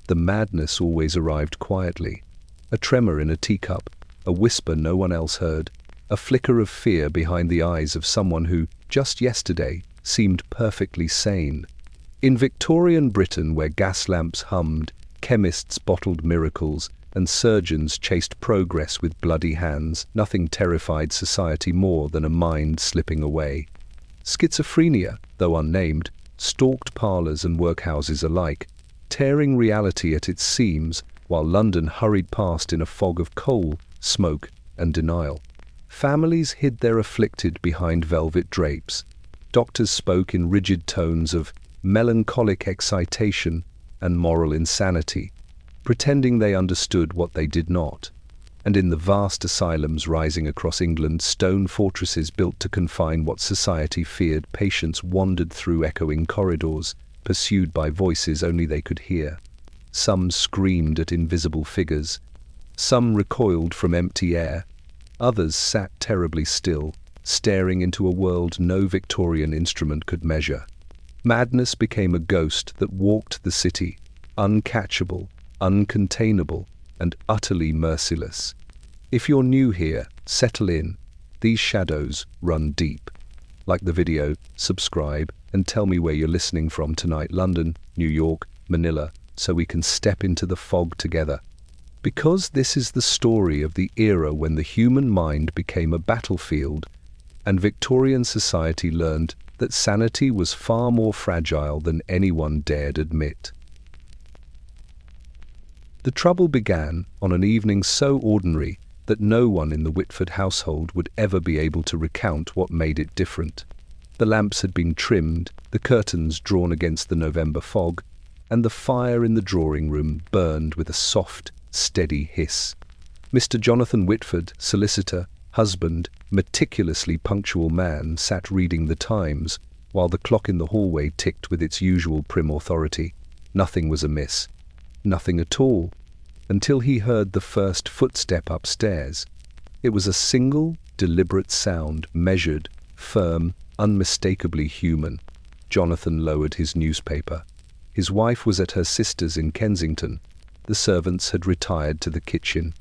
The madness always arrived quietly. A tremor in a teacup, a whisper no one else heard, a flicker of fear behind the eyes of someone who, just yesterday, seemed perfectly sane. In Victorian Britain, where gas lamps hummed, chemists bottled miracles, and surgeons chased progress with bloody hands, nothing terrified society more than a mind slipping away. Schizophrenia, though unnamed, stalked parlours and workhouses alike, tearing reality at its seams while London hurried past in a fog of coal, smoke, and denial. Families hid their afflicted behind velvet drapes. Doctors spoke in rigid tones of melancholic excitation and moral insanity, pretending they understood what they did not. And in the vast asylums rising across England, stone fortresses built to confine what society feared, patients wandered through echoing corridors, pursued by voices only they could hear. Some screamed at invisible figures. Some recoiled from empty air. Others sat terribly still, staring into a world no Victorian instrument could measure. Madness became a ghost that walked the city, uncatchable, uncontainable, and utterly merciless. If you're new here, settle in. These shadows run deep. Like the video, subscribe, and tell me where you're listening from tonight: London, New York, Manila, so we can step into the fog together. Because this is the story of the era when the human mind became a battlefield, and Victorian society learned that sanity was far more fragile than anyone dared admit. The trouble began on an evening so ordinary that no one in the Whitford household would ever be able to recount what made it different. The lamps had been trimmed, the curtains drawn against the November fog, and the fire in the drawing room burned with a soft, steady hiss. Mr. Jonathan Whitford, solicitor, husband, meticulously punctual man, sat reading the Times, while the clock in the hallway ticked with its usual prim authority. Nothing was amiss. Nothing at all, until he heard the first footstep upstairs. It was a single, deliberate sound, measured, firm, unmistakably human. Jonathan lowered his newspaper. His wife was at her sister's in Kensington. The servants had retired to the kitchen.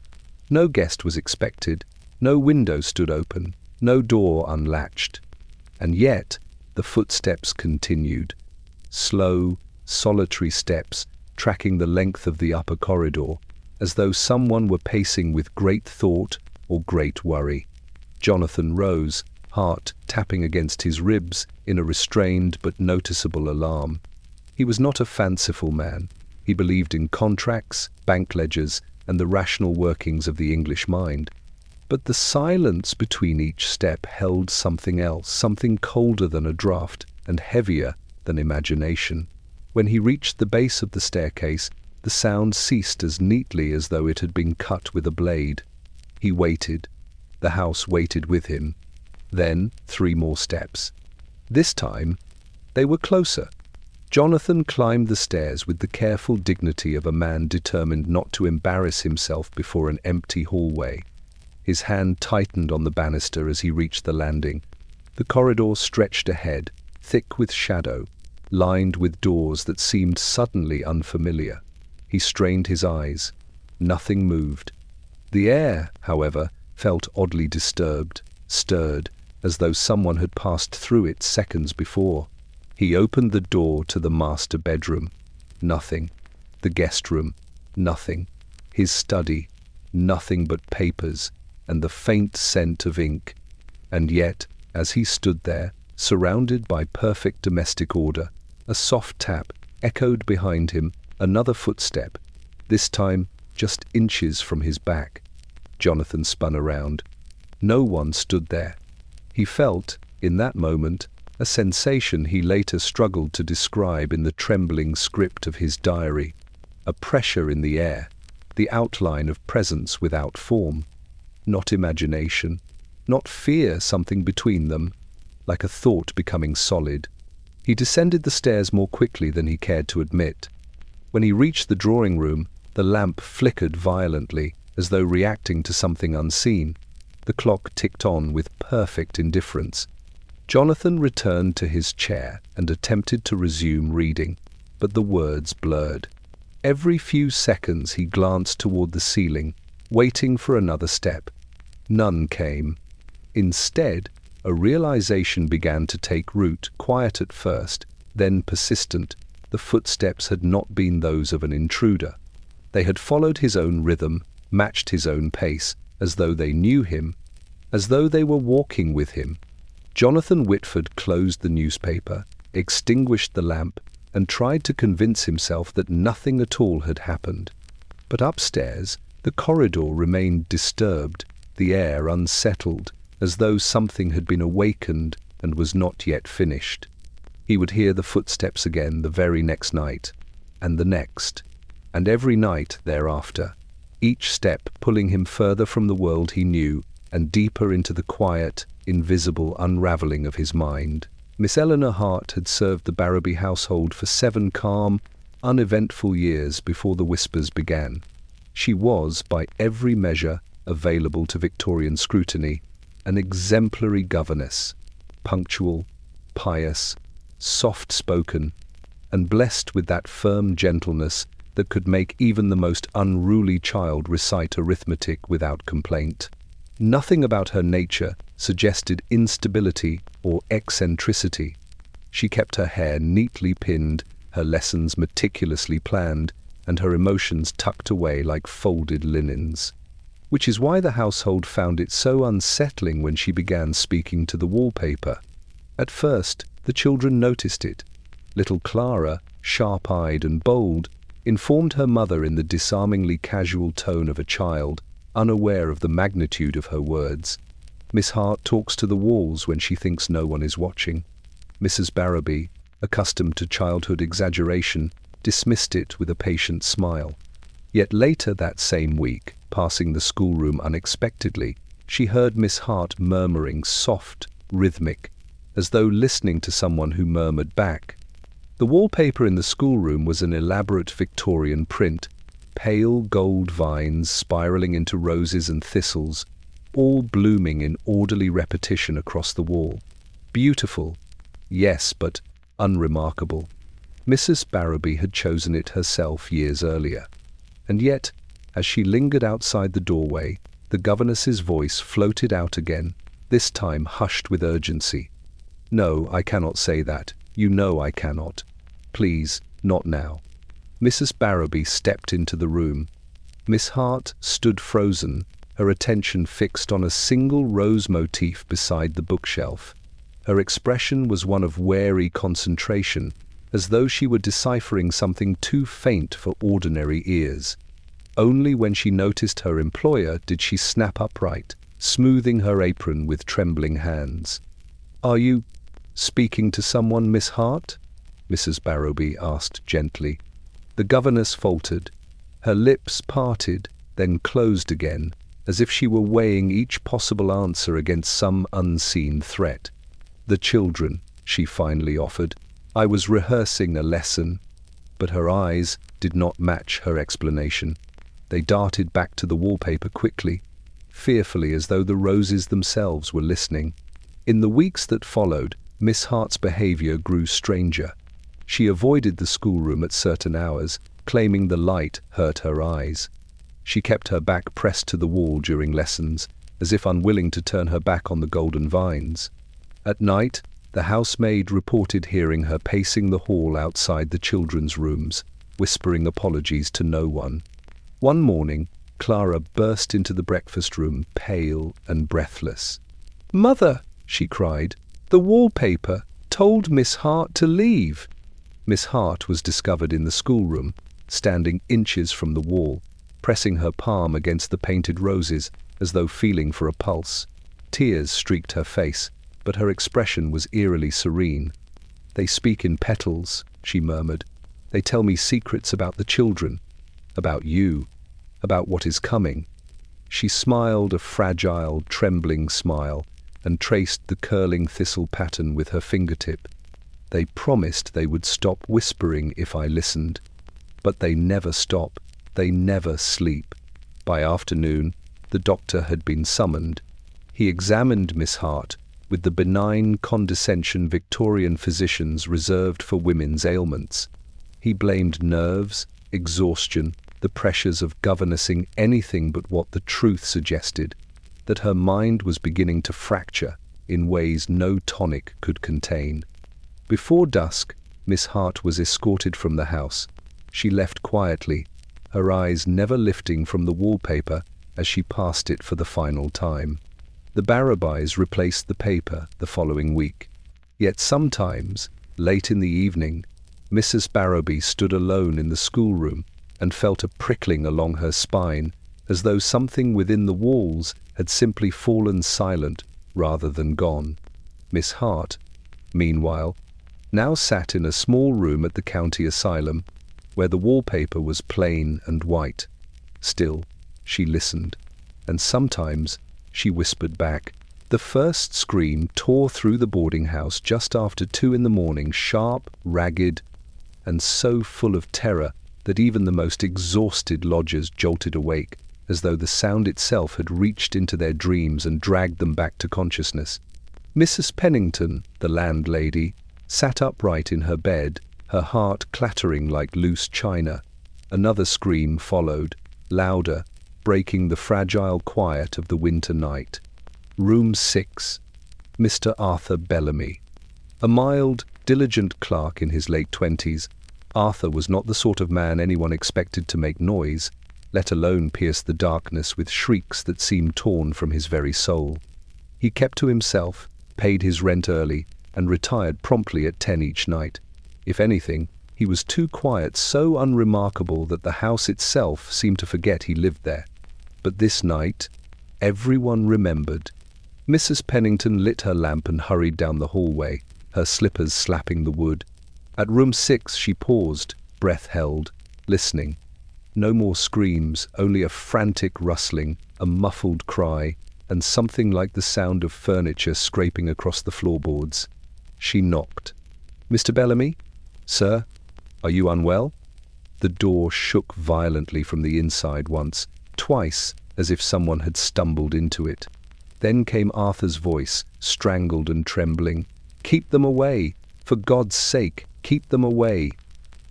No guest was expected. No window stood open. No door unlatched. And yet, the footsteps continued. Slow, solitary steps, tracking the length of the upper corridor, as though someone were pacing with great thought or great worry. Jonathan rose, heart tapping against his ribs in a restrained but noticeable alarm. He was not a fanciful man. He believed in contracts, bank ledgers, and the rational workings of the English mind. But the silence between each step held something else, something colder than a draught and heavier than imagination. When he reached the base of the staircase, the sound ceased as neatly as though it had been cut with a blade. He waited. The house waited with him. Then 3 more steps. This time, they were closer. Jonathan climbed the stairs with the careful dignity of a man determined not to embarrass himself before an empty hallway. His hand tightened on the banister as he reached the landing. The corridor stretched ahead, thick with shadow, lined with doors that seemed suddenly unfamiliar. He strained his eyes. Nothing moved. The air, however, felt oddly disturbed, stirred, as though someone had passed through it seconds before. He opened the door to the master bedroom. Nothing. The guest room. Nothing. His study. Nothing but papers and the faint scent of ink. And yet, as he stood there, surrounded by perfect domestic order, a soft tap echoed behind him, another footstep, this time just inches from his back. Jonathan spun around. No one stood there. He felt, in that moment, a sensation he later struggled to describe in the trembling script of his diary. A pressure in the air, the outline of presence without form. Not imagination, not fear, something between them, like a thought becoming solid. He descended the stairs more quickly than he cared to admit. When he reached the drawing room, the lamp flickered violently, as though reacting to something unseen. The clock ticked on with perfect indifference. Jonathan returned to his chair and attempted to resume reading, but the words blurred. Every few seconds he glanced toward the ceiling, waiting for another step. None came. Instead, a realization began to take root, quiet at first, then persistent. The footsteps had not been those of an intruder. They had followed his own rhythm, matched his own pace, as though they knew him, as though they were walking with him. Jonathan Whitford closed the newspaper, extinguished the lamp, and tried to convince himself that nothing at all had happened. But upstairs, the corridor remained disturbed, the air unsettled, as though something had been awakened and was not yet finished. He would hear the footsteps again the very next night, and the next, and every night thereafter, each step pulling him further from the world he knew and deeper into the quiet, invisible unraveling of his mind. Miss Eleanor Hart had served the Barrowby household for 7 calm, uneventful years before the whispers began. She was, by every measure available to Victorian scrutiny, an exemplary governess, punctual, pious, soft-spoken, and blessed with that firm gentleness that could make even the most unruly child recite arithmetic without complaint. Nothing about her nature suggested instability or eccentricity. She kept her hair neatly pinned, her lessons meticulously planned, and her emotions tucked away like folded linens. Which is why the household found it so unsettling when she began speaking to the wallpaper. At first, the children noticed it. Little Clara, sharp-eyed and bold, informed her mother in the disarmingly casual tone of a child, unaware of the magnitude of her words. Miss Hart talks to the walls when she thinks no one is watching. Mrs. Barrowby, accustomed to childhood exaggeration, dismissed it with a patient smile. Yet later that same week, passing the schoolroom unexpectedly, she heard Miss Hart murmuring soft, rhythmic, as though listening to someone who murmured back. The wallpaper in the schoolroom was an elaborate Victorian print, pale gold vines spiraling into roses and thistles, all blooming in orderly repetition across the wall. Beautiful, yes, but unremarkable. Mrs. Barrowby had chosen it herself years earlier. And yet, as she lingered outside the doorway, the governess's voice floated out again, this time hushed with urgency. "No, I cannot say that. You know I cannot. Please, not now." Mrs. Barrowby stepped into the room. Miss Hart stood frozen, her attention fixed on a single rose motif beside the bookshelf. Her expression was one of wary concentration, as though she were deciphering something too faint for ordinary ears. Only when she noticed her employer did she snap upright, smoothing her apron with trembling hands. "Are you speaking to someone, Miss Hart?" Mrs. Barrowby asked gently. The governess faltered. Her lips parted, then closed again, as if she were weighing each possible answer against some unseen threat. "The children," she finally offered. "I was rehearsing a lesson." But her eyes did not match her explanation. They darted back to the wallpaper quickly, fearfully, as though the roses themselves were listening. In the weeks that followed, Miss Hart's behavior grew stranger. She avoided the schoolroom at certain hours, claiming the light hurt her eyes. She kept her back pressed to the wall during lessons, as if unwilling to turn her back on the golden vines. At night, the housemaid reported hearing her pacing the hall outside the children's rooms, whispering apologies to no one. One morning, Clara burst into the breakfast room, pale and breathless. "Mother," she cried, "the wallpaper told Miss Hart to leave." Miss Hart was discovered in the schoolroom, standing inches from the wall, pressing her palm against the painted roses as though feeling for a pulse. Tears streaked her face, but her expression was eerily serene. "They speak in petals," she murmured. "They tell me secrets about the children, about you, about what is coming." She smiled a fragile, trembling smile and traced the curling thistle pattern with her fingertip. "They promised they would stop whispering if I listened. But they never stop, they never sleep." By afternoon, the doctor had been summoned. He examined Miss Hart with the benign condescension Victorian physicians reserved for women's ailments. He blamed nerves, exhaustion, the pressures of governing anything but what the truth suggested, that her mind was beginning to fracture in ways no tonic could contain. Before dusk, Miss Hart was escorted from the house. She left quietly, her eyes never lifting from the wallpaper as she passed it for the final time. The Barrabys replaced the paper the following week. Yet sometimes, late in the evening, Mrs. Barrowby stood alone in the schoolroom and felt a prickling along her spine, as though something within the walls had simply fallen silent rather than gone. Miss Hart, meanwhile, now sat in a small room at the county asylum, where the wallpaper was plain and white. Still, she listened, and sometimes she whispered back. The first scream tore through the boarding house just after 2 a.m, sharp, ragged, and so full of terror that even the most exhausted lodgers jolted awake, as though the sound itself had reached into their dreams and dragged them back to consciousness. Mrs. Pennington, the landlady, sat upright in her bed, her heart clattering like loose china. Another scream followed, louder, breaking the fragile quiet of the winter night. Room 6. Mr. Arthur Bellamy. A mild, diligent clerk in his late 20s, Arthur was not the sort of man anyone expected to make noise, let alone pierce the darkness with shrieks that seemed torn from his very soul. He kept to himself, paid his rent early, and retired promptly at 10 each night. If anything, he was too quiet, so unremarkable that the house itself seemed to forget he lived there. But this night, everyone remembered. Mrs. Pennington lit her lamp and hurried down the hallway, her slippers slapping the wood. At room 6 she paused, breath held, listening. No more screams, only a frantic rustling, a muffled cry, and something like the sound of furniture scraping across the floorboards. She knocked. "Mr. Bellamy? Sir? Are you unwell?" The door shook violently from the inside once, twice, as if someone had stumbled into it. Then came Arthur's voice, strangled and trembling. "Keep them away! For God's sake, keep them away!"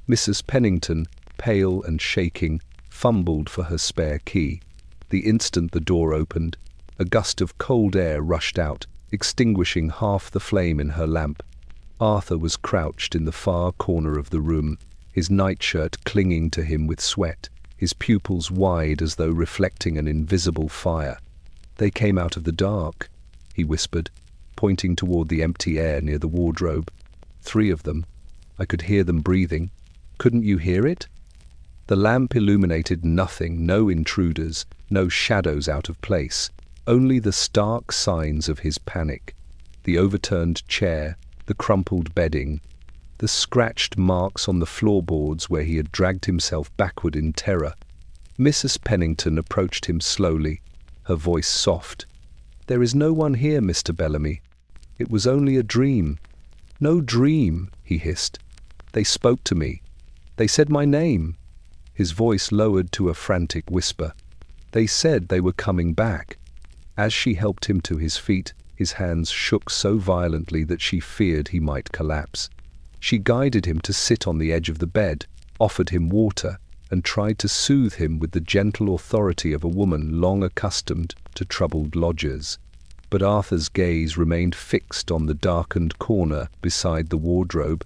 Mrs. Pennington, pale and shaking, fumbled for her spare key. The instant the door opened, a gust of cold air rushed out, extinguishing half the flame in her lamp. Arthur was crouched in the far corner of the room, his nightshirt clinging to him with sweat, his pupils wide as though reflecting an invisible fire. "They came out of the dark," he whispered, pointing toward the empty air near the wardrobe. "3 of them. I could hear them breathing. Couldn't you hear it?" The lamp illuminated nothing, no intruders, no shadows out of place, only the stark signs of his panic. The overturned chair, the crumpled bedding, the scratched marks on the floorboards where he had dragged himself backward in terror. Mrs. Pennington approached him slowly, her voice soft. "There is no one here, Mr. Bellamy. It was only a dream." "No dream," he hissed. "They spoke to me. They said my name." His voice lowered to a frantic whisper. "They said they were coming back." As she helped him to his feet, his hands shook so violently that she feared he might collapse. She guided him to sit on the edge of the bed, offered him water, and tried to soothe him with the gentle authority of a woman long accustomed to troubled lodgers. But Arthur's gaze remained fixed on the darkened corner beside the wardrobe,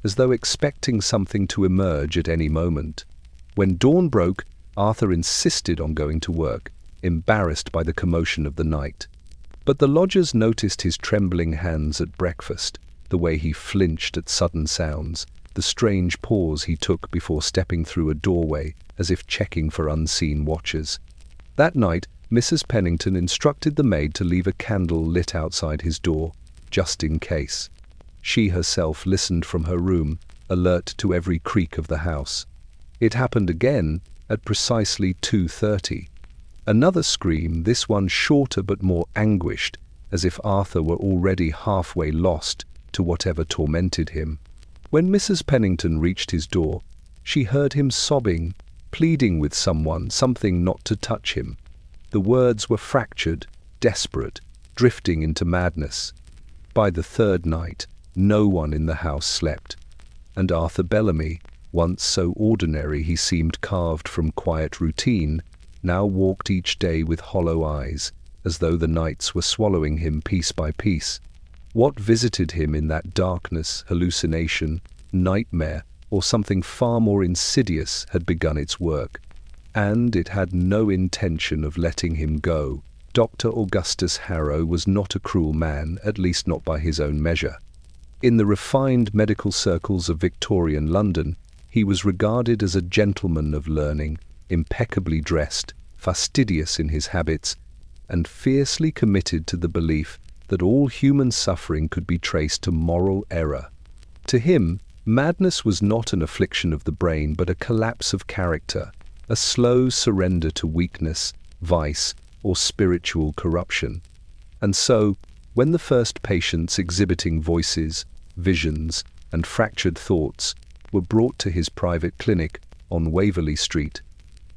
as though expecting something to emerge at any moment. When dawn broke, Arthur insisted on going to work, embarrassed by the commotion of the night. But the lodgers noticed his trembling hands at breakfast, the way he flinched at sudden sounds, the strange pause he took before stepping through a doorway as if checking for unseen watchers. That night, Mrs. Pennington instructed the maid to leave a candle lit outside his door, just in case. She herself listened from her room, alert to every creak of the house. It happened again at precisely 2:30. Another scream, this one shorter but more anguished, as if Arthur were already halfway lost to whatever tormented him. When Mrs. Pennington reached his door, she heard him sobbing, pleading with someone, something not to touch him. The words were fractured, desperate, drifting into madness. By the 3rd night, no one in the house slept, and Arthur Bellamy, once so ordinary he seemed carved from quiet routine, now walked each day with hollow eyes, as though the nights were swallowing him piece by piece. What visited him in that darkness, hallucination, nightmare, or something far more insidious had begun its work, and it had no intention of letting him go. Dr. Augustus Harrow was not a cruel man, at least not by his own measure. In the refined medical circles of Victorian London, he was regarded as a gentleman of learning, impeccably dressed, fastidious in his habits, and fiercely committed to the belief that all human suffering could be traced to moral error. To him, madness was not an affliction of the brain, but a collapse of character, a slow surrender to weakness, vice, or spiritual corruption. And so, when the first patients exhibiting voices, visions, and fractured thoughts were brought to his private clinic on Waverley Street,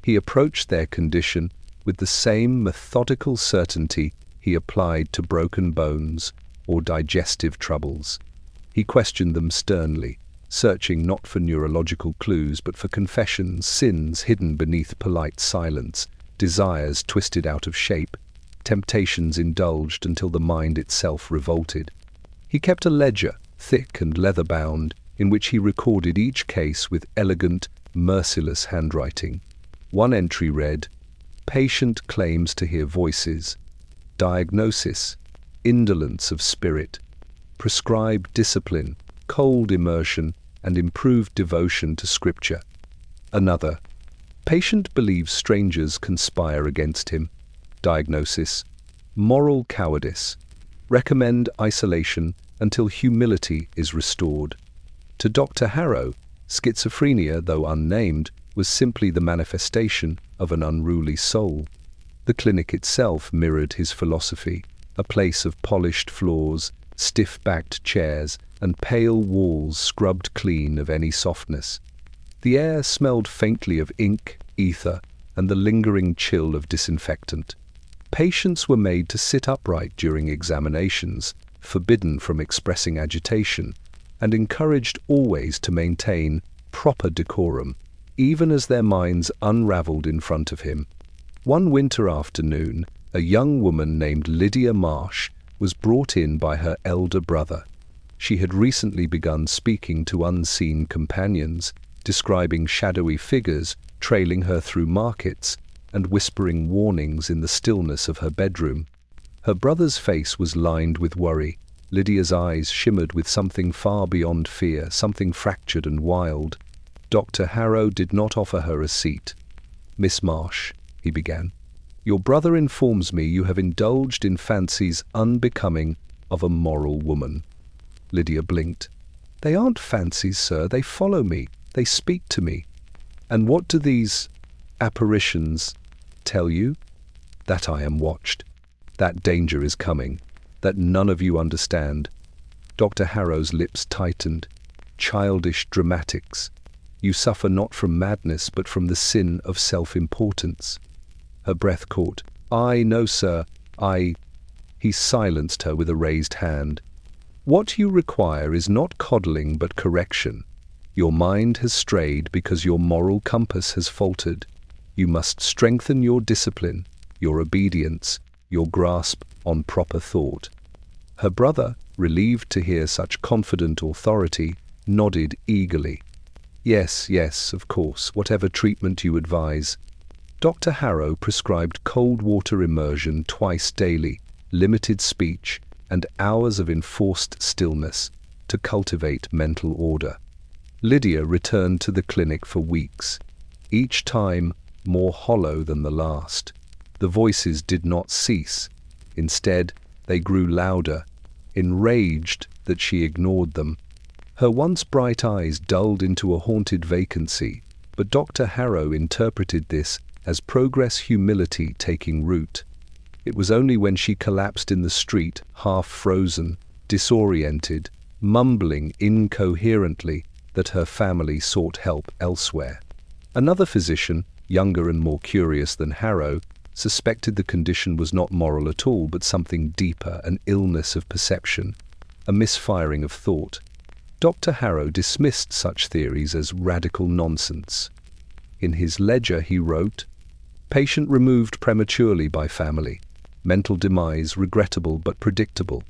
he approached their condition with the same methodical certainty he applied to broken bones or digestive troubles. He questioned them sternly, searching not for neurological clues but for confessions, sins hidden beneath polite silence, desires twisted out of shape, temptations indulged until the mind itself revolted. He kept a ledger, thick and leather-bound, in which he recorded each case with elegant, merciless handwriting. One entry read, "Patient claims to hear voices. Diagnosis, indolence of spirit. Prescribe discipline, cold immersion, and improved devotion to Scripture." Another, "Patient believes strangers conspire against him. Diagnosis, moral cowardice. Recommend isolation until humility is restored." To Dr. Harrow, schizophrenia, though unnamed, was simply the manifestation of an unruly soul. The clinic itself mirrored his philosophy, a place of polished floors, stiff-backed chairs, and pale walls scrubbed clean of any softness. The air smelled faintly of ink, ether, and the lingering chill of disinfectant. Patients were made to sit upright during examinations, forbidden from expressing agitation, and encouraged always to maintain proper decorum, even as their minds unraveled in front of him. One winter afternoon, a young woman named Lydia Marsh was brought in by her elder brother. She had recently begun speaking to unseen companions, describing shadowy figures trailing her through markets and whispering warnings in the stillness of her bedroom. Her brother's face was lined with worry. Lydia's eyes shimmered with something far beyond fear, something fractured and wild. Dr. Harrow did not offer her a seat. "Miss Marsh," he began, "your brother informs me you have indulged in fancies unbecoming of a moral woman." Lydia blinked. "They aren't fancies, sir. They follow me. They speak to me." "And what do these apparitions tell you?" "That I am watched. That danger is coming. That none of you understand." Dr. Harrow's lips tightened. "Childish dramatics. You suffer not from madness, but from the sin of self-importance." Her breath caught. No, sir. He silenced her with a raised hand. "What you require is not coddling, but correction. Your mind has strayed because your moral compass has faltered. You must strengthen your discipline, your obedience, your grasp on proper thought." Her brother, relieved to hear such confident authority, nodded eagerly. Yes, of course, whatever treatment you advise." Dr. Harrow prescribed cold water immersion twice daily, limited speech, and hours of enforced stillness to cultivate mental order. Lydia returned to the clinic for weeks, each time more hollow than the last. The voices did not cease. Instead, they grew louder, enraged that she ignored them. Her once bright eyes dulled into a haunted vacancy, but Dr. Harrow interpreted this as progress humility taking root. It was only when she collapsed in the street, half frozen, disoriented, mumbling incoherently, that her family sought help elsewhere. Another physician, younger and more curious than Harrow, suspected the condition was not moral at all, but something deeper, an illness of perception, a misfiring of thought. Dr. Harrow dismissed such theories as radical nonsense. In his ledger he wrote, "Patient removed prematurely by family. Mental demise regrettable but predictable.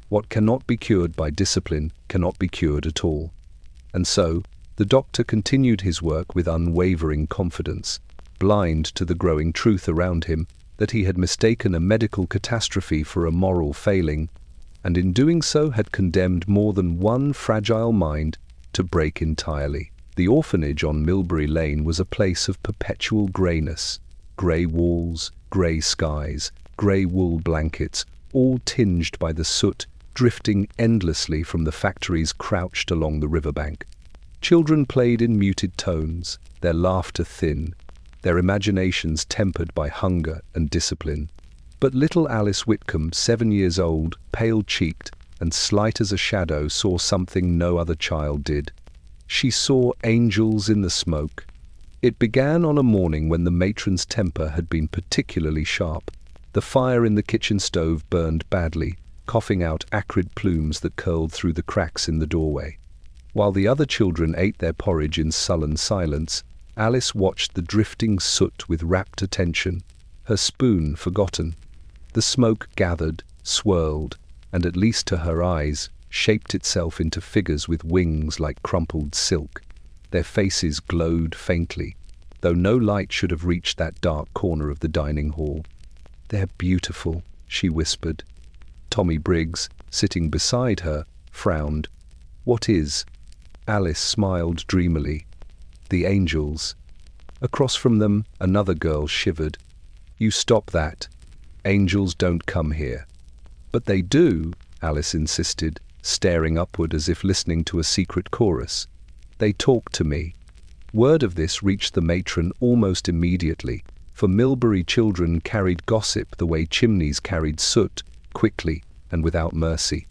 What cannot be cured by discipline cannot be cured at all." And so, the doctor continued his work with unwavering confidence, blind to the growing truth around him that he had mistaken a medical catastrophe for a moral failing, and in doing so had condemned more than one fragile mind to break entirely. The orphanage on Milbury Lane was a place of perpetual greyness. Grey walls, grey skies, grey wool blankets, all tinged by the soot drifting endlessly from the factories crouched along the riverbank. Children played in muted tones, their laughter thin, their imaginations tempered by hunger and discipline. But little Alice Whitcomb, 7 years old, pale-cheeked and slight as a shadow, saw something no other child did. She saw angels in the smoke. It began on a morning when the matron's temper had been particularly sharp. The fire in the kitchen stove burned badly, coughing out acrid plumes that curled through the cracks in the doorway. While the other children ate their porridge in sullen silence, Alice watched the drifting soot with rapt attention, her spoon forgotten. The smoke gathered, swirled, and at least to her eyes, shaped itself into figures with wings like crumpled silk. Their faces glowed faintly, though no light should have reached that dark corner of the dining hall. "They're beautiful," she whispered. Tommy Briggs, sitting beside her, frowned. "What is?" Alice smiled dreamily. "The angels." Across from them, another girl shivered. "You stop that. Angels don't come here." "But they do," Alice insisted, staring upward as if listening to a secret chorus. "They talk to me." Word of this reached the matron almost immediately, for Milbury children carried gossip the way chimneys carried soot, quickly and without mercy.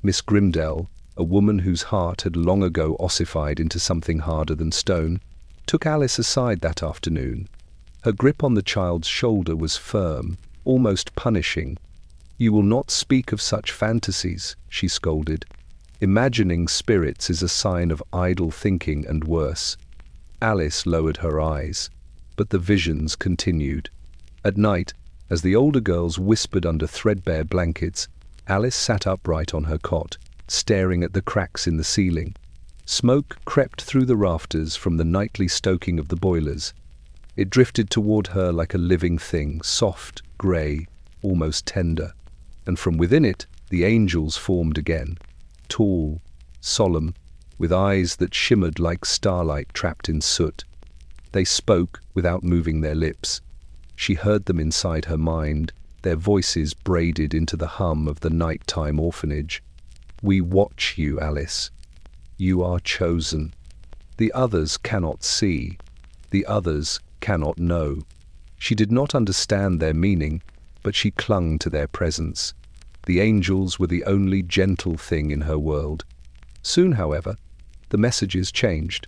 Miss Grimdell, a woman whose heart had long ago ossified into something harder than stone, took Alice aside that afternoon. Her grip on the child's shoulder was firm, almost punishing. "You will not speak of such fantasies," she scolded. "Imagining spirits is a sign of idle thinking and worse." Alice lowered her eyes, but the visions continued. At night, as the older girls whispered under threadbare blankets, Alice sat upright on her cot, staring at the cracks in the ceiling. Smoke crept through the rafters from the nightly stoking of the boilers. It drifted toward her like a living thing, soft, grey, almost tender. And from within it, the angels formed again, tall, solemn, with eyes that shimmered like starlight trapped in soot. They spoke without moving their lips. She heard them inside her mind, their voices braided into the hum of the nighttime orphanage. "We watch you, Alice. You are chosen. The others cannot see. The others cannot know." She did not understand their meaning, but she clung to their presence. The angels were the only gentle thing in her world. Soon, however, the messages changed.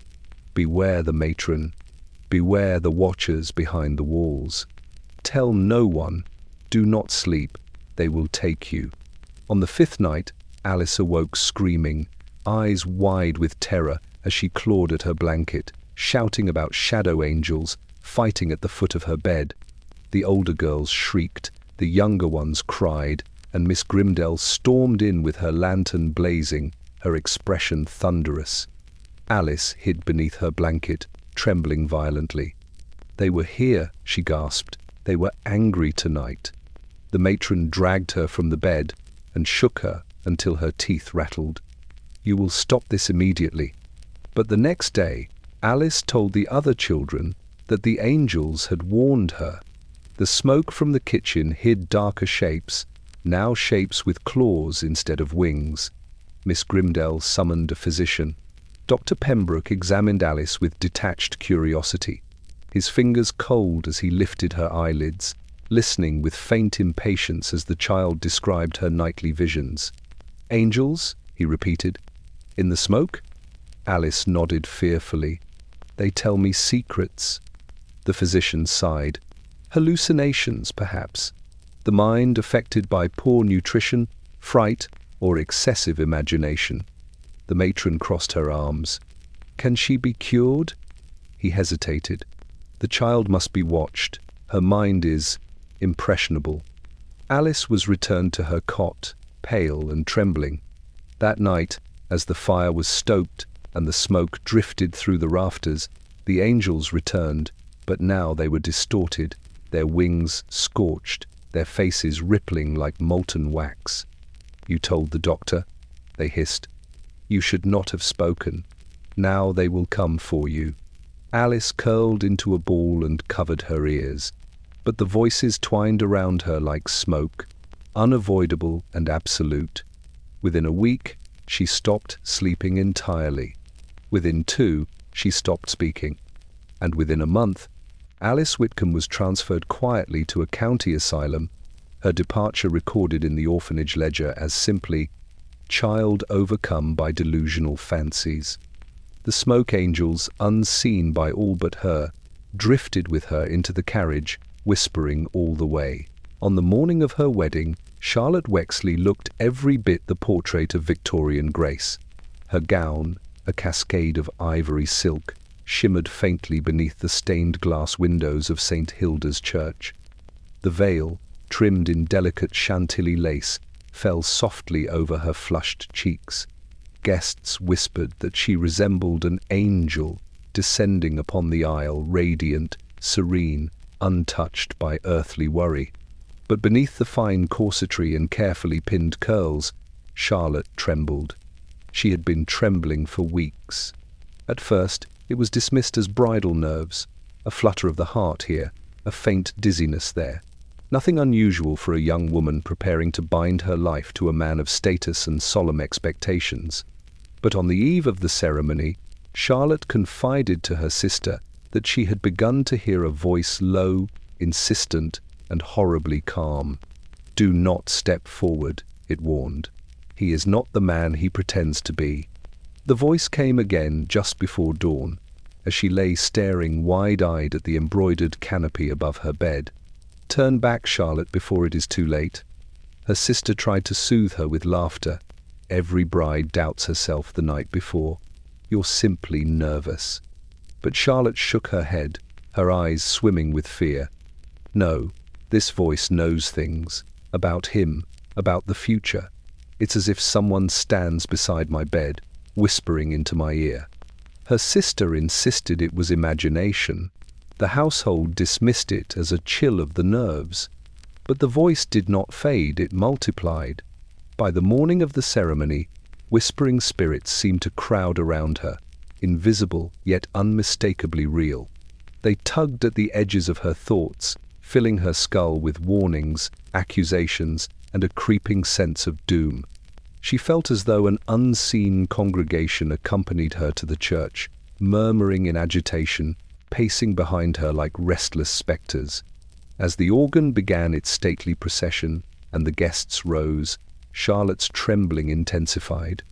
Beware the matron. Beware the watchers behind the walls. Tell no one. Do not sleep. They will take you. On the 5th night, Alice awoke screaming, eyes wide with terror as she clawed at her blanket, shouting about shadow angels fighting at the foot of her bed. The older girls shrieked, the younger ones cried, and Miss Grimdell stormed in with her lantern blazing, her expression thunderous. Alice hid beneath her blanket, trembling violently. "They were here," she gasped. "They were angry tonight." The matron dragged her from the bed and shook her until her teeth rattled. "You will stop this immediately." But the next day, Alice told the other children that the angels had warned her. The smoke from the kitchen hid darker shapes, now shapes with claws instead of wings. Miss Grimdell summoned a physician. Dr. Pembroke examined Alice with detached curiosity, his fingers cold as he lifted her eyelids, listening with faint impatience as the child described her nightly visions. "Angels?" he repeated. "In the smoke?" Alice nodded fearfully. "They tell me secrets." The physician sighed. "Hallucinations, perhaps. The mind affected by poor nutrition, fright, or excessive imagination." The matron crossed her arms. "Can she be cured?" He hesitated. "The child must be watched. Her mind is impressionable." Alice was returned to her cot, pale and trembling. That night, as the fire was stoked and the smoke drifted through the rafters, the angels returned, but now they were distorted, their wings scorched, their faces rippling like molten wax. "You told the doctor," they hissed. "You should not have spoken. Now they will come for you." Alice curled into a ball and covered her ears. But the voices twined around her like smoke, unavoidable and absolute. Within a week, she stopped sleeping entirely. Within 2, she stopped speaking. And within a month, Alice Whitcomb was transferred quietly to a county asylum, her departure recorded in the orphanage ledger as simply, "Child overcome by delusional fancies." The smoke angels, unseen by all but her, drifted with her into the carriage, whispering all the way. On the morning of her wedding, Charlotte Wexley looked every bit the portrait of Victorian grace. Her gown, a cascade of ivory silk, shimmered faintly beneath the stained glass windows of St. Hilda's Church. The veil, trimmed in delicate Chantilly lace, fell softly over her flushed cheeks. Guests whispered that she resembled an angel descending upon the aisle, radiant, serene, untouched by earthly worry. But beneath the fine corsetry and carefully pinned curls, Charlotte trembled. She had been trembling for weeks. At first, it was dismissed as bridal nerves, a flutter of the heart here, a faint dizziness there. Nothing unusual for a young woman preparing to bind her life to a man of status and solemn expectations. But on the eve of the ceremony, Charlotte confided to her sister that she had begun to hear a voice low, insistent, and horribly calm. "Do not step forward," it warned. "He is not the man he pretends to be." The voice came again just before dawn, as she lay staring wide-eyed at the embroidered canopy above her bed. "Turn back, Charlotte, before it is too late." Her sister tried to soothe her with laughter. "Every bride doubts herself the night before. You're simply nervous." But Charlotte shook her head, her eyes swimming with fear. "No, this voice knows things. About him, about the future. It's as if someone stands beside my bed, whispering into my ear." Her sister insisted it was imagination. The household dismissed it as a chill of the nerves. But the voice did not fade, it multiplied. By the morning of the ceremony, whispering spirits seemed to crowd around her, invisible yet unmistakably real. They tugged at the edges of her thoughts, filling her skull with warnings, accusations, and a creeping sense of doom. She felt as though an unseen congregation accompanied her to the church, murmuring in agitation, pacing behind her like restless spectres. As the organ began its stately procession and the guests rose, Charlotte's trembling intensified.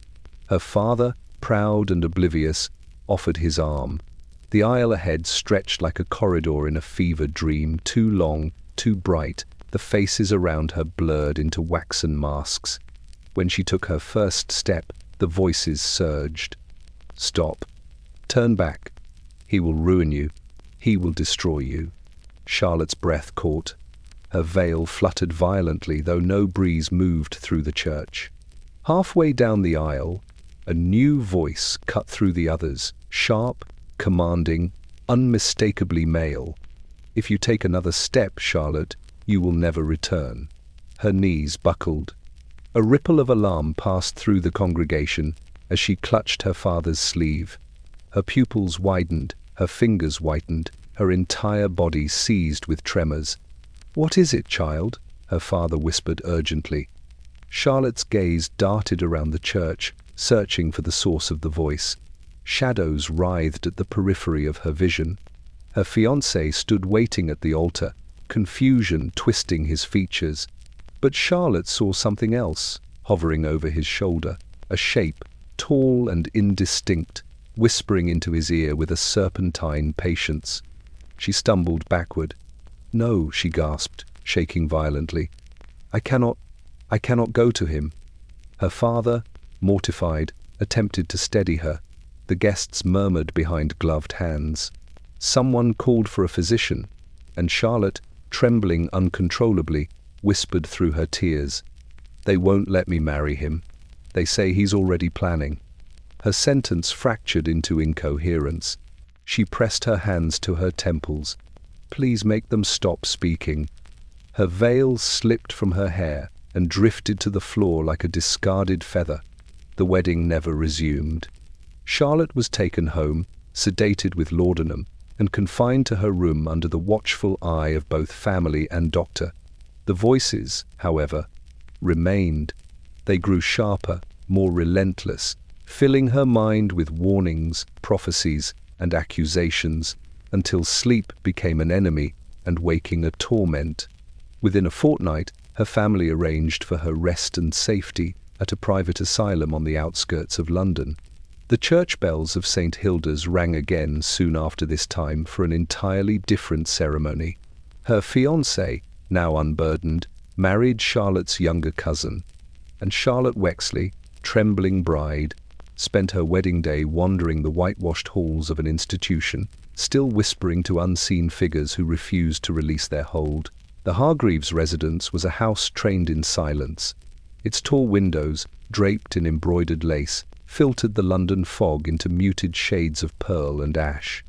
Her father, proud and oblivious, offered his arm. The aisle ahead stretched like a corridor in a fever dream, too long, too bright, the faces around her blurred into waxen masks. When she took her first step, the voices surged. "Stop. Turn back. He will ruin you. He will destroy you." Charlotte's breath caught. Her veil fluttered violently, though no breeze moved through the church. Halfway down the aisle, a new voice cut through the others, sharp, commanding, unmistakably male. "If you take another step, Charlotte, you will never return." Her knees buckled. A ripple of alarm passed through the congregation as she clutched her father's sleeve. Her pupils widened, her fingers whitened, her entire body seized with tremors. "What is it, child?" her father whispered urgently. Charlotte's gaze darted around the church, searching for the source of the voice. Shadows writhed at the periphery of her vision. Her fiancé stood waiting at the altar, confusion twisting his features. But Charlotte saw something else, hovering over his shoulder, a shape, tall and indistinct, whispering into his ear with a serpentine patience. She stumbled backward. "No," she gasped, shaking I cannot go to him." Her father, mortified, attempted to steady her. The guests murmured behind gloved hands. Someone called for a physician, and Charlotte, trembling uncontrollably, whispered through her tears, "They won't let me marry him. They say he's already planning." Her sentence fractured into incoherence. She pressed her hands to her temples. Please make them stop speaking. Her veil slipped from her hair and drifted to the floor like a discarded feather. The wedding never resumed. Charlotte was taken home, sedated with laudanum, and confined to her room under the watchful eye of both family and doctor. The voices, however, remained. They grew sharper, more relentless, filling her mind with warnings, prophecies, and accusations, until sleep became an enemy and waking a torment. Within a fortnight, her family arranged for her rest and safety at a private asylum on the outskirts of London. The church bells of St. Hilda's rang again soon after this time for an entirely different ceremony. Her fiancé, now unburdened, married Charlotte's younger cousin, and Charlotte Wexley, trembling bride, spent her wedding day wandering the whitewashed halls of an institution, still whispering to unseen figures who refused to release their hold. The Hargreaves' residence was a house trained in silence. Its tall windows, draped in embroidered lace, filtered the London fog into muted shades of pearl and ash.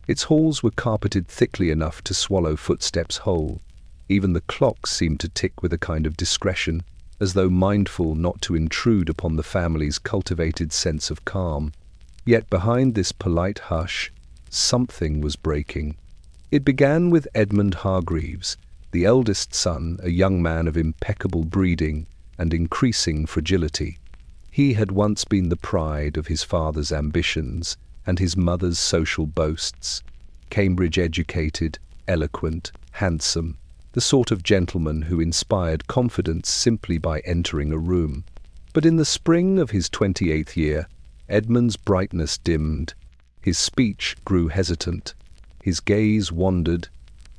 Its halls were carpeted thickly enough to swallow footsteps whole. Even the clocks seemed to tick with a kind of discretion, as though mindful not to intrude upon the family's cultivated sense of calm. Yet behind this polite hush, something was breaking. It began with Edmund Hargreaves, the eldest son, a young man of impeccable breeding and increasing fragility. He had once been the pride of his father's ambitions and his mother's social boasts. Cambridge-educated, eloquent, handsome, the sort of gentleman who inspired confidence simply by entering a room. But in the spring of his 28th year, Edmund's brightness dimmed. His speech grew hesitant. His gaze wandered.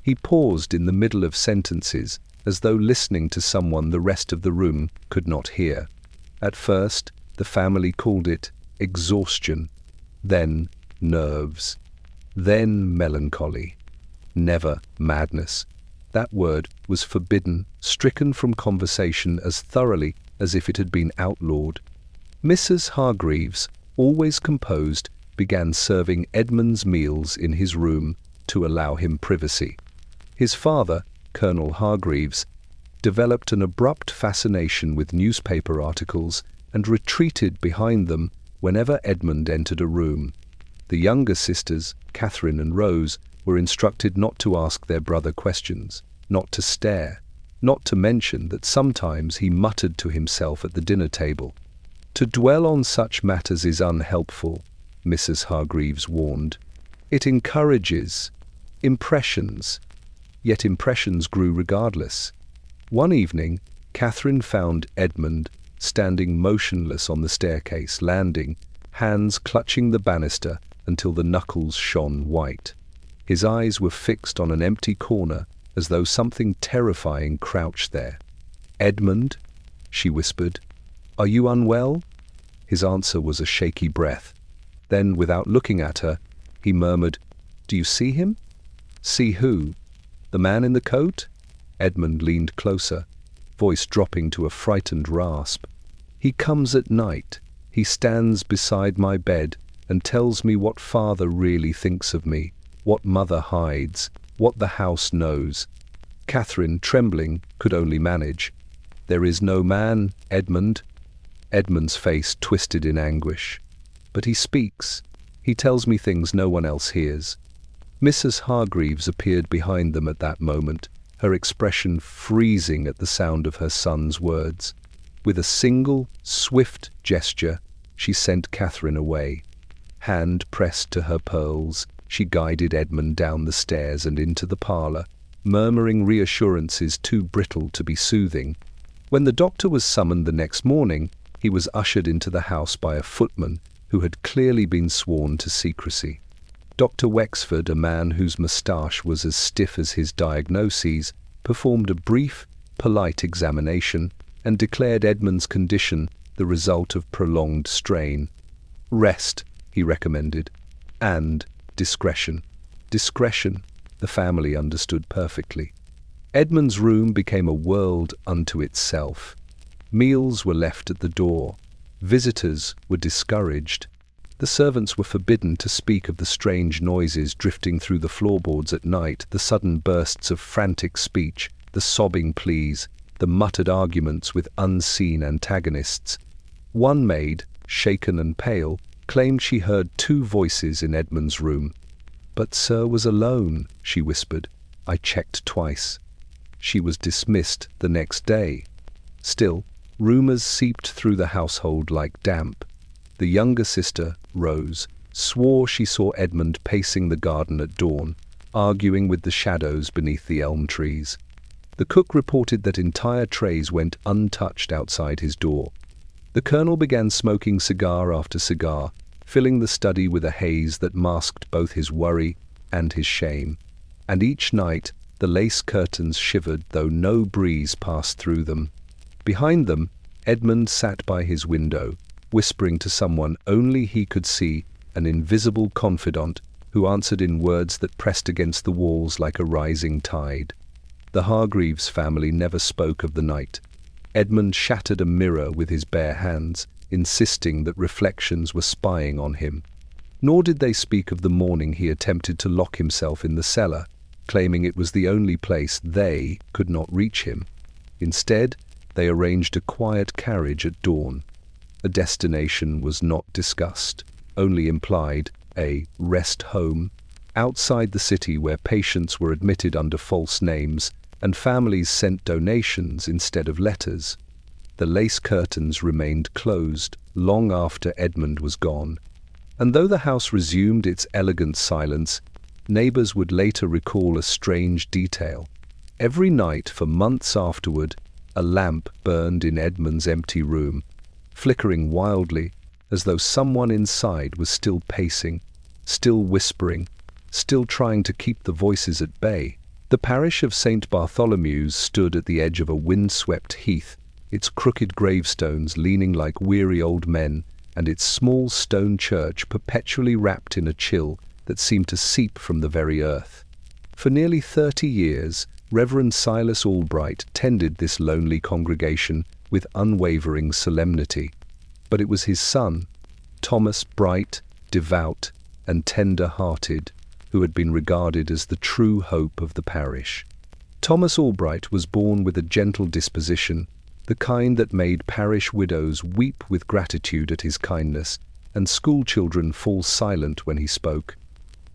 He paused in the middle of sentences, as though listening to someone the rest of the room could not hear. At first, the family called it exhaustion, then nerves, then melancholy, never madness. That word was forbidden, stricken from conversation as thoroughly as if it had been outlawed. Mrs. Hargreaves, always composed, began serving Edmund's meals in his room to allow him privacy. His father, Colonel Hargreaves, developed an abrupt fascination with newspaper articles and retreated behind them whenever Edmund entered a room. The younger sisters, Catherine and Rose, were instructed not to ask their brother questions, not to stare, not to mention that sometimes he muttered to himself at the dinner table. To dwell on such matters is unhelpful, Mrs. Hargreaves warned. It encourages impressions, yet impressions grew regardless. One evening, Catherine found Edmund standing motionless on the staircase landing, hands clutching the banister until the knuckles shone white. His eyes were fixed on an empty corner, as though something terrifying crouched there. "Edmund," she whispered, "are you unwell?" His answer was a shaky breath. Then, without looking at her, he murmured, "Do you see him?" "See who? The man in the coat?" Edmund leaned closer, voice dropping to a frightened rasp. "He comes at night. He stands beside my bed and tells me what father really thinks of me, what mother hides, what the house knows." Catherine, trembling, could only manage. "There is no man, Edmund." Edmund's face twisted in anguish. "But he speaks. He tells me things no one else hears." Mrs. Hargreaves appeared behind them at that moment, her expression freezing at the sound of her son's words. With a single, swift gesture, she sent Catherine away. Hand pressed to her pearls, she guided Edmund down the stairs and into the parlour, murmuring reassurances too brittle to be soothing. When the doctor was summoned the next morning, he was ushered into the house by a footman who had clearly been sworn to secrecy. Dr. Wexford, a man whose moustache was as stiff as his diagnoses, performed a brief, polite examination and declared Edmund's condition the result of prolonged strain. Rest, he recommended, and discretion. Discretion, the family understood perfectly. Edmund's room became a world unto itself. Meals were left at the door. Visitors were discouraged. The servants were forbidden to speak of the strange noises drifting through the floorboards at night, the sudden bursts of frantic speech, the sobbing pleas, the muttered arguments with unseen antagonists. One maid, shaken and pale, claimed she heard 2 voices in Edmund's room. "But Sir was alone," she whispered. "I checked twice." She was dismissed the next day. Still, rumours seeped through the household like damp. The younger sister, Rose, swore she saw Edmund pacing the garden at dawn, arguing with the shadows beneath the elm trees. The cook reported that entire trays went untouched outside his door. The colonel began smoking cigar after cigar, filling the study with a haze that masked both his worry and his shame. And each night, the lace curtains shivered though no breeze passed through them. Behind them, Edmund sat by his window, whispering to someone only he could see, an invisible confidant who answered in words that pressed against the walls like a rising tide. The Hargreaves family never spoke of the night. Edmund shattered a mirror with his bare hands, insisting that reflections were spying on him. Nor did they speak of the morning he attempted to lock himself in the cellar, claiming it was the only place they could not reach him. Instead, they arranged a quiet carriage at dawn. A destination was not discussed, only implied, a rest home, outside the city where patients were admitted under false names and families sent donations instead of letters. The lace curtains remained closed long after Edmund was gone, and though the house resumed its elegant silence, neighbours would later recall a strange detail. Every night for months afterward, a lamp burned in Edmund's empty room, flickering wildly as though someone inside was still pacing, still whispering, still trying to keep the voices at bay. The parish of St. Bartholomew's stood at the edge of a wind-swept heath, its crooked gravestones leaning like weary old men, and its small stone church perpetually wrapped in a chill that seemed to seep from the very earth. For nearly 30 years, Reverend Silas Albright tended this lonely congregation with unwavering solemnity. But it was his son, Thomas, bright, devout, and tender-hearted, who had been regarded as the true hope of the parish. Thomas Albright was born with a gentle disposition, the kind that made parish widows weep with gratitude at his kindness, and schoolchildren fall silent when he spoke.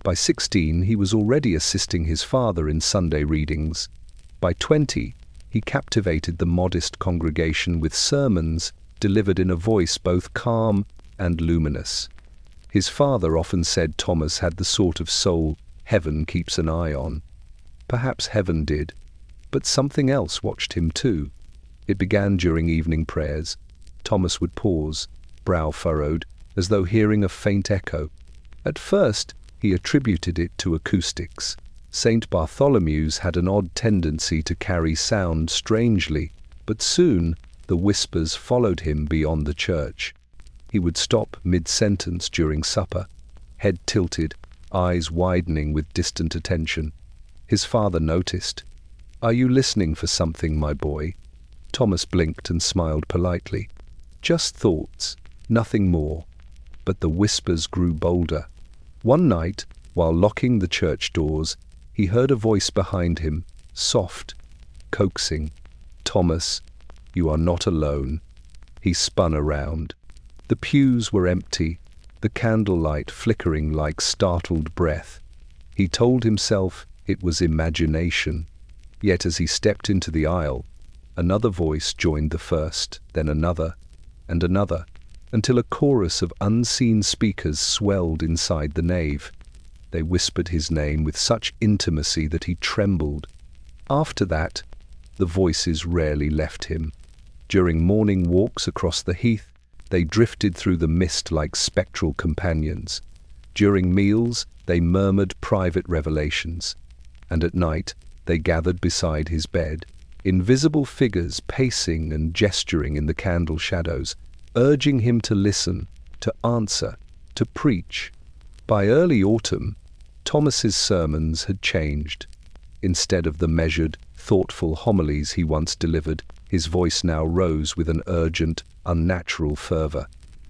By 16, he was already assisting his father in Sunday readings. By 20, he captivated the modest congregation with sermons delivered in a voice both calm and luminous. His father often said Thomas had the sort of soul heaven keeps an eye on. Perhaps heaven did, but something else watched him too. It began during evening prayers. Thomas would pause, brow furrowed, as though hearing a faint echo. At first, he attributed it to acoustics. St. Bartholomew's had an odd tendency to carry sound strangely, but soon the whispers followed him beyond the church. He would stop mid-sentence during supper, head tilted, eyes widening with distant attention. His father noticed. "Are you listening for something, my boy?" Thomas blinked and smiled politely. "Just thoughts, nothing more." But the whispers grew bolder. One night, while locking the church doors, he heard a voice behind him, soft, coaxing. "Thomas, you are not alone." He spun around. The pews were empty, the candlelight flickering like startled breath. He told himself it was imagination. Yet as he stepped into the aisle, another voice joined the first, then another, and another, until a chorus of unseen speakers swelled inside the nave. They whispered his name with such intimacy that he trembled. After that, the voices rarely left him. During morning walks across the heath, they drifted through the mist like spectral companions. During meals, they murmured private revelations. And at night, they gathered beside his bed, invisible figures pacing and gesturing in the candle shadows, urging him to listen, to answer, to preach. By early autumn, Thomas's sermons had changed. Instead of the measured, thoughtful homilies he once delivered, his voice now rose with an urgent, unnatural fervor.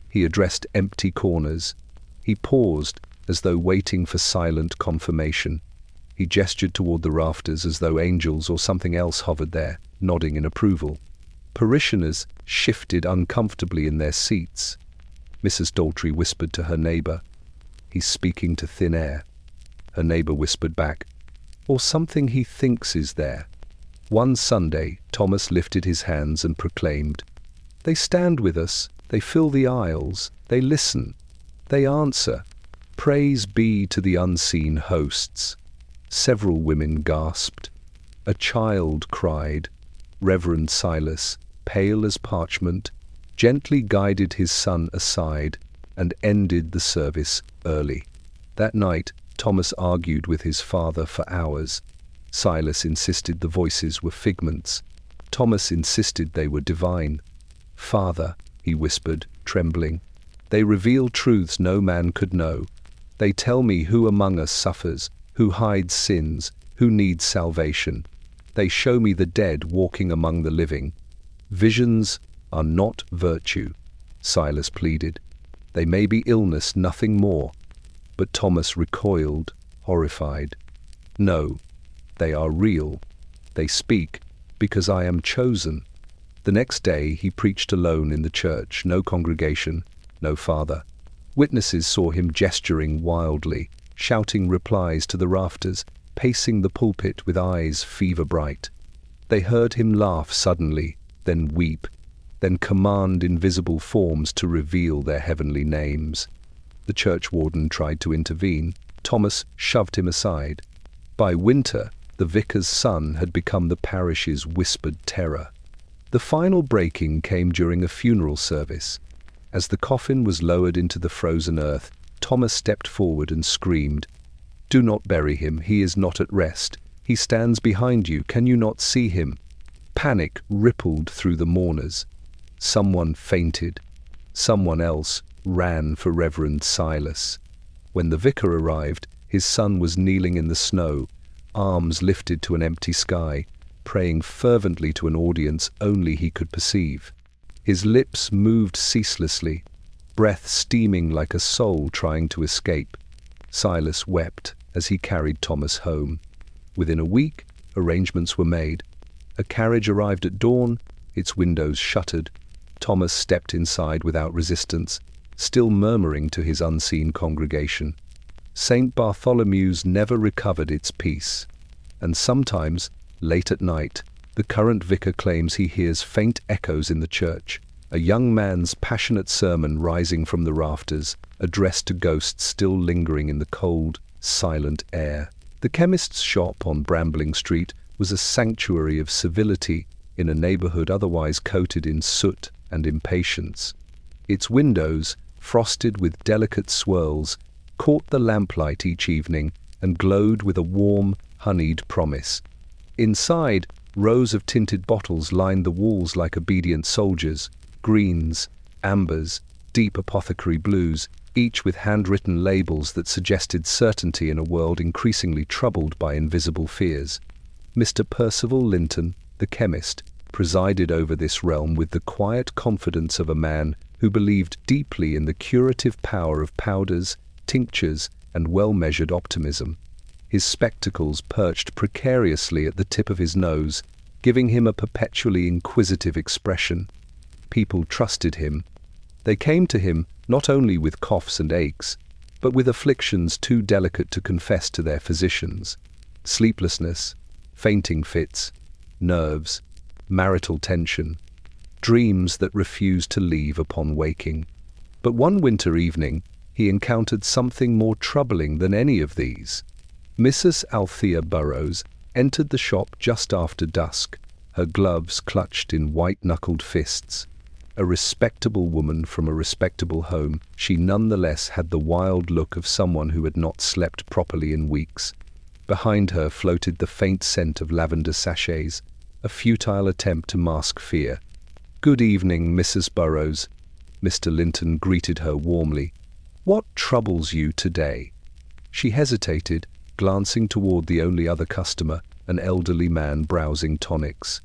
He addressed empty corners. He paused, as though waiting for silent confirmation. He gestured toward the rafters as though angels or something else hovered there, nodding in approval. Parishioners shifted uncomfortably in their seats. Mrs. Daltrey whispered to her neighbor, "He's speaking to thin air." Her neighbor whispered back, "Or something he thinks is there." One Sunday, Thomas lifted his hands and proclaimed, "They stand with us, they fill the aisles, they listen, they answer. Praise be to the unseen hosts." Several women gasped. A child cried. Reverend Silas, pale as parchment, gently guided his son aside and ended the service early. That night, Thomas argued with his father for hours. Silas insisted the voices were figments. Thomas insisted they were divine. "Father," he whispered, trembling, "they reveal truths no man could know. They tell me who among us suffers, who hides sins, who needs salvation. They show me the dead walking among the living. Visions are not virtue," Silas pleaded. "They may be illness, nothing more." But Thomas recoiled, horrified. "No, they are real. They speak, because I am chosen." The next day he preached alone in the church, no congregation, no father. Witnesses saw him gesturing wildly, shouting replies to the rafters, pacing the pulpit with eyes fever-bright. They heard him laugh suddenly, then weep, then command invisible forms to reveal their heavenly names. The churchwarden tried to intervene. Thomas shoved him aside. By winter, the vicar's son had become the parish's whispered terror. The final breaking came during a funeral service. As the coffin was lowered into the frozen earth, Thomas stepped forward and screamed, "Do not bury him, he is not at rest. He stands behind you, can you not see him?" Panic rippled through the mourners. Someone fainted. Someone else ran for Reverend Silas. When the vicar arrived, his son was kneeling in the snow, arms lifted to an empty sky, praying fervently to an audience only he could perceive. His lips moved ceaselessly, breath steaming like a soul trying to escape. Silas wept as he carried Thomas home. Within a week, arrangements were made. A carriage arrived at dawn, its windows shuttered. Thomas stepped inside without resistance, still murmuring to his unseen congregation. St. Bartholomew's never recovered its peace, and sometimes, late at night, the current vicar claims he hears faint echoes in the church, a young man's passionate sermon rising from the rafters, addressed to ghosts still lingering in the cold, silent air. The chemist's shop on Brambling Street was a sanctuary of civility in a neighborhood otherwise coated in soot and impatience. Its windows, frosted with delicate swirls, caught the lamplight each evening and glowed with a warm, honeyed promise. Inside, rows of tinted bottles lined the walls like obedient soldiers, greens, ambers, deep apothecary blues, each with handwritten labels that suggested certainty in a world increasingly troubled by invisible fears. Mr. Percival Linton, the chemist, presided over this realm with the quiet confidence of a man who believed deeply in the curative power of powders, tinctures, and well-measured optimism. His spectacles perched precariously at the tip of his nose, giving him a perpetually inquisitive expression. People trusted him. They came to him not only with coughs and aches, but with afflictions too delicate to confess to their physicians: sleeplessness, fainting fits, nerves, marital tension, dreams that refused to leave upon waking. But one winter evening, he encountered something more troubling than any of these. Mrs. Althea Burrows entered the shop just after dusk, her gloves clutched in white-knuckled fists. A respectable woman from a respectable home, she nonetheless had the wild look of someone who had not slept properly in weeks. Behind her floated the faint scent of lavender sachets, a futile attempt to mask fear. "Good evening, Mrs. Burrows." Mr. Linton greeted her warmly. "What troubles you today?" She hesitated, glancing toward the only other customer, an elderly man browsing tonics.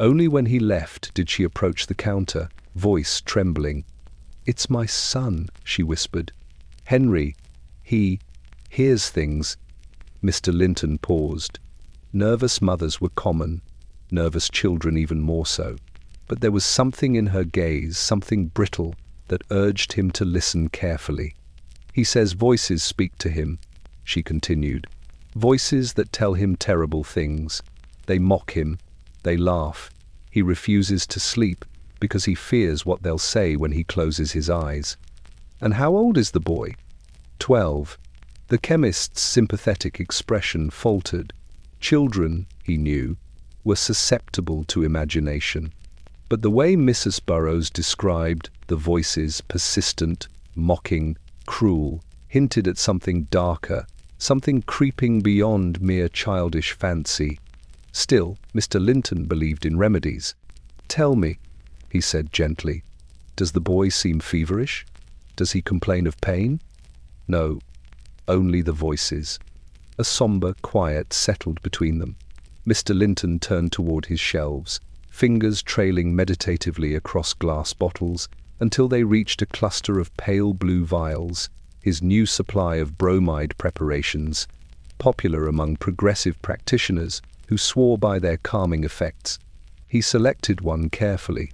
Only when he left did she approach the counter, voice trembling. "It's my son," she whispered. "Henry, he hears things." Mr. Linton paused. Nervous mothers were common, nervous children even more so. But there was something in her gaze, something brittle, that urged him to listen carefully. "He says voices speak to him," she continued. "Voices that tell him terrible things. They mock him. They laugh. He refuses to sleep because he fears what they'll say when he closes his eyes." "And how old is the boy?" 12. The chemist's sympathetic expression faltered. Children, he knew, were susceptible to imagination. But the way Mrs. Burroughs described the voices, persistent, mocking, cruel, hinted at something darker, something creeping beyond mere childish fancy. Still, Mr. Linton believed in remedies. "Tell me," he said gently, "does the boy seem feverish? Does he complain of pain?" "No, only the voices." A somber quiet settled between them. Mr. Linton turned toward his shelves, fingers trailing meditatively across glass bottles until they reached a cluster of pale blue vials, his new supply of bromide preparations, popular among progressive practitioners who swore by their calming effects. He selected one carefully.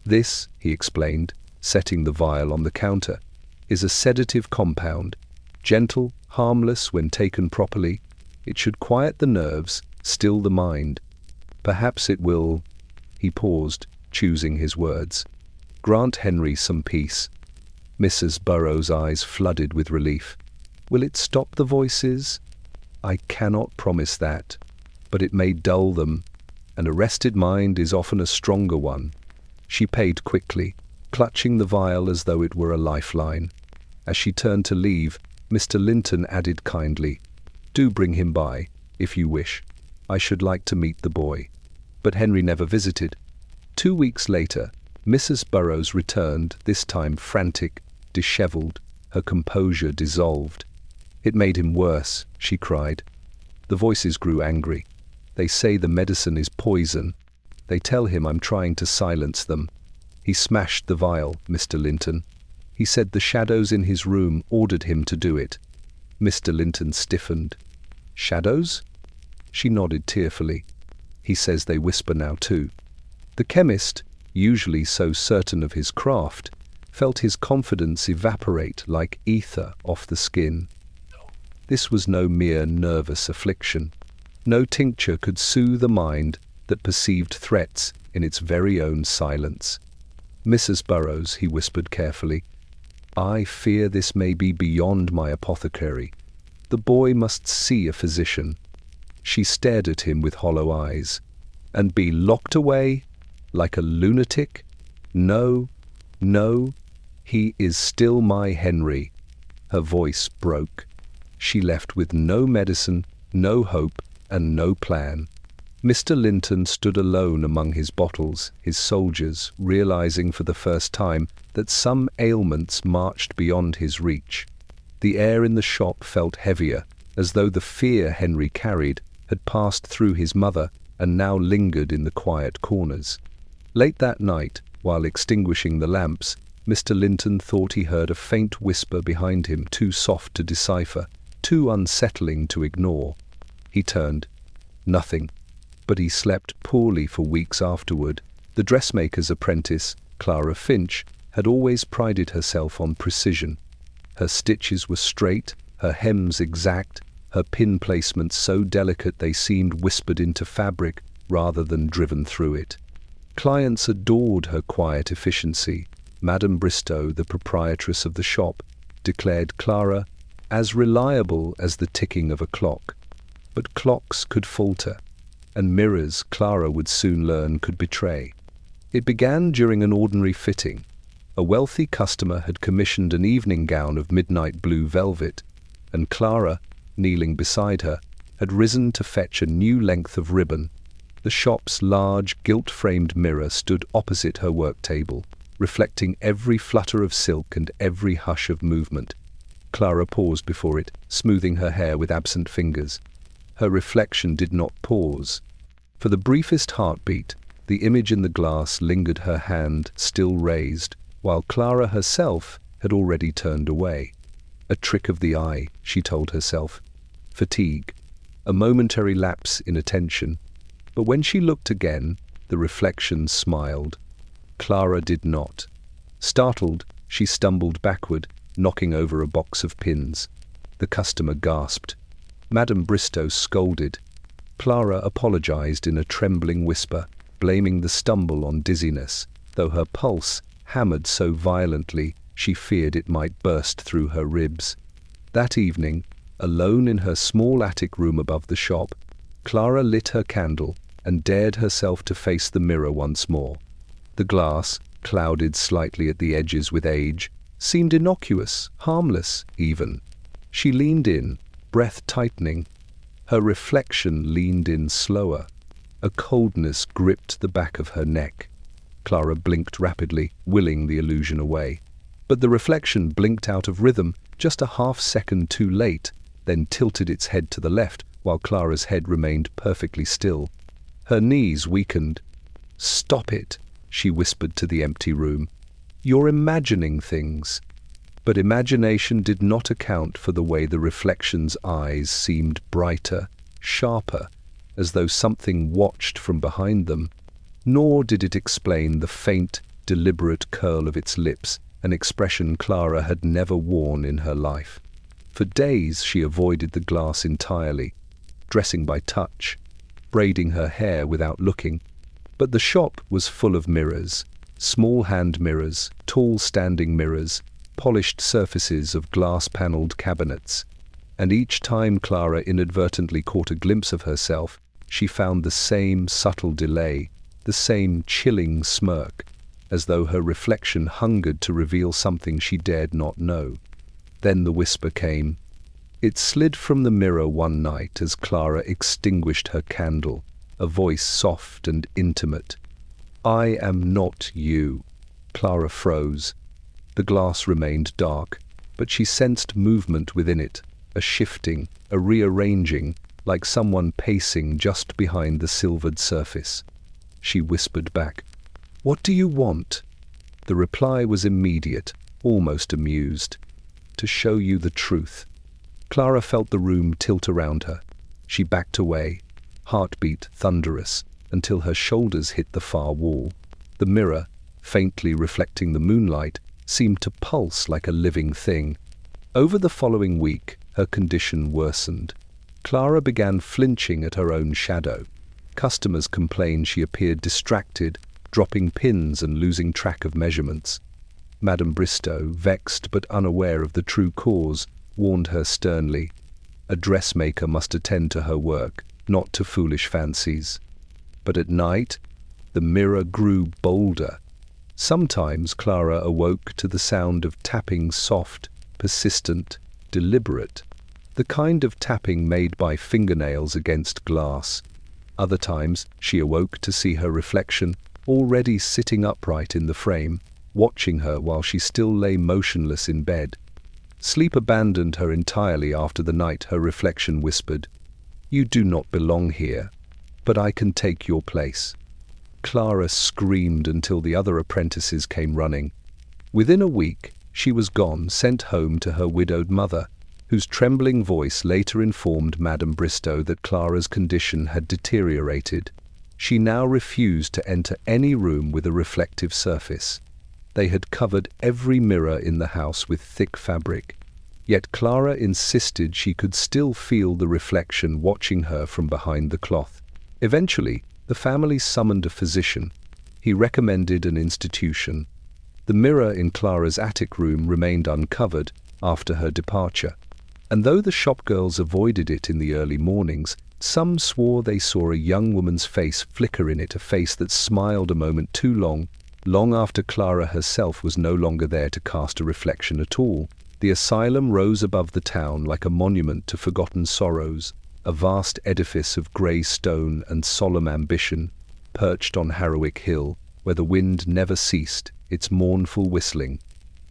"This," he explained, setting the vial on the counter, "is a sedative compound, gentle, harmless when taken properly. It should quiet the nerves, still the mind. Perhaps it will—" He paused, choosing his words. "Grant Henry some peace." Mrs. Burroughs' eyes flooded with relief. "Will it stop the voices?" "I cannot promise that, but it may dull them. An arrested mind is often a stronger one." She paid quickly, clutching the vial as though it were a lifeline. As she turned to leave, Mr. Linton added kindly, "Do bring him by, if you wish. I should like to meet the boy." But Henry never visited. 2 weeks later, Mrs. Burroughs returned, this time frantic, dishevelled, her composure dissolved. "It made him worse," she cried. The voices grew angry. "They say the medicine is poison. They tell him I'm trying to silence them." He smashed the vial, Mr. Linton. He said the shadows in his room ordered him to do it. Mr. Linton stiffened. "Shadows?" She nodded tearfully. "He says they whisper now too." The chemist, usually so certain of his craft, felt his confidence evaporate like ether off the skin. This was no mere nervous affliction. No tincture could soothe a mind that perceived threats in its very own silence. "Mrs. Burroughs," he whispered carefully, "I fear this may be beyond my apothecary. The boy must see a physician." She stared at him with hollow eyes. "And be locked away? Like a lunatic? No, no, he is still my Henry." Her voice broke. She left with no medicine, no hope, and no plan. Mr. Linton stood alone among his bottles, his soldiers, realizing for the first time that some ailments marched beyond his reach. The air in the shop felt heavier, as though the fear Henry carried had passed through his mother and now lingered in the quiet corners. Late that night, while extinguishing the lamps, Mr. Linton thought he heard a faint whisper behind him, too soft to decipher, too unsettling to ignore. He turned. Nothing. But he slept poorly for weeks afterward. The dressmaker's apprentice, Clara Finch, had always prided herself on precision. Her stitches were straight, her hems exact, her pin placements so delicate they seemed whispered into fabric rather than driven through it. Clients adored her quiet efficiency. Madame Bristow, the proprietress of the shop, declared Clara as reliable as the ticking of a clock. But clocks could falter, and mirrors, Clara would soon learn, could betray. It began during an ordinary fitting. A wealthy customer had commissioned an evening gown of midnight blue velvet, and Clara, kneeling beside her, had risen to fetch a new length of ribbon. The shop's large, gilt-framed mirror stood opposite her work table. reflecting every flutter of silk and every hush of movement. Clara paused before it, smoothing her hair with absent fingers. Her reflection did not pause. For the briefest heartbeat, the image in the glass lingered, her hand still raised, while Clara herself had already turned away. A trick of the eye, she told herself. Fatigue. A momentary lapse in attention. But when she looked again, the reflection smiled. Clara did not. Startled, she stumbled backward, knocking over a box of pins. The customer gasped. Madame Bristow scolded. Clara apologized in a trembling whisper, blaming the stumble on dizziness, though her pulse hammered so violently she feared it might burst through her ribs. That evening, alone in her small attic room above the shop, Clara lit her candle and dared herself to face the mirror once more. The glass, clouded slightly at the edges with age, seemed innocuous, harmless even. She leaned in, breath tightening. Her reflection leaned in slower. A coldness gripped the back of her neck. Clara blinked rapidly, willing the illusion away. But the reflection blinked out of rhythm just a half-second too late, then tilted its head to the left, while Clara's head remained perfectly still. Her knees weakened. "Stop it," she whispered to the empty room. "You're imagining things." But imagination did not account for the way the reflection's eyes seemed brighter, sharper, as though something watched from behind them. Nor did it explain the faint, deliberate curl of its lips, an expression Clara had never worn in her life. For days she avoided the glass entirely, dressing by touch, braiding her hair without looking. But the shop was full of mirrors, small hand mirrors, tall standing mirrors, polished surfaces of glass-panelled cabinets. And each time Clara inadvertently caught a glimpse of herself, she found the same subtle delay, the same chilling smirk, as though her reflection hungered to reveal something she dared not know. Then the whisper came. It slid from the mirror one night as Clara extinguished her candle, a voice soft and intimate. "I am not you." Clara froze. The glass remained dark, but she sensed movement within it, a shifting, a rearranging, like someone pacing just behind the silvered surface. She whispered back, "What do you want?" The reply was immediate, almost amused. "To show you the truth." Clara felt the room tilt around her. She backed away, heartbeat thunderous, until her shoulders hit the far wall. The mirror, faintly reflecting the moonlight, seemed to pulse like a living thing. Over the following week, her condition worsened. Clara began flinching at her own shadow. Customers complained she appeared distracted, dropping pins and losing track of measurements. Madame Bristow, vexed but unaware of the true cause, warned her sternly. A dressmaker must attend to her work, not to foolish fancies. But at night, the mirror grew bolder. Sometimes Clara awoke to the sound of tapping, soft, persistent, deliberate, the kind of tapping made by fingernails against glass. Other times she awoke to see her reflection already sitting upright in the frame, watching her while she still lay motionless in bed. Sleep abandoned her entirely after the night her reflection whispered, "You do not belong here, but I can take your place." Clara screamed until the other apprentices came running. Within a week, she was gone, sent home to her widowed mother, whose trembling voice later informed Madame Bristow that Clara's condition had deteriorated. She now refused to enter any room with a reflective surface. They had covered every mirror in the house with thick fabric. Yet Clara insisted she could still feel the reflection watching her from behind the cloth. Eventually, the family summoned a physician. He recommended an institution. The mirror in Clara's attic room remained uncovered after her departure, and though the shopgirls avoided it in the early mornings, some swore they saw a young woman's face flicker in it, a face that smiled a moment too long, long after Clara herself was no longer there to cast a reflection at all. The asylum rose above the town like a monument to forgotten sorrows, a vast edifice of grey stone and solemn ambition, perched on Harrowick Hill, where the wind never ceased its mournful whistling.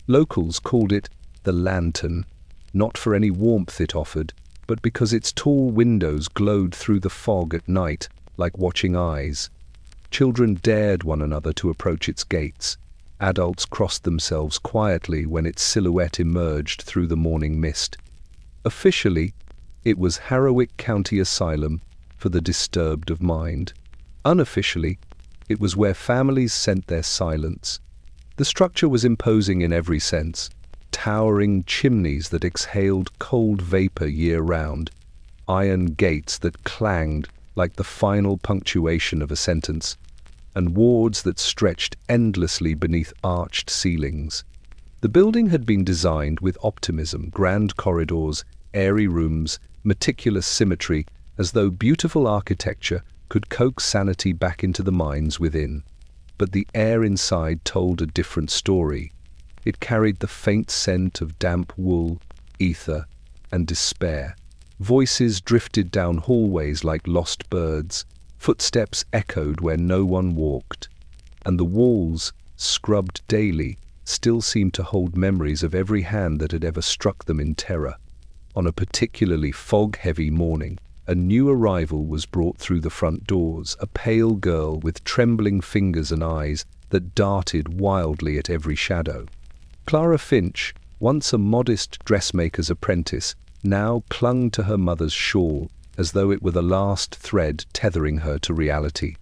Locals called it the lantern, not for any warmth it offered, but because its tall windows glowed through the fog at night like watching eyes. Children dared one another to approach its gates. Adults crossed themselves quietly when its silhouette emerged through the morning mist. Officially, it was Harrowwick County Asylum for the disturbed of mind. Unofficially, it was where families sent their silence. The structure was imposing in every sense. Towering chimneys that exhaled cold vapor year-round, iron gates that clanged like the final punctuation of a sentence, and wards that stretched endlessly beneath arched ceilings. The building had been designed with optimism, grand corridors, airy rooms, meticulous symmetry, as though beautiful architecture could coax sanity back into the minds within. But the air inside told a different story. It carried the faint scent of damp wool, ether, and despair. Voices drifted down hallways like lost birds. Footsteps echoed where no one walked. And the walls, scrubbed daily, still seemed to hold memories of every hand that had ever struck them in terror. On a particularly fog-heavy morning, a new arrival was brought through the front doors, a pale girl with trembling fingers and eyes that darted wildly at every shadow. Clara Finch, once a modest dressmaker's apprentice, now clung to her mother's shawl as though it were the last thread tethering her to reality.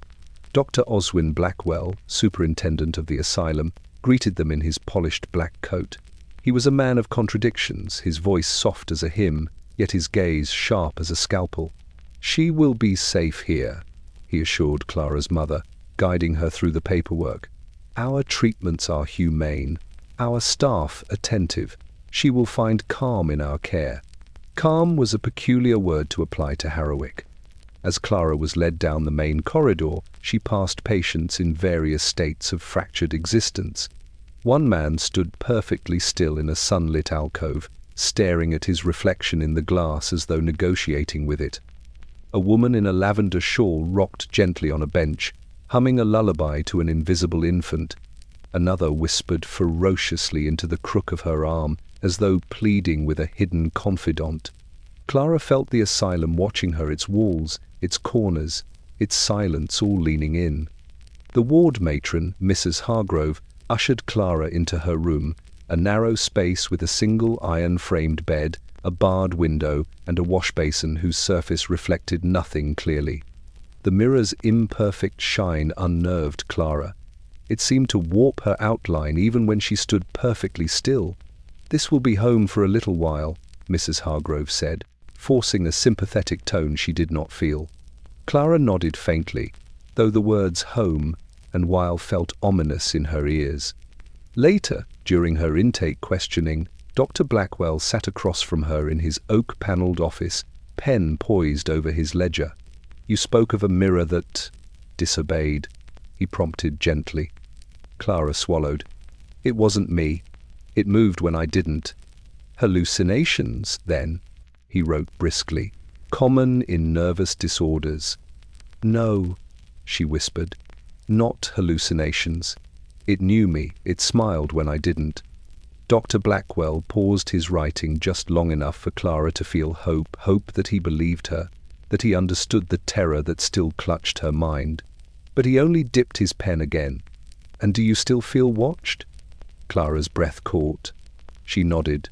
Dr. Oswin Blackwell, superintendent of the asylum, greeted them in his polished black coat. He was a man of contradictions, his voice soft as a hymn, yet his gaze sharp as a scalpel. "She will be safe here," he assured Clara's mother, guiding her through the paperwork. "Our treatments are humane, our staff attentive. She will find calm in our care." Calm was a peculiar word to apply to Harrowwick. As Clara was led down the main corridor, she passed patients in various states of fractured existence. One man stood perfectly still in a sunlit alcove, staring at his reflection in the glass as though negotiating with it. A woman in a lavender shawl rocked gently on a bench, humming a lullaby to an invisible infant. Another whispered ferociously into the crook of her arm, as though pleading with a hidden confidant. Clara felt the asylum watching her, its walls, its corners, its silence all leaning in. The ward matron, Mrs. Hargrove, ushered Clara into her room, a narrow space with a single iron-framed bed, a barred window, and a wash-basin whose surface reflected nothing clearly. The mirror's imperfect shine unnerved Clara. It seemed to warp her outline even when she stood perfectly still. "This will be home for a little while," Mrs. Hargrove said, forcing a sympathetic tone she did not feel. Clara nodded faintly, though the words home and while felt ominous in her ears. Later, during her intake questioning, Dr. Blackwell sat across from her in his oak-panelled office, pen poised over his ledger. "You spoke of a mirror that disobeyed," he prompted gently. Clara swallowed. "It wasn't me. It moved when I didn't." "Hallucinations, then," he wrote briskly. "Common in nervous disorders." "No," she whispered. "Not hallucinations. It knew me. It smiled when I didn't." Dr. Blackwell paused his writing just long enough for Clara to feel hope that he believed her, that he understood the terror that still clutched her mind. But he only dipped his pen again. "And do you still feel watched?" Clara's breath caught. She nodded.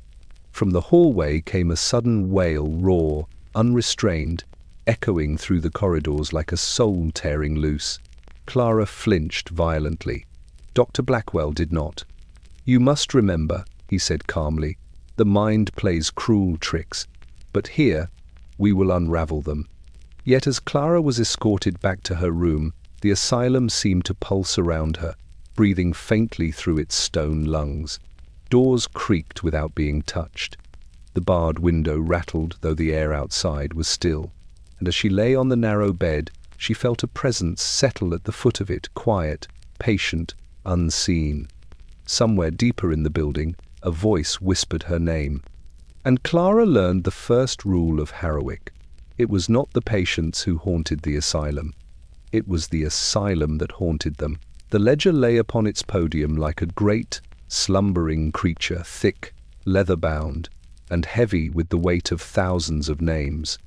From the hallway came a sudden wail, raw, unrestrained, echoing through the corridors like a soul tearing loose. Clara flinched violently. Dr. Blackwell did not. "You must remember," he said calmly, "the mind plays cruel tricks, but here we will unravel them." Yet as Clara was escorted back to her room, the asylum seemed to pulse around her, breathing faintly through its stone lungs. Doors creaked without being touched. The barred window rattled, though the air outside was still, and as she lay on the narrow bed, she felt a presence settle at the foot of it, quiet, patient, unseen. Somewhere deeper in the building, a voice whispered her name. And Clara learned the first rule of Harrowwick. It was not the patients who haunted the asylum. It was the asylum that haunted them. The ledger lay upon its podium like a great, slumbering creature, thick, leather-bound, and heavy with the weight of thousands of names.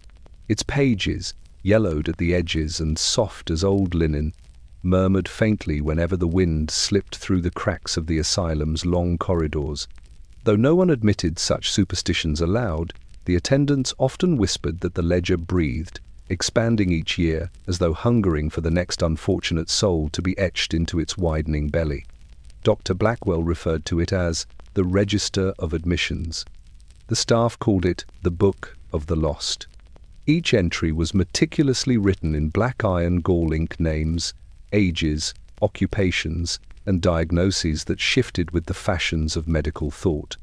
Its pages, yellowed at the edges and soft as old linen, murmured faintly whenever the wind slipped through the cracks of the asylum's long corridors. Though no one admitted such superstitions aloud, the attendants often whispered that the ledger breathed, expanding each year as though hungering for the next unfortunate soul to be etched into its widening belly. Dr. Blackwell referred to it as the Register of Admissions. The staff called it the Book of the Lost. Each entry was meticulously written in black iron gall ink names, ages, occupations, and diagnoses that shifted with the fashions of medical thought.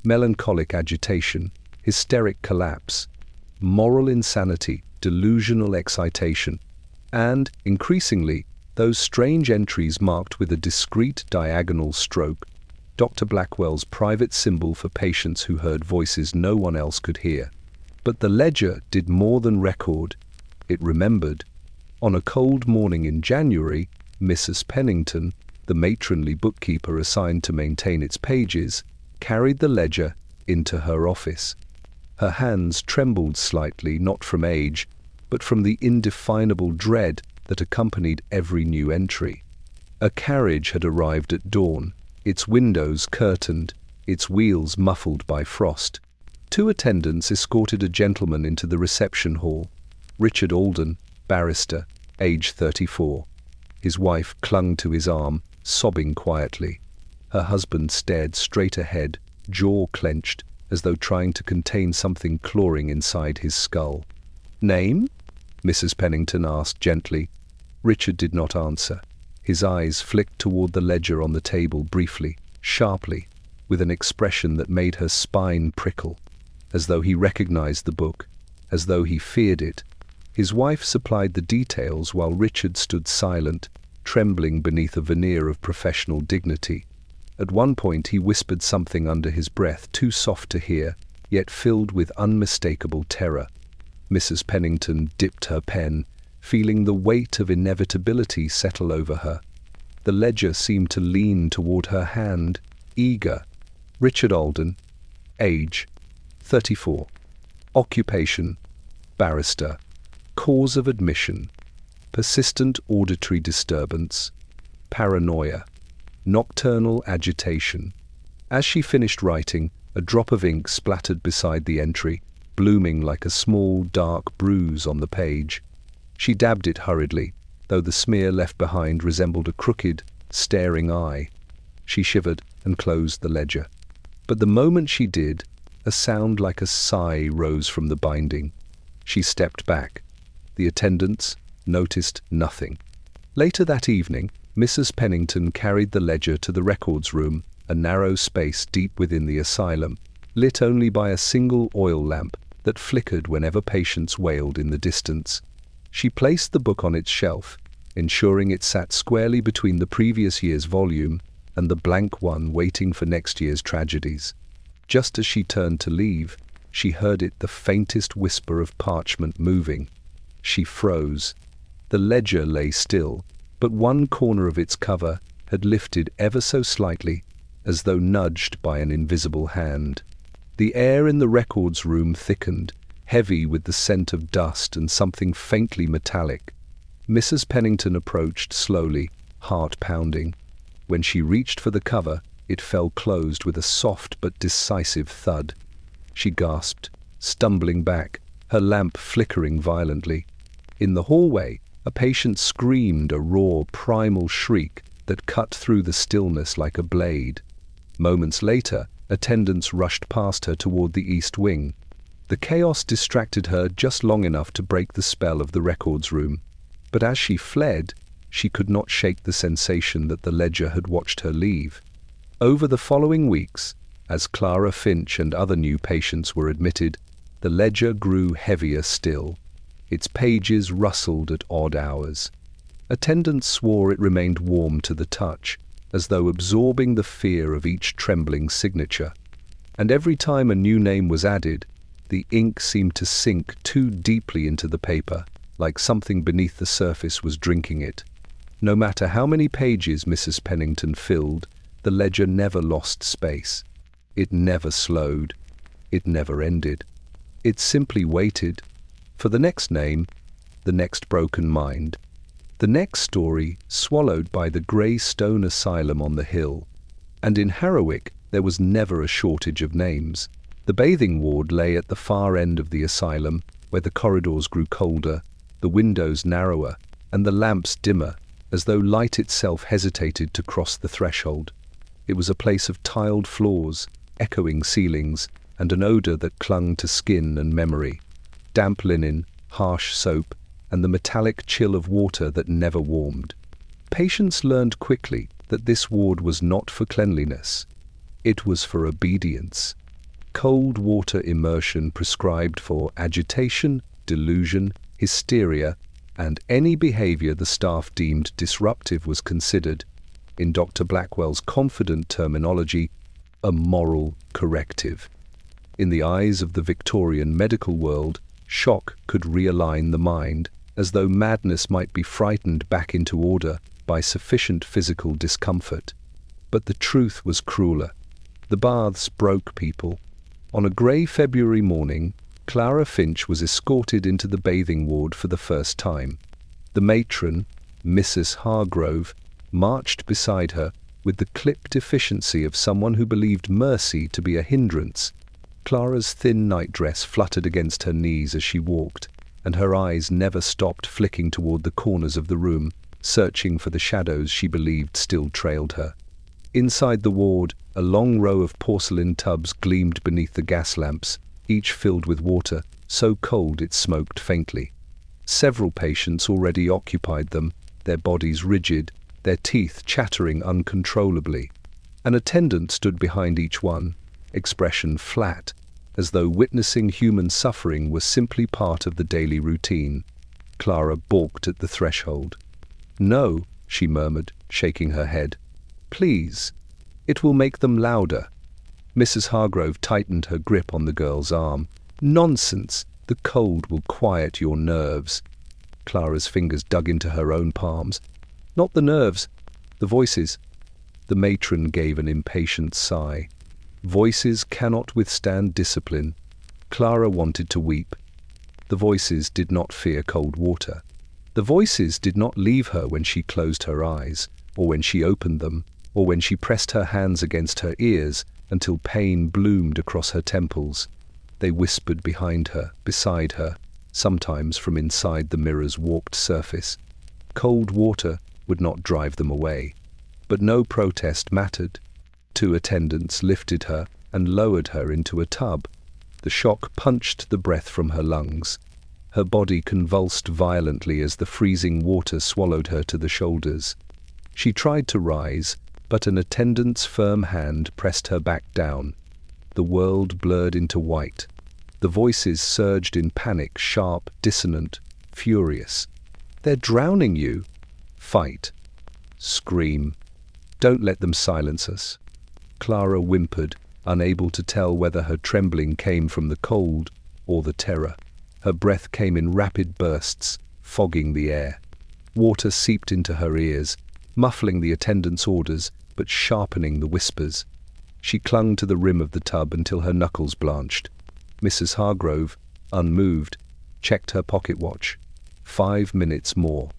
Melancholic agitation, hysteric collapse, moral insanity, delusional excitation, and, increasingly, those strange entries marked with a discreet diagonal stroke, Dr. Blackwell's private symbol for patients who heard voices no one else could hear. But the ledger did more than record. It remembered. On a cold morning in January, Mrs. Pennington, the matronly bookkeeper assigned to maintain its pages, carried the ledger into her office. Her hands trembled slightly, not from age, but from the indefinable dread that accompanied every new entry. A carriage had arrived at dawn, its windows curtained, its wheels muffled by frost. 2 attendants escorted a gentleman into the reception hall. Richard Alden, barrister, age 34. His wife clung to his arm, sobbing quietly. Her husband stared straight ahead, jaw clenched, as though trying to contain something clawing inside his skull. "Name?" Mrs. Pennington asked gently. Richard did not answer. His eyes flicked toward the ledger on the table briefly, sharply, with an expression that made her spine prickle, as though he recognized the book, as though he feared it. His wife supplied the details while Richard stood silent, trembling beneath a veneer of professional dignity. At one point he whispered something under his breath, too soft to hear, yet filled with unmistakable terror. Mrs. Pennington dipped her pen, feeling the weight of inevitability settle over her. The ledger seemed to lean toward her hand, eager. Richard Alden, age 34, occupation barrister, cause of admission persistent auditory disturbance, paranoia, nocturnal agitation. As she finished writing, a drop of ink splattered beside the entry, blooming like a small, dark bruise on the page. She dabbed it hurriedly, though the smear left behind resembled a crooked, staring eye. She shivered and closed the ledger. But the moment she did, a sound like a sigh rose from the binding. She stepped back. The attendants noticed nothing. Later that evening, Mrs. Pennington carried the ledger to the records room, a narrow space deep within the asylum, lit only by a single oil lamp that flickered whenever patients wailed in the distance. She placed the book on its shelf, ensuring it sat squarely between the previous year's volume and the blank one waiting for next year's tragedies. Just as she turned to leave, she heard it, the faintest whisper of parchment moving. She froze. The ledger lay still, but one corner of its cover had lifted ever so slightly, as though nudged by an invisible hand. The air in the records room thickened, heavy with the scent of dust and something faintly metallic. Mrs. Pennington approached slowly, heart pounding. When she reached for the cover, it fell closed with a soft but decisive thud. She gasped, stumbling back, her lamp flickering violently. In the hallway, a patient screamed a raw, primal shriek that cut through the stillness like a blade. Moments later, attendants rushed past her toward the east wing. The chaos distracted her just long enough to break the spell of the records room. But as she fled, she could not shake the sensation that the ledger had watched her leave. Over the following weeks, as Clara Finch and other new patients were admitted, the ledger grew heavier still. Its pages rustled at odd hours. Attendants swore it remained warm to the touch, as though absorbing the fear of each trembling signature. And every time a new name was added, the ink seemed to sink too deeply into the paper, like something beneath the surface was drinking it. No matter how many pages Mrs. Pennington filled, the ledger never lost space. It never slowed. It never ended. It simply waited for the next name, the next broken mind, the next story swallowed by the grey stone asylum on the hill. And in Harrowwick there was never a shortage of names. The bathing ward lay at the far end of the asylum, where the corridors grew colder, the windows narrower, and the lamps dimmer, as though light itself hesitated to cross the threshold. It was a place of tiled floors, echoing ceilings, and an odour that clung to skin and memory. Damp linen, harsh soap, and the metallic chill of water that never warmed. Patients learned quickly that this ward was not for cleanliness. It was for obedience. Cold water immersion prescribed for agitation, delusion, hysteria, and any behaviour the staff deemed disruptive was considered, in Dr. Blackwell's confident terminology, a moral corrective. In the eyes of the Victorian medical world, shock could realign the mind, as though madness might be frightened back into order by sufficient physical discomfort. But the truth was crueler. The baths broke people. On a grey February morning, Clara Finch was escorted into the bathing ward for the first time. The matron, Mrs. Hargrove, marched beside her with the clipped efficiency of someone who believed mercy to be a hindrance. Clara's thin nightdress fluttered against her knees as she walked, and her eyes never stopped flicking toward the corners of the room, searching for the shadows she believed still trailed her. Inside the ward, a long row of porcelain tubs gleamed beneath the gas lamps, each filled with water, so cold it smoked faintly. Several patients already occupied them, their bodies rigid, their teeth chattering uncontrollably. An attendant stood behind each one, expression flat, as though witnessing human suffering was simply part of the daily routine. Clara balked at the threshold. "No," she murmured, shaking her head. "Please. It will make them louder." Mrs. Hargrove tightened her grip on the girl's arm. "Nonsense! The cold will quiet your nerves." Clara's fingers dug into her own palms. "Not the nerves, the voices." The matron gave an impatient sigh. Voices cannot withstand discipline. Clara wanted to weep. The voices did not fear cold water. The voices did not leave her when she closed her eyes, or when she opened them, or when she pressed her hands against her ears until pain bloomed across her temples. They whispered behind her, beside her, sometimes from inside the mirror's warped surface. Cold water would not drive them away. But no protest mattered. 2 attendants lifted her and lowered her into a tub. The shock punched the breath from her lungs. Her body convulsed violently as the freezing water swallowed her to the shoulders. She tried to rise, but an attendant's firm hand pressed her back down. The world blurred into white. The voices surged in panic, sharp, dissonant, furious. "They're drowning you!" "Fight!" "Scream!" "Don't let them silence us!" Clara whimpered, unable to tell whether her trembling came from the cold or the terror. Her breath came in rapid bursts, fogging the air. Water seeped into her ears, muffling the attendant's orders, but sharpening the whispers. She clung to the rim of the tub until her knuckles blanched. Mrs. Hargrove, unmoved, checked her pocket watch. 5 minutes more.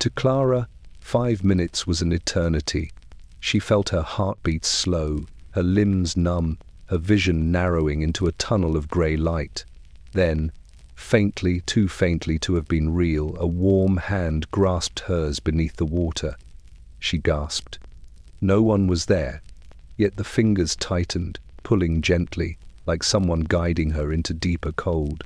To Clara, 5 minutes was an eternity. She felt her heartbeat slow, her limbs numb, her vision narrowing into a tunnel of grey light. Then, faintly, too faintly to have been real, a warm hand grasped hers beneath the water. She gasped. No one was there, yet the fingers tightened, pulling gently, like someone guiding her into deeper cold.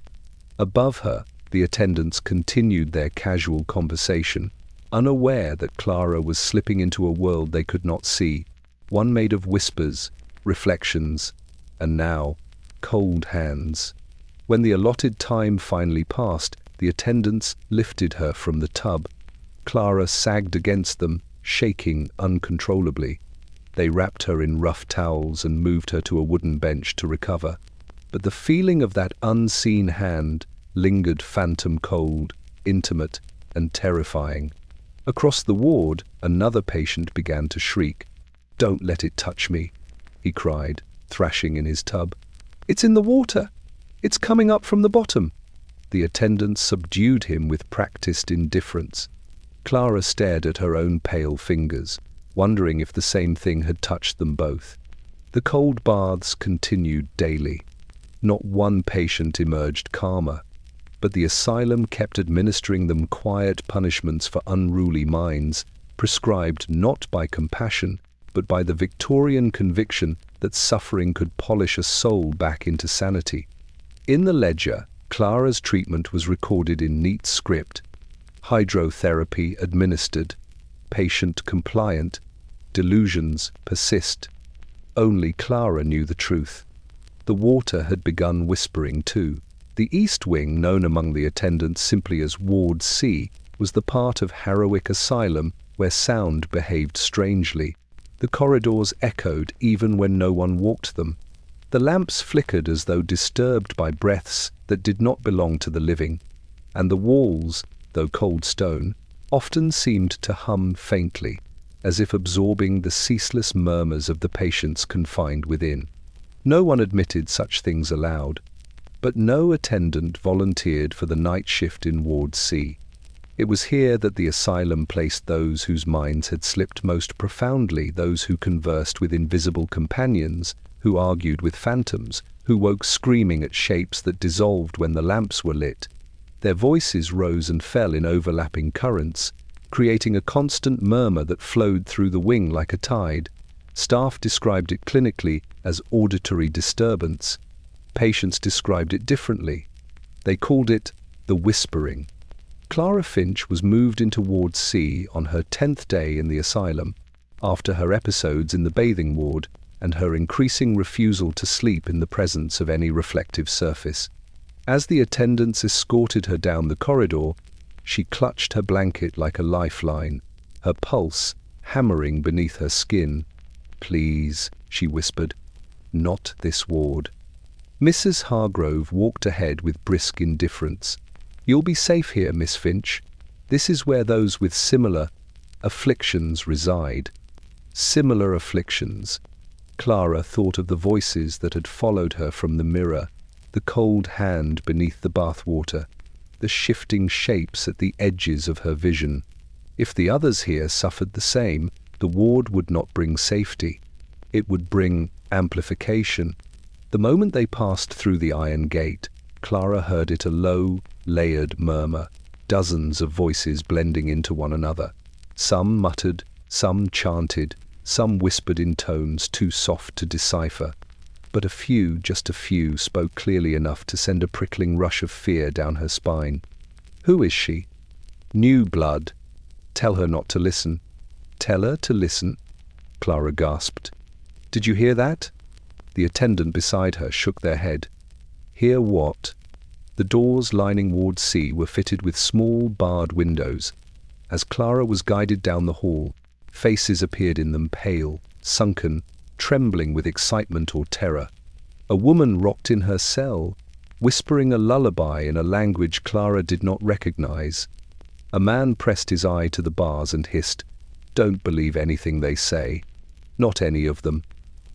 Above her, the attendants continued their casual conversation, unaware that Clara was slipping into a world they could not see, one made of whispers, reflections, and now, cold hands. When the allotted time finally passed, the attendants lifted her from the tub. Clara sagged against them, shaking uncontrollably. They wrapped her in rough towels and moved her to a wooden bench to recover. But the feeling of that unseen hand lingered phantom cold, intimate, and terrifying. Across the ward, another patient began to shriek. "Don't let it touch me," he cried, thrashing in his tub. "It's in the water! It's coming up from the bottom!" The attendant subdued him with practiced indifference. Clara stared at her own pale fingers, wondering if the same thing had touched them both. The cold baths continued daily. Not one patient emerged calmer, but the asylum kept administering them quiet punishments for unruly minds, prescribed not by compassion, but by the Victorian conviction that suffering could polish a soul back into sanity. In the ledger, Clara's treatment was recorded in neat script. Hydrotherapy administered. Patient compliant. Delusions persist. Only Clara knew the truth. The water had begun whispering too. The East Wing, known among the attendants simply as Ward C, was the part of Harrowick Asylum where sound behaved strangely. The corridors echoed even when no one walked them. The lamps flickered as though disturbed by breaths that did not belong to the living, and the walls, though cold stone, often seemed to hum faintly, as if absorbing the ceaseless murmurs of the patients confined within. No one admitted such things aloud, but no attendant volunteered for the night shift in Ward C. It was here that the asylum placed those whose minds had slipped most profoundly, those who conversed with invisible companions, who argued with phantoms, who woke screaming at shapes that dissolved when the lamps were lit. Their voices rose and fell in overlapping currents, creating a constant murmur that flowed through the wing like a tide. Staff described it clinically as auditory disturbance. Patients described it differently. They called it the whispering. Clara Finch was moved into Ward C on her 10th day in the asylum, after her episodes in the bathing ward and her increasing refusal to sleep in the presence of any reflective surface. As the attendants escorted her down the corridor, she clutched her blanket like a lifeline, her pulse hammering beneath her skin. "Please," she whispered, "not this ward." Mrs. Hargrove walked ahead with brisk indifference. "You'll be safe here, Miss Finch. This is where those with similar afflictions reside." Similar afflictions. Clara thought of the voices that had followed her from the mirror, the cold hand beneath the bathwater, the shifting shapes at the edges of her vision. If the others here suffered the same, the ward would not bring safety. It would bring amplification. The moment they passed through the iron gate, Clara heard it, a low, layered murmur, dozens of voices blending into one another. Some muttered, some chanted, some whispered in tones too soft to decipher. But a few, just a few, spoke clearly enough to send a prickling rush of fear down her spine. "Who is she?" "New blood. Tell her not to listen." "Tell her to listen?" Clara gasped. "Did you hear that?" The attendant beside her shook their head. "Hear what?" The doors lining Ward C were fitted with small, barred windows. As Clara was guided down the hall, faces appeared in them, pale, sunken, trembling with excitement or terror. A woman rocked in her cell, whispering a lullaby in a language Clara did not recognize. A man pressed his eye to the bars and hissed, "Don't believe anything they say. Not any of them.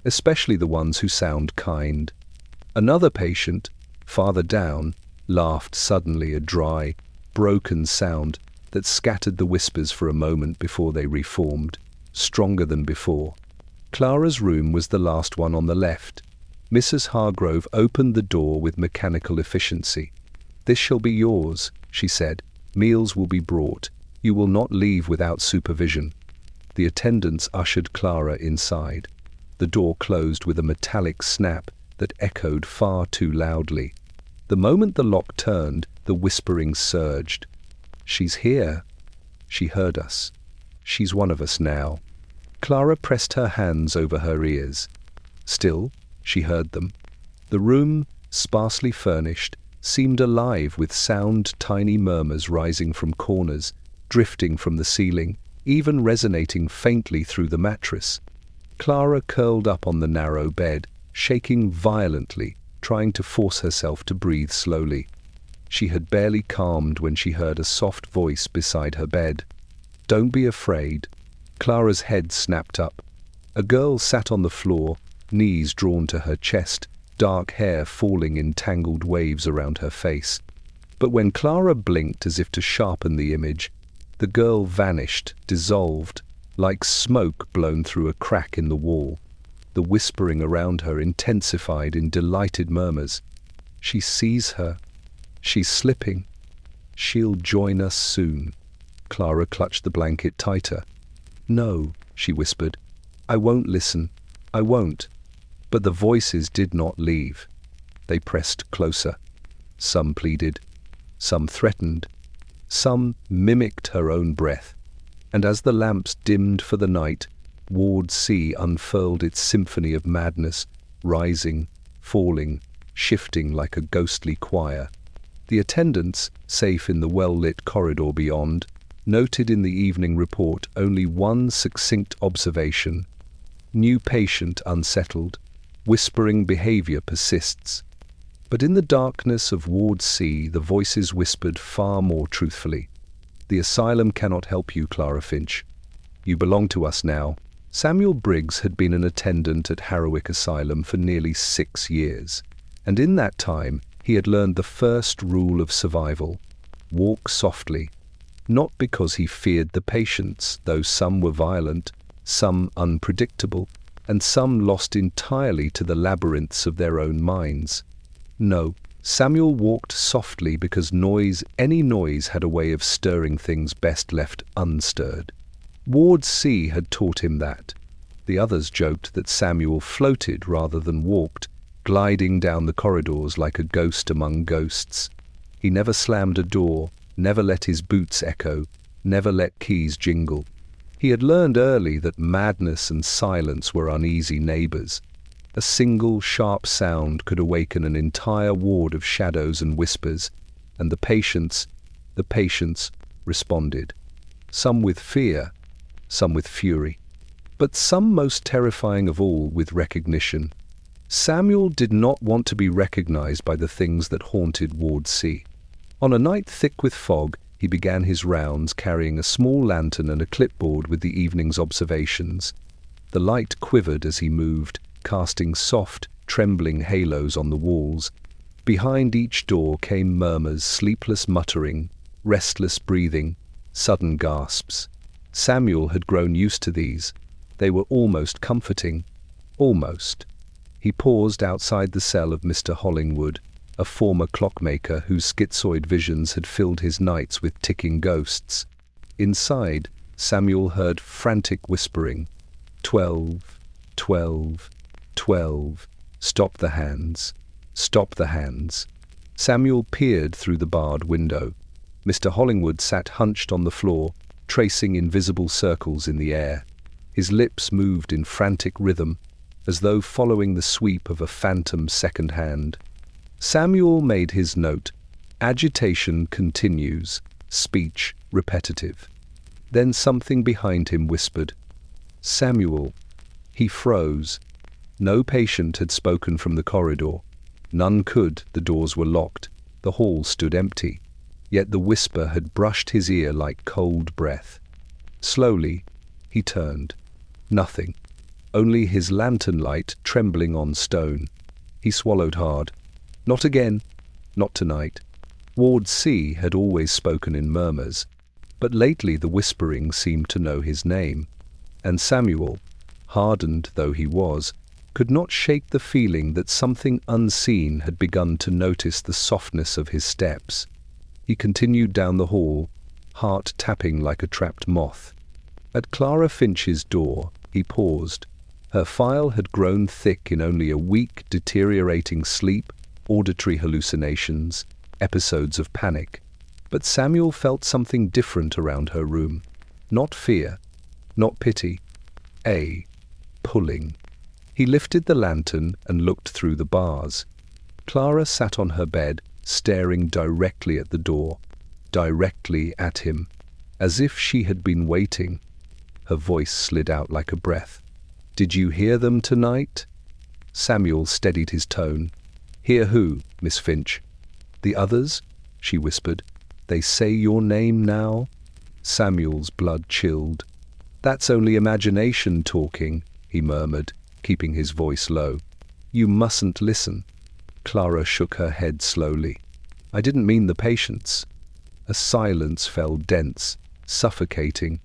Especially the ones who sound kind." Another patient, farther down, laughed suddenly, a dry, broken sound that scattered the whispers for a moment before they reformed, stronger than before. Clara's room was the last one on the left. Mrs. Hargrove opened the door with mechanical efficiency. "This shall be yours," she said. "Meals will be brought. You will not leave without supervision." The attendants ushered Clara inside. The door closed with a metallic snap that echoed far too loudly. The moment the lock turned, the whispering surged. "She's here. She heard us. She's one of us now." Clara pressed her hands over her ears. Still, she heard them. The room, sparsely furnished, seemed alive with sound, tiny murmurs rising from corners, drifting from the ceiling, even resonating faintly through the mattress. Clara curled up on the narrow bed, shaking violently, trying to force herself to breathe slowly. She had barely calmed when she heard a soft voice beside her bed. Don't be afraid." Clara's head snapped up. A girl sat on the floor, knees drawn to her chest, dark hair falling in tangled waves around her face. But when Clara blinked as if to sharpen the image, the girl vanished, dissolved, like smoke blown through a crack in the wall. The whispering around her intensified in delighted murmurs. "She sees her. She's slipping. She'll join us soon." Clara clutched the blanket tighter. "No," she whispered. "I won't listen. I won't." But the voices did not leave. They pressed closer. Some pleaded. Some threatened. Some mimicked her own breath. And as the lamps dimmed for the night, Ward C unfurled its symphony of madness, rising, falling, shifting like a ghostly choir. The attendants, safe in the well-lit corridor beyond, noted in the evening report only one succinct observation. New patient unsettled. Whispering behavior persists. But in the darkness of Ward C, the voices whispered far more truthfully. "The asylum cannot help you, Clara Finch. You belong to us now." Samuel Briggs had been an attendant at Harrowick Asylum for nearly 6 years, and in that time he had learned the first rule of survival: walk softly. Not because he feared the patients, though some were violent, some unpredictable, and some lost entirely to the labyrinths of their own minds. No, Samuel walked softly because any noise had a way of stirring things best left unstirred. Ward C had taught him that. The others joked that Samuel floated rather than walked, gliding down the corridors like a ghost among ghosts. He never slammed a door, never let his boots echo, never let keys jingle. He had learned early that madness and silence were uneasy neighbors. A single sharp sound could awaken an entire ward of shadows and whispers, and the patients responded. Some with fear, some with fury, but some most terrifying of all with recognition. Samuel did not want to be recognized by the things that haunted Ward C. On a night thick with fog, he began his rounds carrying a small lantern and a clipboard with the evening's observations. The light quivered as he moved, casting soft, trembling halos on the walls. Behind each door came murmurs, sleepless muttering, restless breathing, sudden gasps. Samuel had grown used to these. They were almost comforting. Almost. He paused outside the cell of Mr. Hollingwood, a former clockmaker whose schizoid visions had filled his nights with ticking ghosts. Inside, Samuel heard frantic whispering. 12, 12, 12. Stop the hands. Stop the hands. Samuel peered through the barred window. Mr. Hollingwood sat hunched on the floor, tracing invisible circles in the air. His lips moved in frantic rhythm, as though following the sweep of a phantom second hand. Samuel made his note. Agitation continues, speech repetitive. Then something behind him whispered, "Samuel." He froze. No patient had spoken from the corridor. None could, the doors were locked. The hall stood empty. Yet the whisper had brushed his ear like cold breath. Slowly, he turned. Nothing. Only his lantern light trembling on stone. He swallowed hard. Not again. Not tonight. Ward C had always spoken in murmurs, but lately the whispering seemed to know his name. And Samuel, hardened though he was, could not shake the feeling that something unseen had begun to notice the softness of his steps. He continued down the hall, heart tapping like a trapped moth. At Clara Finch's door, he paused. Her file had grown thick in only a week, deteriorating sleep, auditory hallucinations, episodes of panic. But Samuel felt something different around her room. Not fear, not pity. A pulling. He lifted the lantern and looked through the bars. Clara sat on her bed, staring directly at the door, directly at him, as if she had been waiting. Her voice slid out like a breath. "Did you hear them tonight?" Samuel steadied his tone. "Hear who, Miss Finch?" "The others," she whispered. "They say your name now?" Samuel's blood chilled. "That's only imagination talking," he murmured, keeping his voice low. "You mustn't listen." Clara shook her head slowly. "I didn't mean the patients." A silence fell dense, suffocating.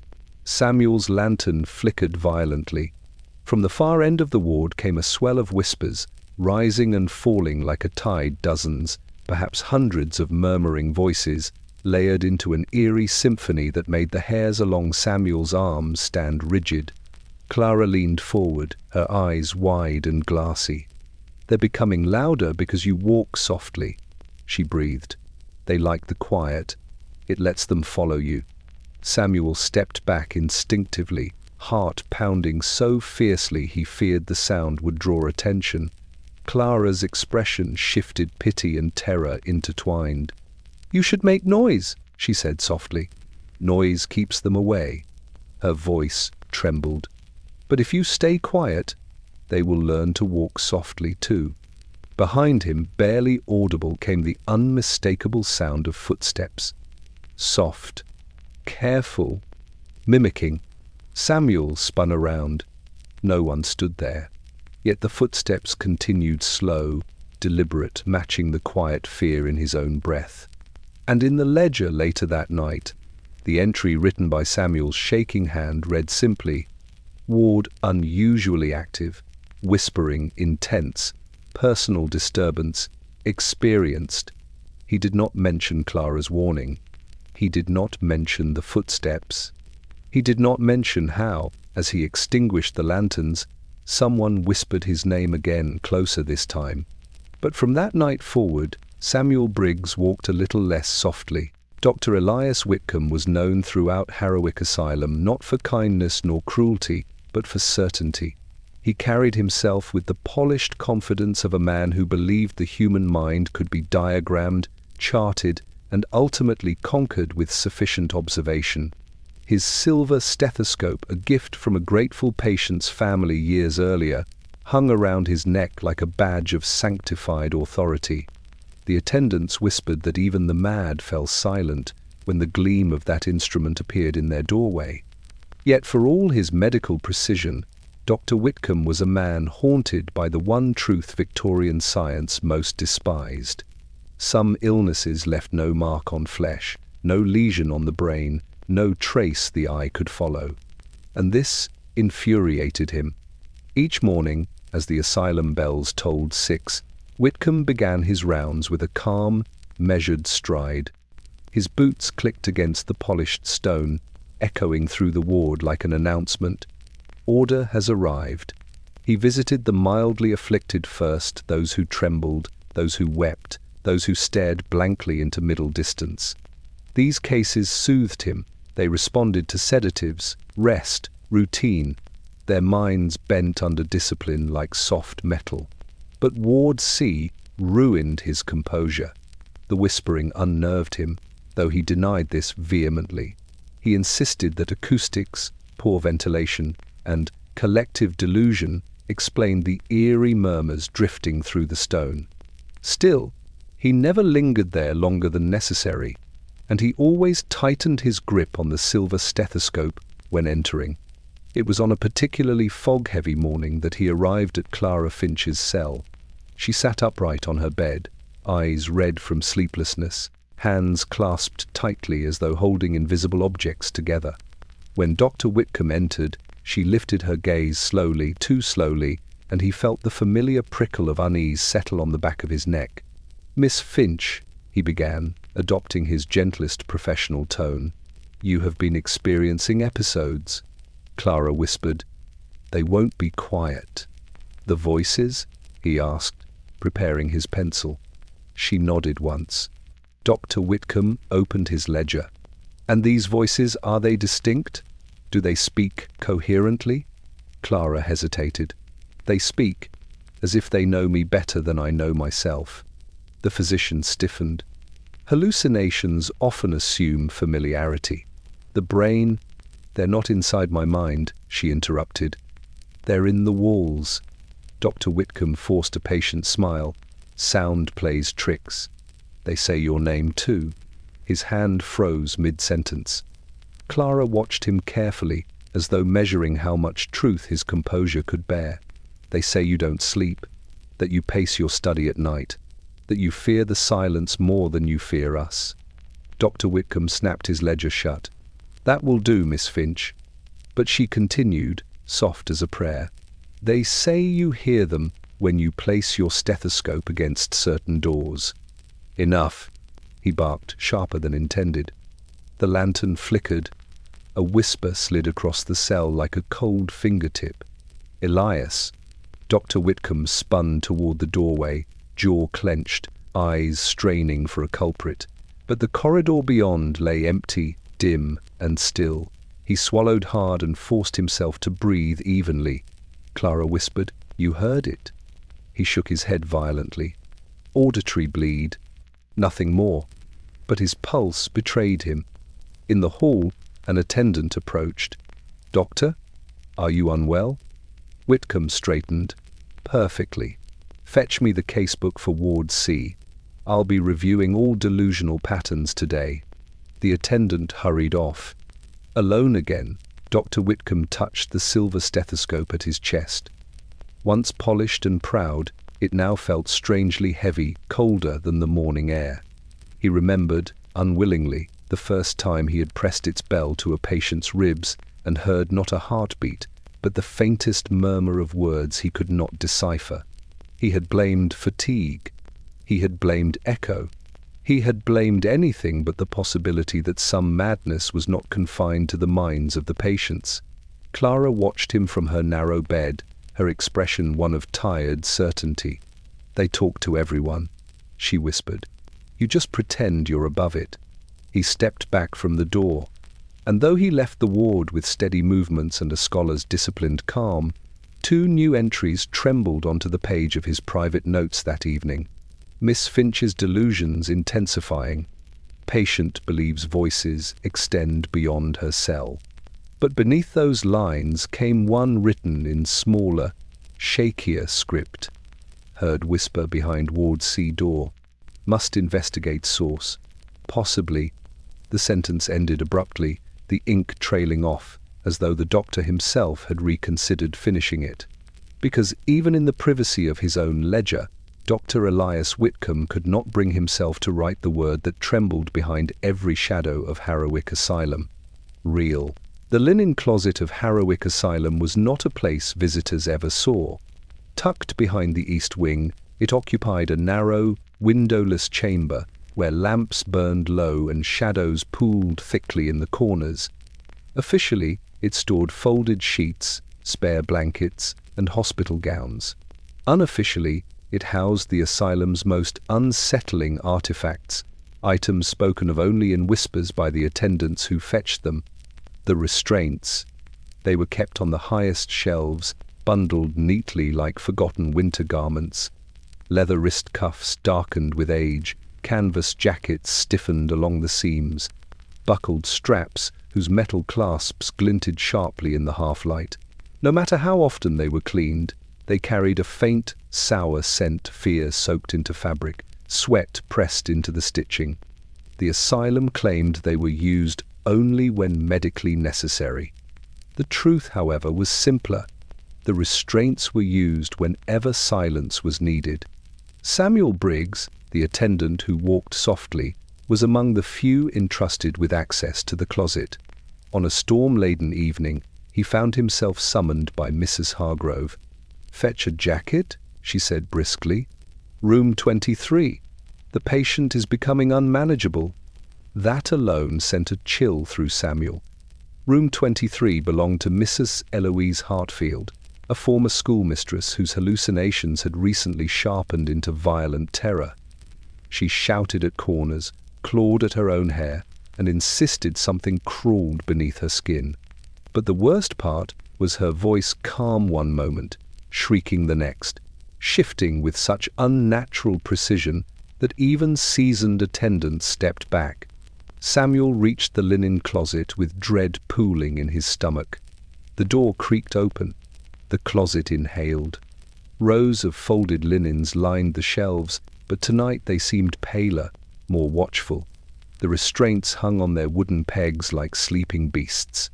Samuel's lantern flickered violently. From the far end of the ward came a swell of whispers, rising and falling like a tide, dozens, perhaps hundreds of murmuring voices, layered into an eerie symphony that made the hairs along Samuel's arms stand rigid. Clara leaned forward, her eyes wide and glassy. "They're becoming louder because you walk softly," she breathed. "They like the quiet. It lets them follow you." Samuel stepped back instinctively, heart pounding so fiercely he feared the sound would draw attention. Clara's expression shifted, pity and terror intertwined. "You should make noise," she said softly. "Noise keeps them away." Her voice trembled. "But if you stay quiet, they will learn to walk softly too." Behind him, barely audible, came the unmistakable sound of footsteps. Soft, careful, mimicking. Samuel spun around. No one stood there. Yet the footsteps continued, slow, deliberate, matching the quiet fear in his own breath. And in the ledger later that night, the entry written by Samuel's shaking hand read simply, "Ward unusually active, whispering intense, personal disturbance, experienced." He did not mention Clara's warning. He did not mention the footsteps. He did not mention how, as he extinguished the lanterns, someone whispered his name again, closer this time. But from that night forward, Samuel Briggs walked a little less softly. Dr. Elias Whitcomb was known throughout Harrowwick Asylum not for kindness nor cruelty, but for certainty. He carried himself with the polished confidence of a man who believed the human mind could be diagrammed, charted, and ultimately conquered with sufficient observation. His silver stethoscope, a gift from a grateful patient's family years earlier, hung around his neck like a badge of sanctified authority. The attendants whispered that even the mad fell silent when the gleam of that instrument appeared in their doorway. Yet for all his medical precision, Dr. Whitcomb was a man haunted by the one truth Victorian science most despised. Some illnesses left no mark on flesh, no lesion on the brain, no trace the eye could follow. And this infuriated him. Each morning, as the asylum bells tolled 6, Whitcomb began his rounds with a calm, measured stride. His boots clicked against the polished stone, echoing through the ward like an announcement. Order has arrived. He visited the mildly afflicted first, those who trembled, those who wept, those who stared blankly into middle distance. These cases soothed him. They responded to sedatives, rest, routine, their minds bent under discipline like soft metal. But Ward C ruined his composure. The whispering unnerved him, though he denied this vehemently. He insisted that acoustics, poor ventilation, and collective delusion explained the eerie murmurs drifting through the stone. Still, he never lingered there longer than necessary, and he always tightened his grip on the silver stethoscope when entering. It was on a particularly fog-heavy morning that he arrived at Clara Finch's cell. She sat upright on her bed, eyes red from sleeplessness, hands clasped tightly as though holding invisible objects together. When Dr. Whitcomb entered, she lifted her gaze slowly, too slowly, and he felt the familiar prickle of unease settle on the back of his neck. "Miss Finch," he began, adopting his gentlest professional tone, "you have been experiencing episodes." Clara whispered, "They won't be quiet." "The voices?" he asked, preparing his pencil. She nodded once. Dr. Whitcomb opened his ledger. "And these voices, are they distinct? Do they speak coherently?" Clara hesitated. "They speak, as if they know me better than I know myself." The physician stiffened. "Hallucinations often assume familiarity. The brain—" "They're not inside my mind," she interrupted. "They're in the walls." Dr. Whitcomb forced a patient smile. "Sound plays tricks. They say your name too." His hand froze mid-sentence. Clara watched him carefully, as though measuring how much truth his composure could bear. "They say you don't sleep, that you pace your study at night, that you fear the silence more than you fear us." Dr. Whitcomb snapped his ledger shut. "That will do, Miss Finch." But she continued, soft as a prayer. "They say you hear them when you place your stethoscope against certain doors." "Enough," he barked, sharper than intended. The lantern flickered. A whisper slid across the cell like a cold fingertip. "Elias." Dr. Whitcomb spun toward the doorway, jaw clenched, eyes straining for a culprit. But the corridor beyond lay empty, dim, and still. He swallowed hard and forced himself to breathe evenly. Clara whispered, "You heard it." He shook his head violently. Auditory bleed. Nothing more. But his pulse betrayed him. In the hall, an attendant approached. "Doctor, are you unwell?" Whitcomb straightened. "Perfectly. Fetch me the casebook for Ward C. I'll be reviewing all delusional patterns today." The attendant hurried off. Alone again, Dr. Whitcomb touched the silver stethoscope at his chest. Once polished and proud, it now felt strangely heavy, colder than the morning air. He remembered, unwillingly, the first time he had pressed its bell to a patient's ribs and heard not a heartbeat, but the faintest murmur of words he could not decipher. He had blamed fatigue. He had blamed echo. He had blamed anything but the possibility that some madness was not confined to the minds of the patients. Clara watched him from her narrow bed, her expression one of tired certainty. "They talk to everyone," she whispered. "You just pretend you're above it." He stepped back from the door, and though he left the ward with steady movements and a scholar's disciplined calm, 2 new entries trembled onto the page of his private notes that evening. Miss Finch's delusions intensifying. Patient believes voices extend beyond her cell. But beneath those lines came one written in smaller, shakier script. Heard whisper behind Ward C door. Must investigate source. Possibly. The sentence ended abruptly, the ink trailing off, as though the doctor himself had reconsidered finishing it. Because even in the privacy of his own ledger, Dr. Elias Whitcomb could not bring himself to write the word that trembled behind every shadow of Harrowick Asylum. Real. The linen closet of Harrowick Asylum was not a place visitors ever saw. Tucked behind the east wing, it occupied a narrow, windowless chamber where lamps burned low and shadows pooled thickly in the corners. Officially, it stored folded sheets, spare blankets, and hospital gowns. Unofficially, it housed the asylum's most unsettling artifacts, items spoken of only in whispers by the attendants who fetched them. The restraints. They were kept on the highest shelves, bundled neatly like forgotten winter garments. Leather wrist cuffs darkened with age, canvas jackets stiffened along the seams, buckled straps whose metal clasps glinted sharply in the half-light. No matter how often they were cleaned, they carried a faint, sour scent, fear soaked into fabric, sweat pressed into the stitching. The asylum claimed they were used only when medically necessary. The truth, however, was simpler. The restraints were used whenever silence was needed. Samuel Briggs, the attendant who walked softly, was among the few entrusted with access to the closet. On a storm-laden evening, he found himself summoned by Mrs. Hargrove. "Fetch a jacket," she said briskly. "Room 23. The patient is becoming unmanageable." That alone sent a chill through Samuel. Room 23 belonged to Mrs. Eloise Hartfield, a former schoolmistress whose hallucinations had recently sharpened into violent terror. She shouted at corners, clawed at her own hair, and insisted something crawled beneath her skin. But the worst part was her voice, calm one moment, shrieking the next, shifting with such unnatural precision that even seasoned attendants stepped back. Samuel reached the linen closet with dread pooling in his stomach. The door creaked open. The closet inhaled. Rows of folded linens lined the shelves, but tonight they seemed paler, more watchful. The restraints hung on their wooden pegs like sleeping beasts.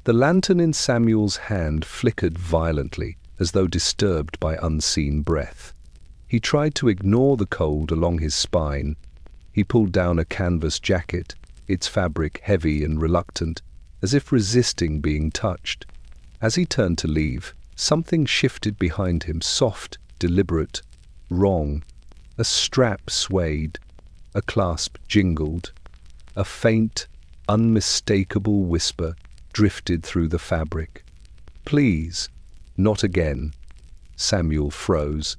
The lantern in Samuel's hand flickered violently, as though disturbed by unseen breath. He tried to ignore the cold along his spine. He pulled down a canvas jacket, its fabric heavy and reluctant, as if resisting being touched. As he turned to leave, something shifted behind him, soft, deliberate, wrong. A strap swayed, a clasp jingled. A faint, unmistakable whisper drifted through the fabric. "Please, not again." Samuel froze.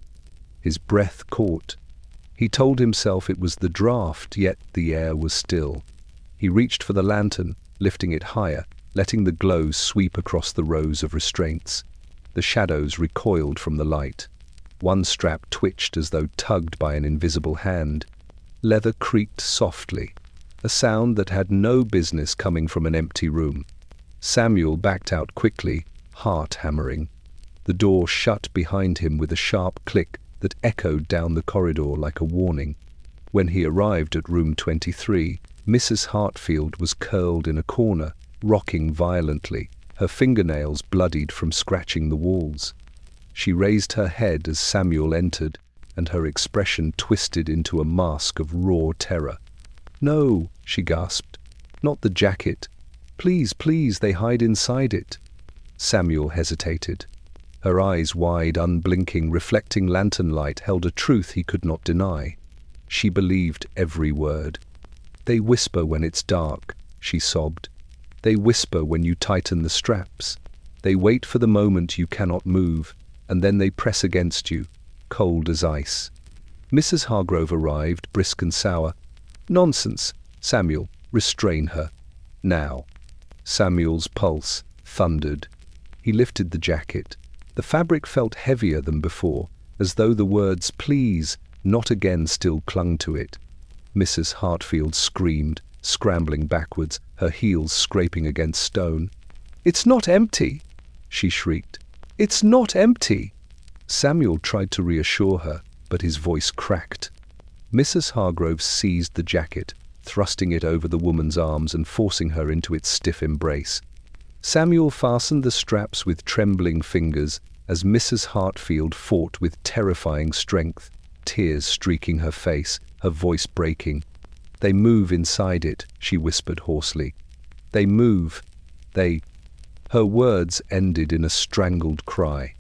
His breath caught. He told himself it was the draft, yet the air was still. He reached for the lantern, lifting it higher, letting the glow sweep across the rows of restraints. The shadows recoiled from the light. One strap twitched as though tugged by an invisible hand. Leather creaked softly, a sound that had no business coming from an empty room. Samuel backed out quickly, heart hammering. The door shut behind him with a sharp click that echoed down the corridor like a warning. When he arrived at room 23, Mrs. Hartfield was curled in a corner, rocking violently, her fingernails bloodied from scratching the walls. She raised her head as Samuel entered, and her expression twisted into a mask of raw terror. "No," she gasped. "Not the jacket. Please, please, they hide inside it." Samuel hesitated. Her eyes wide, unblinking, reflecting lantern light, held a truth he could not deny. She believed every word. "They whisper when it's dark," she sobbed. "They whisper when you tighten the straps. They wait for the moment you cannot move, and then they press against you, cold as ice." Mrs. Hargrove arrived, brisk and sour. "Nonsense, Samuel, restrain her. Now." Samuel's pulse thundered. He lifted the jacket. The fabric felt heavier than before, as though the words "please, not again" still clung to it. Mrs. Hartfield screamed, scrambling backwards, her heels scraping against stone. "It's not empty!" she shrieked. "It's not empty!" Samuel tried to reassure her, but his voice cracked. Mrs. Hargrove seized the jacket, thrusting it over the woman's arms and forcing her into its stiff embrace. Samuel fastened the straps with trembling fingers as Mrs. Hartfield fought with terrifying strength, tears streaking her face, her voice breaking. "They move inside it," she whispered hoarsely. "They move. They—" Her words ended in a strangled cry.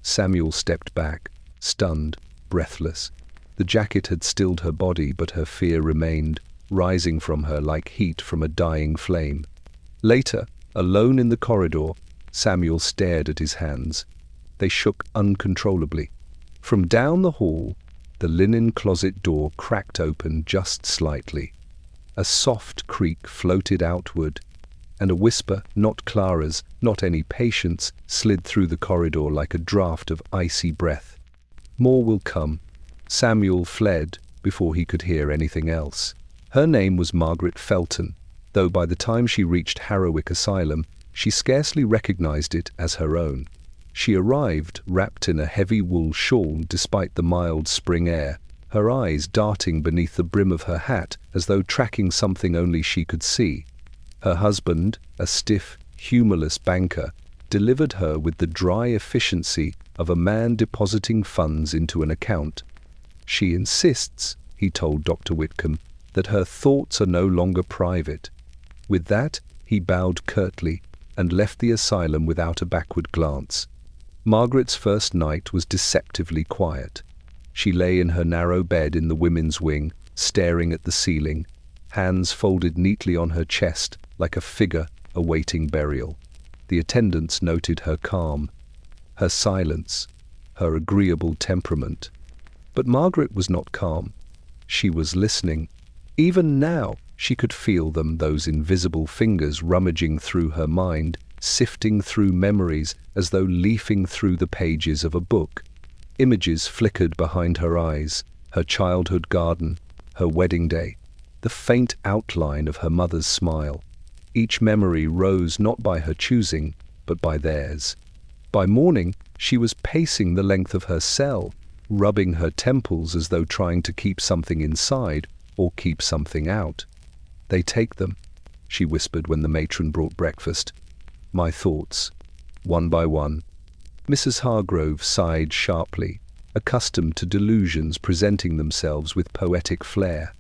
Samuel stepped back, stunned, breathless. The jacket had stilled her body, but her fear remained, rising from her like heat from a dying flame. Later, alone in the corridor, Samuel stared at his hands. They shook uncontrollably. From down the hall, the linen closet door cracked open just slightly. A soft creak floated outward, and a whisper, not Clara's, not any patient's, slid through the corridor like a draught of icy breath. "More will come." Samuel fled before he could hear anything else. Her name was Margaret Felton, though by the time she reached Harrowick Asylum, she scarcely recognized it as her own. She arrived wrapped in a heavy wool shawl despite the mild spring air, her eyes darting beneath the brim of her hat as though tracking something only she could see. Her husband, a stiff, humorless banker, delivered her with the dry efficiency of a man depositing funds into an account. "She insists," he told Dr. Whitcomb, "that her thoughts are no longer private." With that, he bowed curtly and left the asylum without a backward glance. Margaret's first night was deceptively quiet. She lay in her narrow bed in the women's wing, staring at the ceiling, hands folded neatly on her chest like a figure awaiting burial. The attendants noted her calm, her silence, her agreeable temperament. But Margaret was not calm. She was listening. Even now, she could feel them, those invisible fingers rummaging through her mind, sifting through memories as though leafing through the pages of a book. Images flickered behind her eyes, her childhood garden, her wedding day, the faint outline of her mother's smile. Each memory rose not by her choosing, but by theirs. By morning, she was pacing the length of her cell, rubbing her temples as though trying to keep something inside or keep something out. They take them, she whispered when the matron brought breakfast. My thoughts, one by one. Mrs. Hargrove sighed sharply, accustomed to delusions presenting themselves with poetic flair.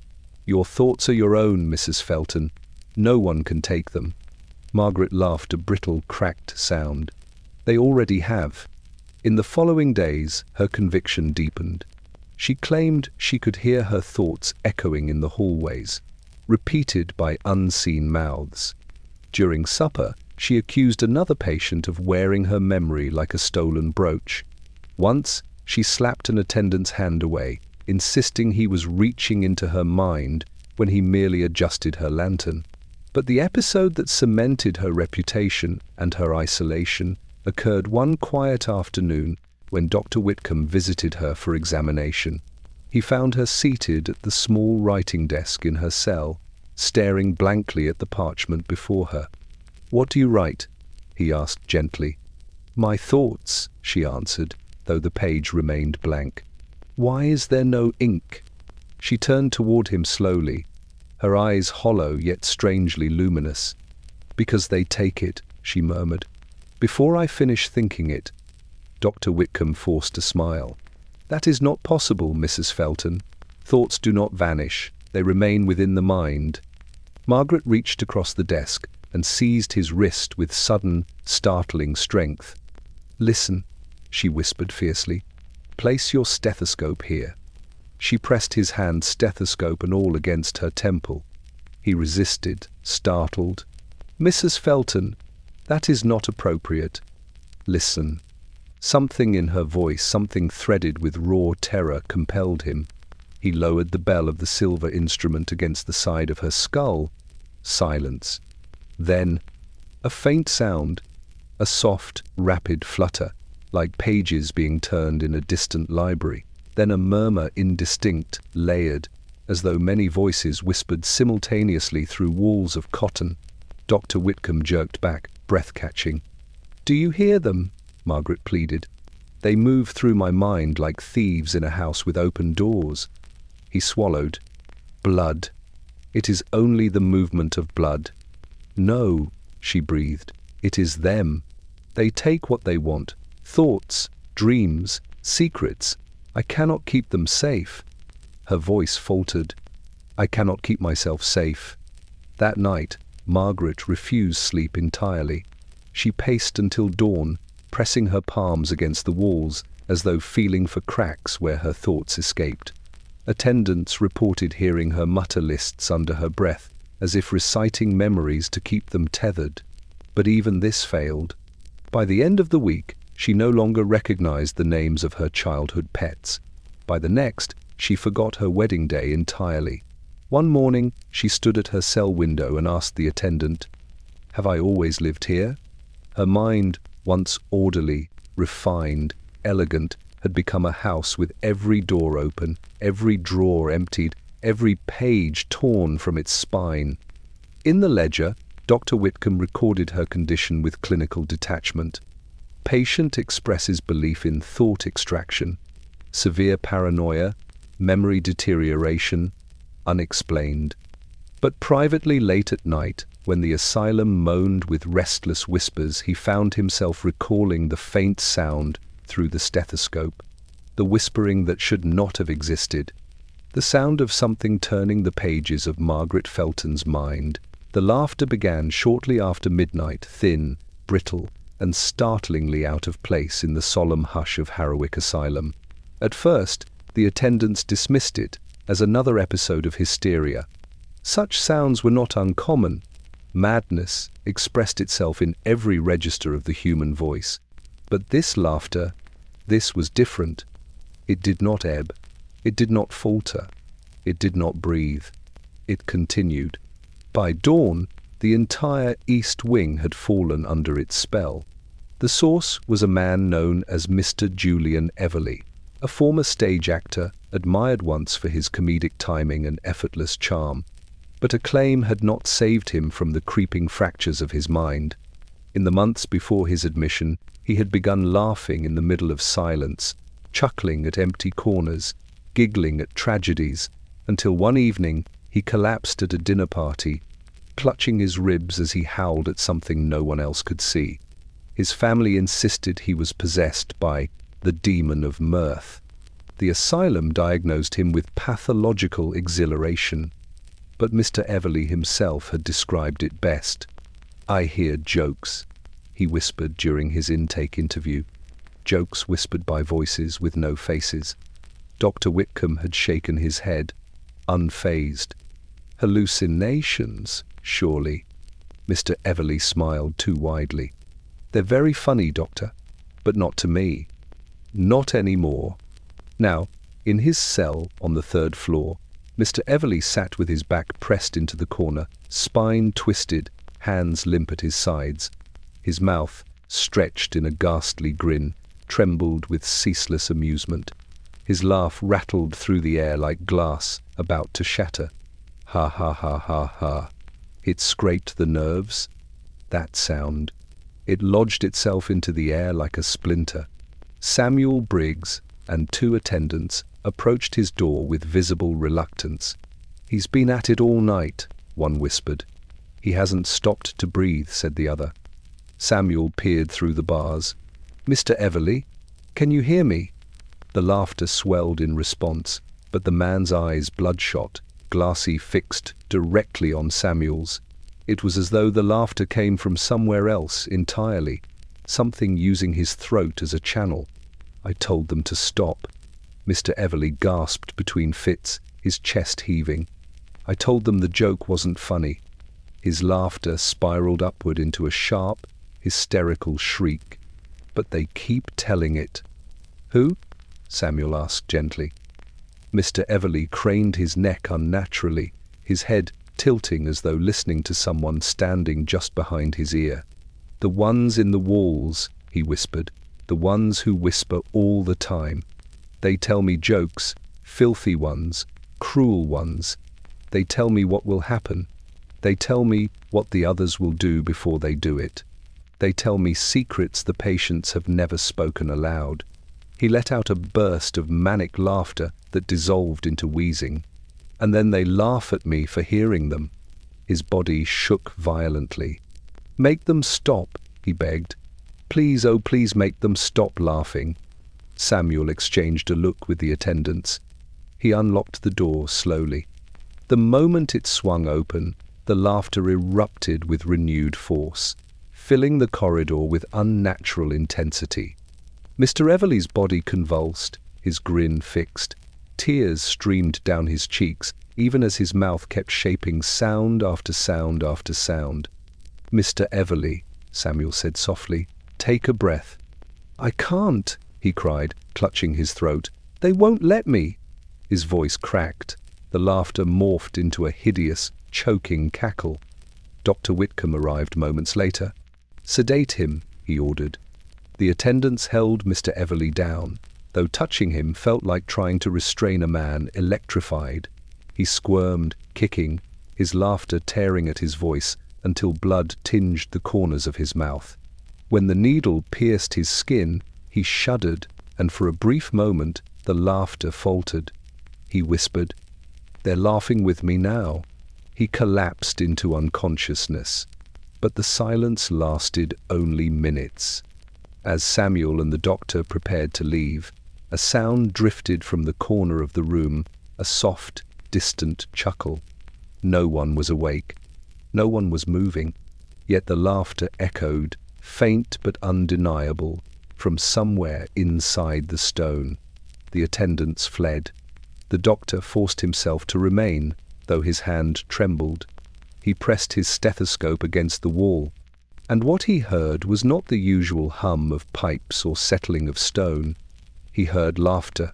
Your thoughts are your own, Mrs. Felton. No one can take them. Margaret laughed a brittle, cracked sound. They already have. In the following days, her conviction deepened. She claimed she could hear her thoughts echoing in the hallways, repeated by unseen mouths. During supper, she accused another patient of wearing her memory like a stolen brooch. Once, she slapped an attendant's hand away, insisting he was reaching into her mind when he merely adjusted her lantern. But the episode that cemented her reputation and her isolation occurred one quiet afternoon when Dr. Whitcomb visited her for examination. He found her seated at the small writing desk in her cell, staring blankly at the parchment before her. What do you write? He asked gently. My thoughts, she answered, though the page remained blank. Why is there no ink? She turned toward him slowly, her eyes hollow yet strangely luminous. Because they take it, she murmured. Before I finish thinking it. Dr. Whitcomb forced a smile. That is not possible, Mrs. Felton. Thoughts do not vanish. They remain within the mind. Margaret reached across the desk and seized his wrist with sudden, startling strength. Listen, she whispered fiercely. Place your stethoscope here. She pressed his hand, stethoscope and all, against her temple. He resisted, startled. Mrs. Felton, that is not appropriate. Listen. Something in her voice, something threaded with raw terror, compelled him. He lowered the bell of the silver instrument against the side of her skull. Silence. Then, a faint sound, a soft, rapid flutter, like pages being turned in a distant library. Then a murmur, indistinct, layered, as though many voices whispered simultaneously through walls of cotton. Dr. Whitcomb jerked back, breath-catching. Do you hear them? Margaret pleaded. They move through my mind like thieves in a house with open doors. He swallowed. Blood. It is only the movement of blood. No, she breathed. It is them. They take what they want. Thoughts, dreams, secrets. I cannot keep them safe. Her voice faltered. I cannot keep myself safe. That night, Margaret refused sleep entirely. She paced until dawn, pressing her palms against the walls as though feeling for cracks where her thoughts escaped. Attendants reported hearing her mutter lists under her breath, as if reciting memories to keep them tethered. But even this failed. By the end of the week, she no longer recognized the names of her childhood pets. By the next, she forgot her wedding day entirely. One morning, she stood at her cell window and asked the attendant, Have I always lived here? Her mind, once orderly, refined, elegant, had become a house with every door open, every drawer emptied, every page torn from its spine. In the ledger, Dr. Whitcomb recorded her condition with clinical detachment. Patient expresses belief in thought extraction, severe paranoia, memory deterioration, unexplained. But privately late at night, when the asylum moaned with restless whispers, he found himself recalling the faint sound through the stethoscope, the whispering that should not have existed, the sound of something turning the pages of Margaret Felton's mind. The laughter began shortly after midnight, thin, brittle, and startlingly out of place in the solemn hush of Harrowwick Asylum. At first, the attendants dismissed it as another episode of hysteria. Such sounds were not uncommon. Madness expressed itself in every register of the human voice. But this laughter, this was different. It did not ebb. It did not falter. It did not breathe. It continued. By dawn, the entire East Wing had fallen under its spell. The source was a man known as Mr. Julian Everley, a former stage actor admired once for his comedic timing and effortless charm. But acclaim had not saved him from the creeping fractures of his mind. In the months before his admission, he had begun laughing in the middle of silence, chuckling at empty corners, giggling at tragedies, until one evening He collapsed at a dinner party, clutching his ribs as he howled at something no one else could see. His family insisted he was possessed by the demon of mirth. The asylum diagnosed him with pathological exhilaration, but Mr. Everly himself had described it best. "I hear jokes," he whispered during his intake interview. Jokes whispered by voices with no faces. Dr. Whitcomb had shaken his head, unfazed. "Hallucinations, surely?" Mr. Everly smiled too widely. "They're very funny, Doctor, but not to me. Not anymore." Now, in his cell on the 3rd floor, Mr. Everly sat with his back pressed into the corner, spine twisted, hands limp at his sides. His mouth, stretched in a ghastly grin, trembled with ceaseless amusement. His laugh rattled through the air like glass about to shatter. Ha ha ha ha ha. It scraped the nerves. That sound. It lodged itself into the air like a splinter. Samuel Briggs and 2 attendants approached his door with visible reluctance. "He's been at it all night," one whispered. "He hasn't stopped to breathe," said the other. Samuel peered through the bars. "Mr. Everly, can you hear me?" The laughter swelled in response, but the man's eyes, bloodshot, glassy, fixed directly on Samuel's. It was as though the laughter came from somewhere else entirely, something using his throat as a channel. "I told them to stop." Mr. Everly gasped between fits, his chest heaving. "I told them the joke wasn't funny." His laughter spiraled upward into a sharp, hysterical shriek. "But they keep telling it." "Who?" Samuel asked gently. Mr. Everly craned his neck unnaturally, his head tilting as though listening to someone standing just behind his ear. "The ones in the walls," he whispered, "the ones who whisper all the time. They tell me jokes, filthy ones, cruel ones. They tell me what will happen. They tell me what the others will do before they do it. They tell me secrets the patients have never spoken aloud." He let out a burst of manic laughter that dissolved into wheezing. "And then they laugh at me for hearing them." His body shook violently. "Make them stop," he begged. "Please, oh please make them stop laughing." Samuel exchanged a look with the attendants. He unlocked the door slowly. The moment it swung open, the laughter erupted with renewed force, filling the corridor with unnatural intensity. Mr. Everly's body convulsed, his grin fixed. Tears streamed down his cheeks, even as his mouth kept shaping sound after sound after sound. "Mr. Everly," Samuel said softly, "take a breath." "I can't," he cried, clutching his throat. "They won't let me." His voice cracked. The laughter morphed into a hideous, choking cackle. Dr. Whitcomb arrived moments later. "Sedate him," he ordered. The attendants held Mr. Everly down, though touching him felt like trying to restrain a man electrified. He squirmed, kicking, his laughter tearing at his voice until blood tinged the corners of his mouth. When the needle pierced his skin, he shuddered, and for a brief moment the laughter faltered. He whispered, "They're laughing with me now." He collapsed into unconsciousness, but the silence lasted only minutes. As Samuel and the doctor prepared to leave, a sound drifted from the corner of the room, a soft, distant chuckle. No one was awake. No one was moving. Yet the laughter echoed, faint but undeniable, from somewhere inside the stone. The attendants fled. The doctor forced himself to remain, though his hand trembled. He pressed his stethoscope against the wall, and what he heard was not the usual hum of pipes or settling of stone. He heard laughter,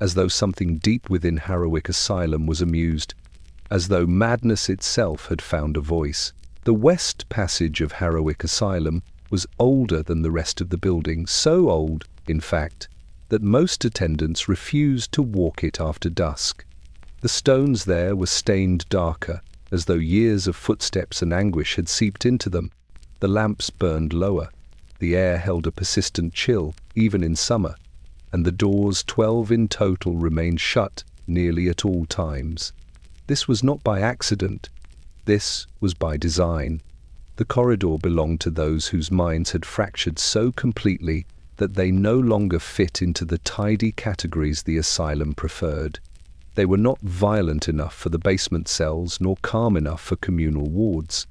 as though something deep within Harrowick Asylum was amused, as though madness itself had found a voice. The west passage of Harrowick Asylum was older than the rest of the building, so old, in fact, that most attendants refused to walk it after dusk. The stones there were stained darker, as though years of footsteps and anguish had seeped into them. The lamps burned lower. The air held a persistent chill, even in summer, and the doors, 12 in total, remained shut nearly at all times. This was not by accident. This was by design. The corridor belonged to those whose minds had fractured so completely that they no longer fit into the tidy categories the asylum preferred. They were not violent enough for the basement cells, nor calm enough for communal wards.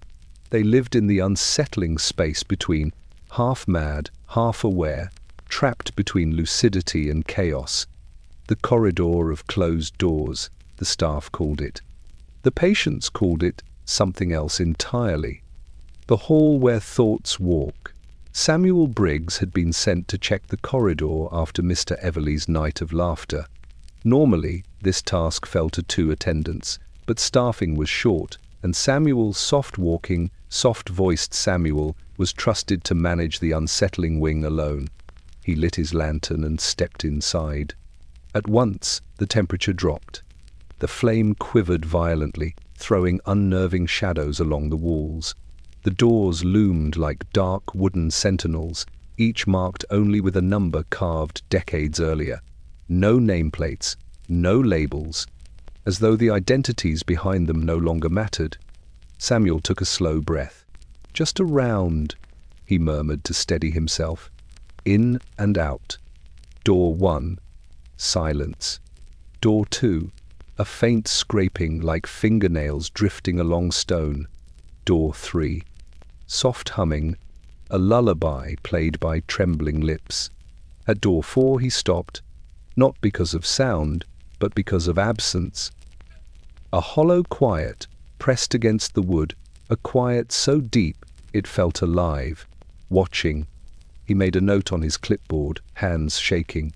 They lived in the unsettling space between half-mad, half-aware, trapped between lucidity and chaos. The corridor of closed doors, the staff called it. The patients called it something else entirely. The hall where thoughts walk. Samuel Briggs had been sent to check the corridor after Mr. Everleigh's night of laughter. Normally, this task fell to 2 attendants, but staffing was short, and Samuel, soft-walking, soft-voiced Samuel, was trusted to manage the unsettling wing alone. He lit his lantern and stepped inside. At once, the temperature dropped. The flame quivered violently, throwing unnerving shadows along the walls. The doors loomed like dark wooden sentinels, each marked only with a number carved decades earlier. No nameplates, no labels, as though the identities behind them no longer mattered. Samuel took a slow breath. "Just a round," he murmured to steady himself. In and out. Door 1. Silence. Door 2. A faint scraping like fingernails drifting along stone. Door 3. Soft humming, a lullaby played by trembling lips. At door 4 he stopped, not because of sound, but because of absence. A hollow quiet pressed against the wood, a quiet so deep it felt alive, watching. He made a note on his clipboard, hands shaking.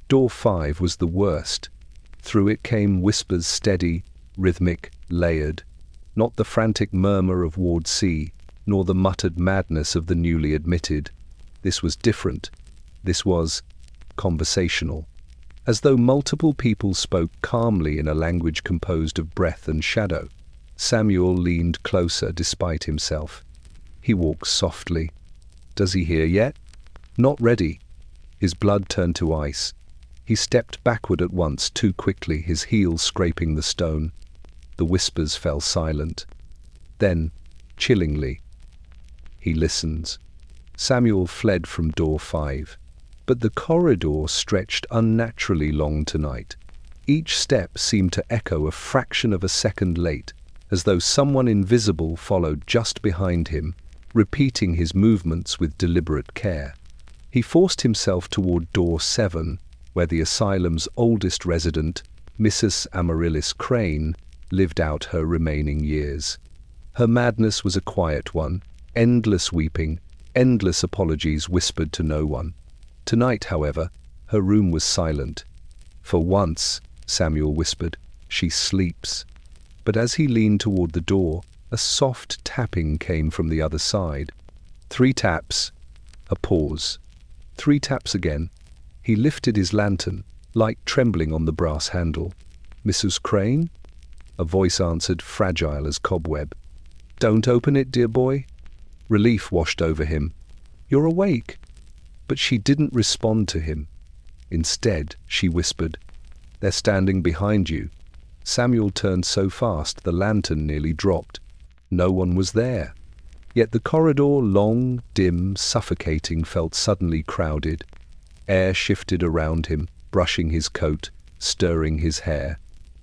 Door 5 was the worst. Through it came whispers, steady, rhythmic, layered. Not the frantic murmur of Ward C, nor the muttered madness of the newly admitted. This was different. This was conversational. As though multiple people spoke calmly in a language composed of breath and shadow. Samuel leaned closer despite himself. He walked softly. Does he hear yet? Not ready. His blood turned to ice. He stepped backward at once, too quickly, his heels scraping the stone. The whispers fell silent. Then, chillingly, he listens. Samuel fled from door 5. But the corridor stretched unnaturally long tonight. Each step seemed to echo a fraction of a second late, as though someone invisible followed just behind him, repeating his movements with deliberate care. He forced himself toward door 7, where the asylum's oldest resident, Mrs. Amaryllis Crane, lived out her remaining years. Her madness was a quiet one, endless weeping, endless apologies whispered to no one. Tonight, however, her room was silent. For once, Samuel whispered, she sleeps. But as he leaned toward the door, a soft tapping came from the other side. 3 taps. A pause. 3 taps again. He lifted his lantern, light trembling on the brass handle. Mrs. Crane? A voice answered, fragile as cobweb. Don't open it, dear boy. Relief washed over him. You're awake. But she didn't respond to him. Instead, she whispered, they're standing behind you. Samuel turned so fast the lantern nearly dropped. No one was there. Yet the corridor, long, dim, suffocating, felt suddenly crowded. Air shifted around him, brushing his coat, stirring his hair.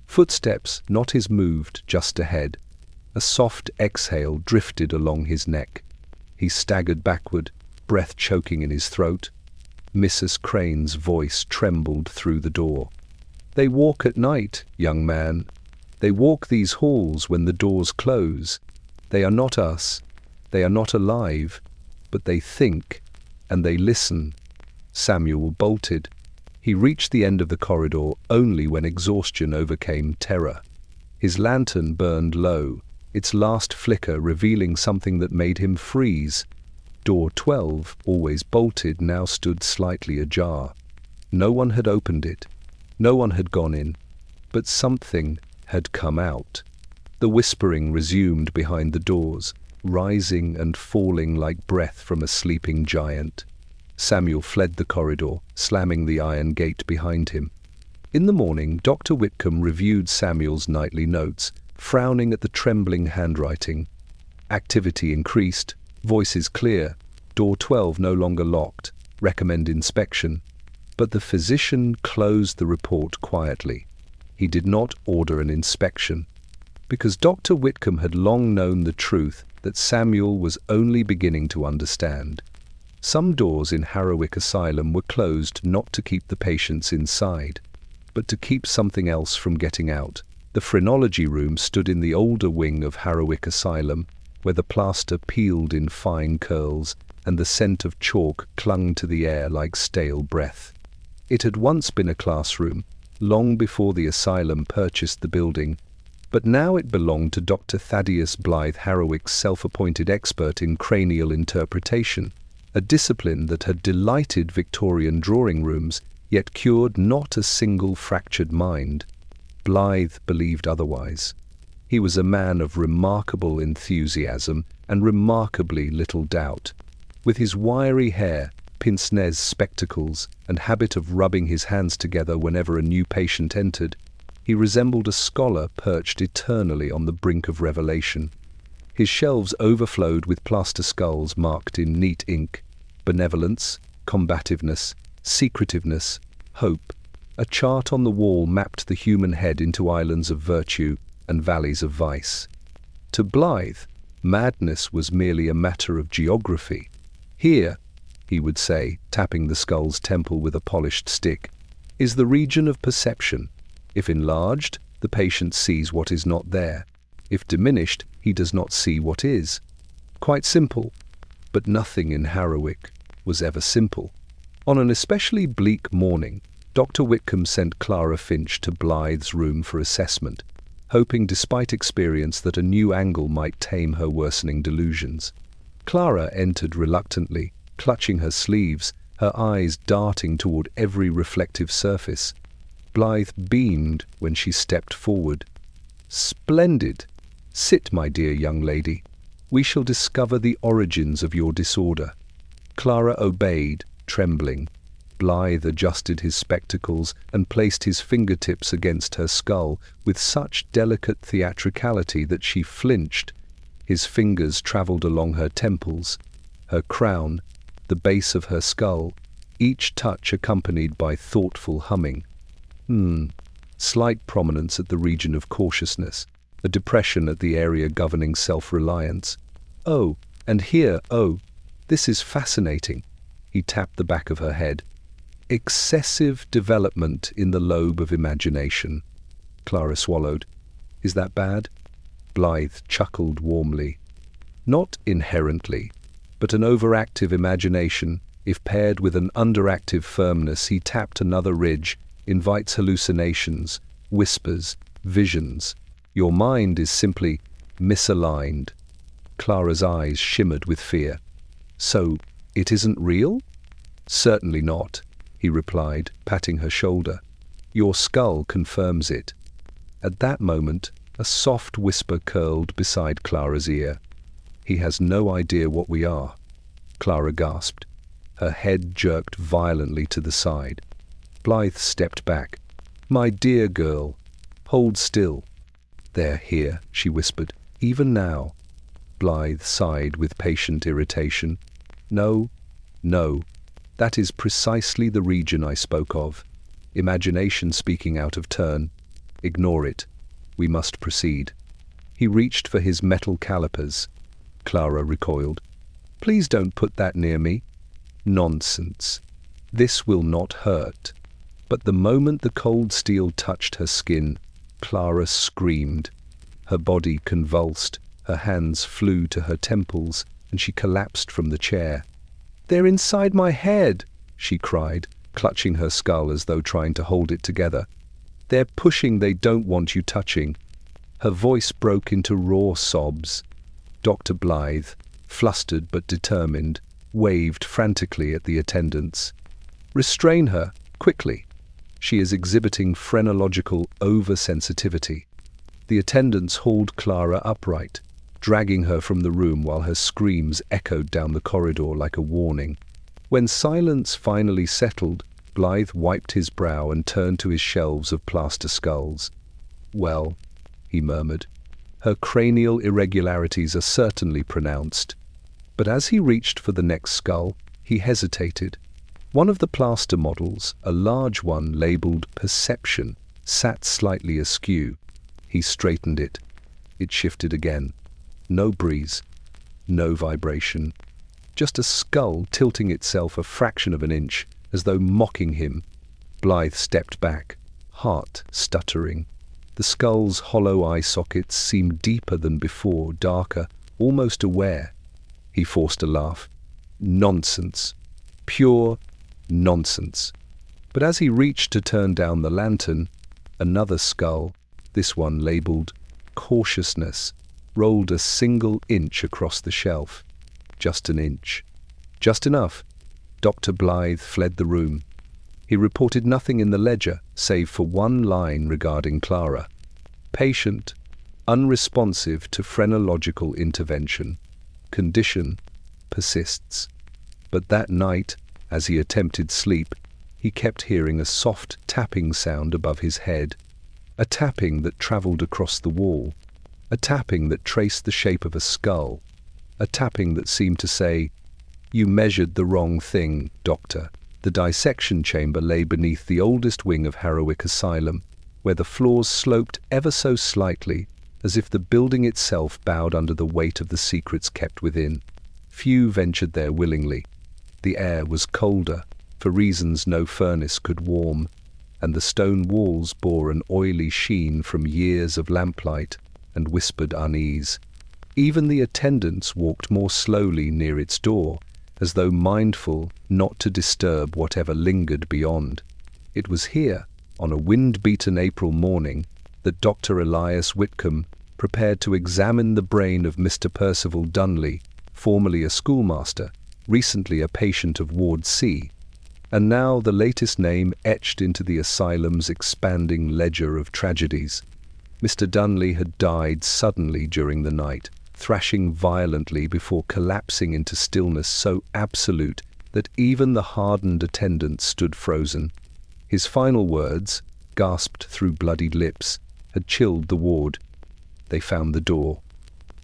Footsteps, not his, moved just ahead. A soft exhale drifted along his neck. He staggered backward, breath choking in his throat. Mrs. Crane's voice trembled through the door. They walk at night, young man. They walk these halls when the doors close. They are not us. They are not alive. But they think, and they listen. Samuel bolted. He reached the end of the corridor only when exhaustion overcame terror. His lantern burned low, its last flicker revealing something that made him freeze. Door 12, always bolted, now stood slightly ajar. No one had opened it. No one had gone in. But something had come out. The whispering resumed behind the doors, rising and falling like breath from a sleeping giant. Samuel fled the corridor, slamming the iron gate behind him. In the morning, Dr. Whitcomb reviewed Samuel's nightly notes, frowning at the trembling handwriting. Activity increased, voices clear, door 12 no longer locked, recommend inspection. But the physician closed the report quietly. He did not order an inspection, because Dr. Whitcomb had long known the truth that Samuel was only beginning to understand. Some doors in Harrowwick Asylum were closed not to keep the patients inside, but to keep something else from getting out. The phrenology room stood in the older wing of Harrowwick Asylum, where the plaster peeled in fine curls and the scent of chalk clung to the air like stale breath. It had once been a classroom, long before the asylum purchased the building, but now it belonged to Dr. Thaddeus Blythe, Harrowwick's self-appointed expert in cranial interpretation, a discipline that had delighted Victorian drawing rooms, yet cured not a single fractured mind. Blythe believed otherwise. He was a man of remarkable enthusiasm and remarkably little doubt. With his wiry hair, pince-nez spectacles, and habit of rubbing his hands together whenever a new patient entered, he resembled a scholar perched eternally on the brink of revelation. His shelves overflowed with plaster skulls marked in neat ink: benevolence, combativeness, secretiveness, hope. A chart on the wall mapped the human head into islands of virtue and valleys of vice. To Blythe, madness was merely a matter of geography. Here, he would say, tapping the skull's temple with a polished stick, is the region of perception. If enlarged, the patient sees what is not there. If diminished, he does not see what is. Quite simple. But nothing in Harrowwick was ever simple. On an especially bleak morning, Dr. Whitcomb sent Clara Finch to Blythe's room for assessment, hoping despite experience that a new angle might tame her worsening delusions. Clara entered reluctantly, clutching her sleeves, her eyes darting toward every reflective surface. Blythe beamed when she stepped forward. "Splendid! Sit, my dear young lady. We shall discover the origins of your disorder." Clara obeyed, trembling. Blythe adjusted his spectacles and placed his fingertips against her skull with such delicate theatricality that she flinched. His fingers travelled along her temples, her crown, the base of her skull, each touch accompanied by thoughtful humming. Slight prominence at the region of cautiousness, a depression at the area governing self-reliance. "Oh, and here, this is fascinating." He tapped the back of her head. "Excessive development in the lobe of imagination." Clara swallowed. "Is that bad?" Blythe chuckled warmly. "Not inherently, but an overactive imagination, if paired with an underactive firmness," he tapped another ridge, "invites hallucinations, whispers, visions. Your mind is simply misaligned." Clara's eyes shimmered with fear. "So, it isn't real?" "Certainly not," he replied, patting her shoulder. "Your skull confirms it." At that moment, a soft whisper curled beside Clara's ear. "He has no idea what we are." Clara gasped. Her head jerked violently to the side. Blythe stepped back. "My dear girl, hold still." "They're here," she whispered. "Even now." Blythe sighed with patient irritation. No. That is precisely the region I spoke of. Imagination speaking out of turn. Ignore it. We must proceed." He reached for his metal calipers. Clara recoiled. "Please don't put that near me." "Nonsense. This will not hurt." But the moment the cold steel touched her skin, Clara screamed. Her body convulsed, her hands flew to her temples, and she collapsed from the chair. "They're inside my head," she cried, clutching her skull as though trying to hold it together. "They're pushing, they don't want you touching." Her voice broke into raw sobs. Dr. Blythe, flustered but determined, waved frantically at the attendants. "Restrain her, quickly. She is exhibiting phrenological oversensitivity." The attendants hauled Clara upright, dragging her from the room while her screams echoed down the corridor like a warning. When silence finally settled, Blythe wiped his brow and turned to his shelves of plaster skulls. "Well," he murmured, Her cranial irregularities are certainly pronounced. But as he reached for the next skull, he hesitated. One of the plaster models, a large one labeled Perception, sat slightly askew. He straightened it. It shifted again. No breeze. No vibration. Just a skull tilting itself a fraction of an inch, as though mocking him. Blythe stepped back, heart stuttering. The skull's hollow eye sockets seemed deeper than before, darker, almost aware. He forced a laugh. Nonsense. Pure nonsense. But as he reached to turn down the lantern, another skull, this one labeled Cautiousness, rolled a single inch across the shelf. Just an inch. Just enough. Dr. Blythe fled the room. He reported nothing in the ledger, save for one line regarding Clara. Patient, unresponsive to phrenological intervention. Condition persists. But that night, as he attempted sleep, he kept hearing a soft tapping sound above his head. A tapping that travelled across the wall. A tapping that traced the shape of a skull. A tapping that seemed to say, "You measured the wrong thing, Doctor." The dissection chamber lay beneath the oldest wing of Harrowick Asylum, where the floors sloped ever so slightly, as if the building itself bowed under the weight of the secrets kept within. Few ventured there willingly. The air was colder, for reasons no furnace could warm, and the stone walls bore an oily sheen from years of lamplight and whispered unease. Even the attendants walked more slowly near its door, as though mindful not to disturb whatever lingered beyond. It was here, on a wind-beaten April morning, that Dr. Elias Whitcomb prepared to examine the brain of Mr. Percival Dunley, formerly a schoolmaster, recently a patient of Ward C, and now the latest name etched into the asylum's expanding ledger of tragedies. Mr. Dunley had died suddenly during the night, thrashing violently before collapsing into stillness so absolute that even the hardened attendants stood frozen. His final words, gasped through bloodied lips, had chilled the ward. They found the door.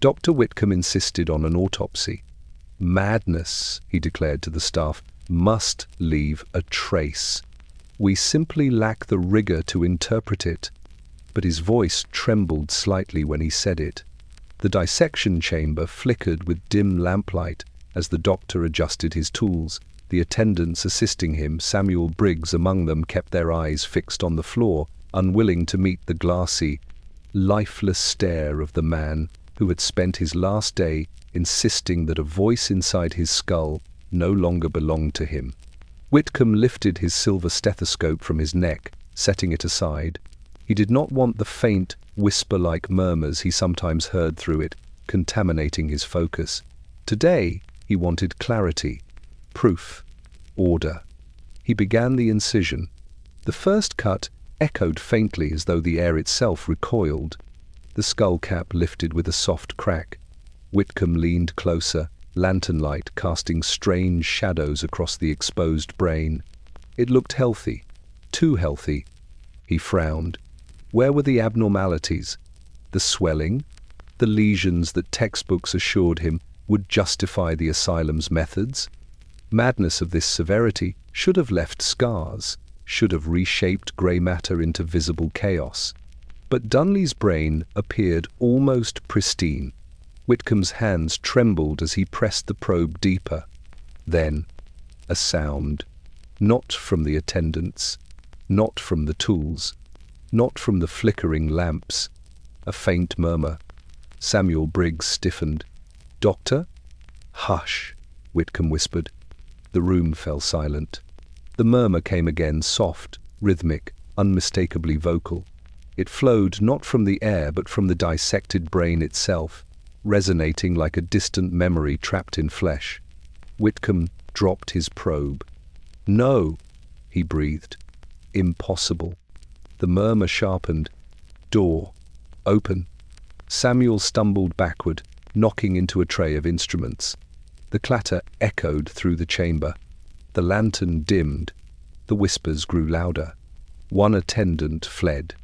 Dr. Whitcomb insisted on an autopsy. Madness, he declared to the staff, must leave a trace. We simply lack the rigor to interpret it. But his voice trembled slightly when he said it. The dissection chamber flickered with dim lamplight as the doctor adjusted his tools. The attendants assisting him, Samuel Briggs among them, kept their eyes fixed on the floor, unwilling to meet the glassy, lifeless stare of the man who had spent his last day insisting that a voice inside his skull no longer belonged to him. Whitcomb lifted his silver stethoscope from his neck, setting it aside. He did not want the faint, whisper-like murmurs he sometimes heard through it, contaminating his focus. Today, he wanted clarity, proof, order. He began the incision. The first cut echoed faintly as though the air itself recoiled. The skull cap lifted with a soft crack. Whitcomb leaned closer, lantern light casting strange shadows across the exposed brain. It looked healthy, too healthy. He frowned. Where were the abnormalities? The swelling? The lesions that textbooks assured him would justify the asylum's methods? Madness of this severity should have left scars, should have reshaped grey matter into visible chaos. But Dunley's brain appeared almost pristine. Whitcomb's hands trembled as he pressed the probe deeper. Then, a sound. Not from the attendants, not from the tools, not from the flickering lamps. A faint murmur. Samuel Briggs stiffened. "Doctor?" "Hush," Whitcomb whispered. The room fell silent. The murmur came again, soft, rhythmic, unmistakably vocal. It flowed not from the air but from the dissected brain itself, resonating like a distant memory trapped in flesh. Whitcomb dropped his probe. "No," he breathed. "Impossible." The murmur sharpened. "Door. Open." Samuel stumbled backward, knocking into a tray of instruments. The clatter echoed through the chamber. The lantern dimmed. The whispers grew louder. One attendant fled.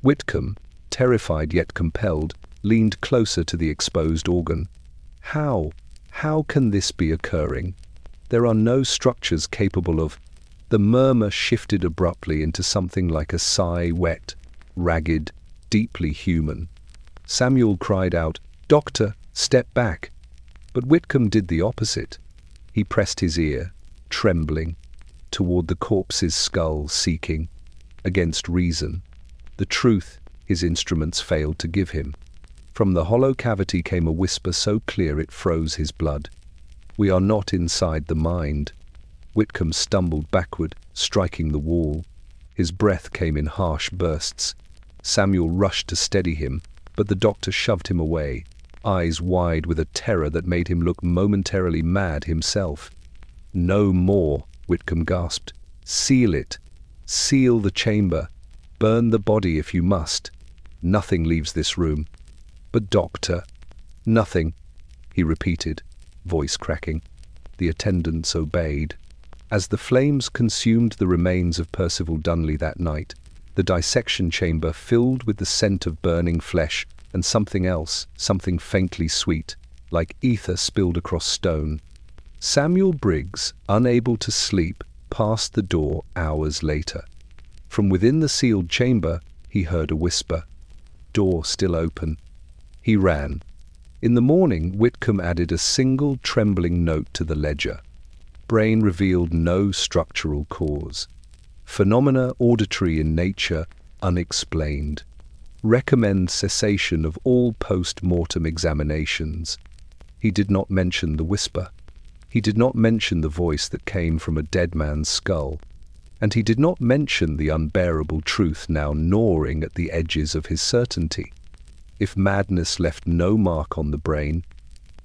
Whitcomb, terrified yet compelled, leaned closer to the exposed organ. How? How can this be occurring? There are no structures capable of... The murmur shifted abruptly into something like a sigh, wet, ragged, deeply human. Samuel cried out, "Doctor, step back!" But Whitcomb did the opposite. He pressed his ear, trembling, toward the corpse's skull, seeking, against reason, the truth his instruments failed to give him. From the hollow cavity came a whisper so clear it froze his blood. "We are not inside the mind." Whitcomb stumbled backward, striking the wall. His breath came in harsh bursts. Samuel rushed to steady him, but the doctor shoved him away, eyes wide with a terror that made him look momentarily mad himself. "No more," Whitcomb gasped. "Seal it. Seal the chamber. Burn the body if you must. Nothing leaves this room." "But doctor..." "Nothing," he repeated, voice cracking. The attendants obeyed. As the flames consumed the remains of Percival Dunley that night, the dissection chamber filled with the scent of burning flesh and something else, something faintly sweet, like ether spilled across stone. Samuel Briggs, unable to sleep, passed the door hours later. From within the sealed chamber, he heard a whisper. Door still open. He ran. In the morning, Whitcomb added a single trembling note to the ledger. Brain revealed no structural cause. Phenomena auditory in nature, unexplained. Recommend cessation of all post-mortem examinations. He did not mention the whisper. He did not mention the voice that came from a dead man's skull. And he did not mention the unbearable truth now gnawing at the edges of his certainty. If madness left no mark on the brain,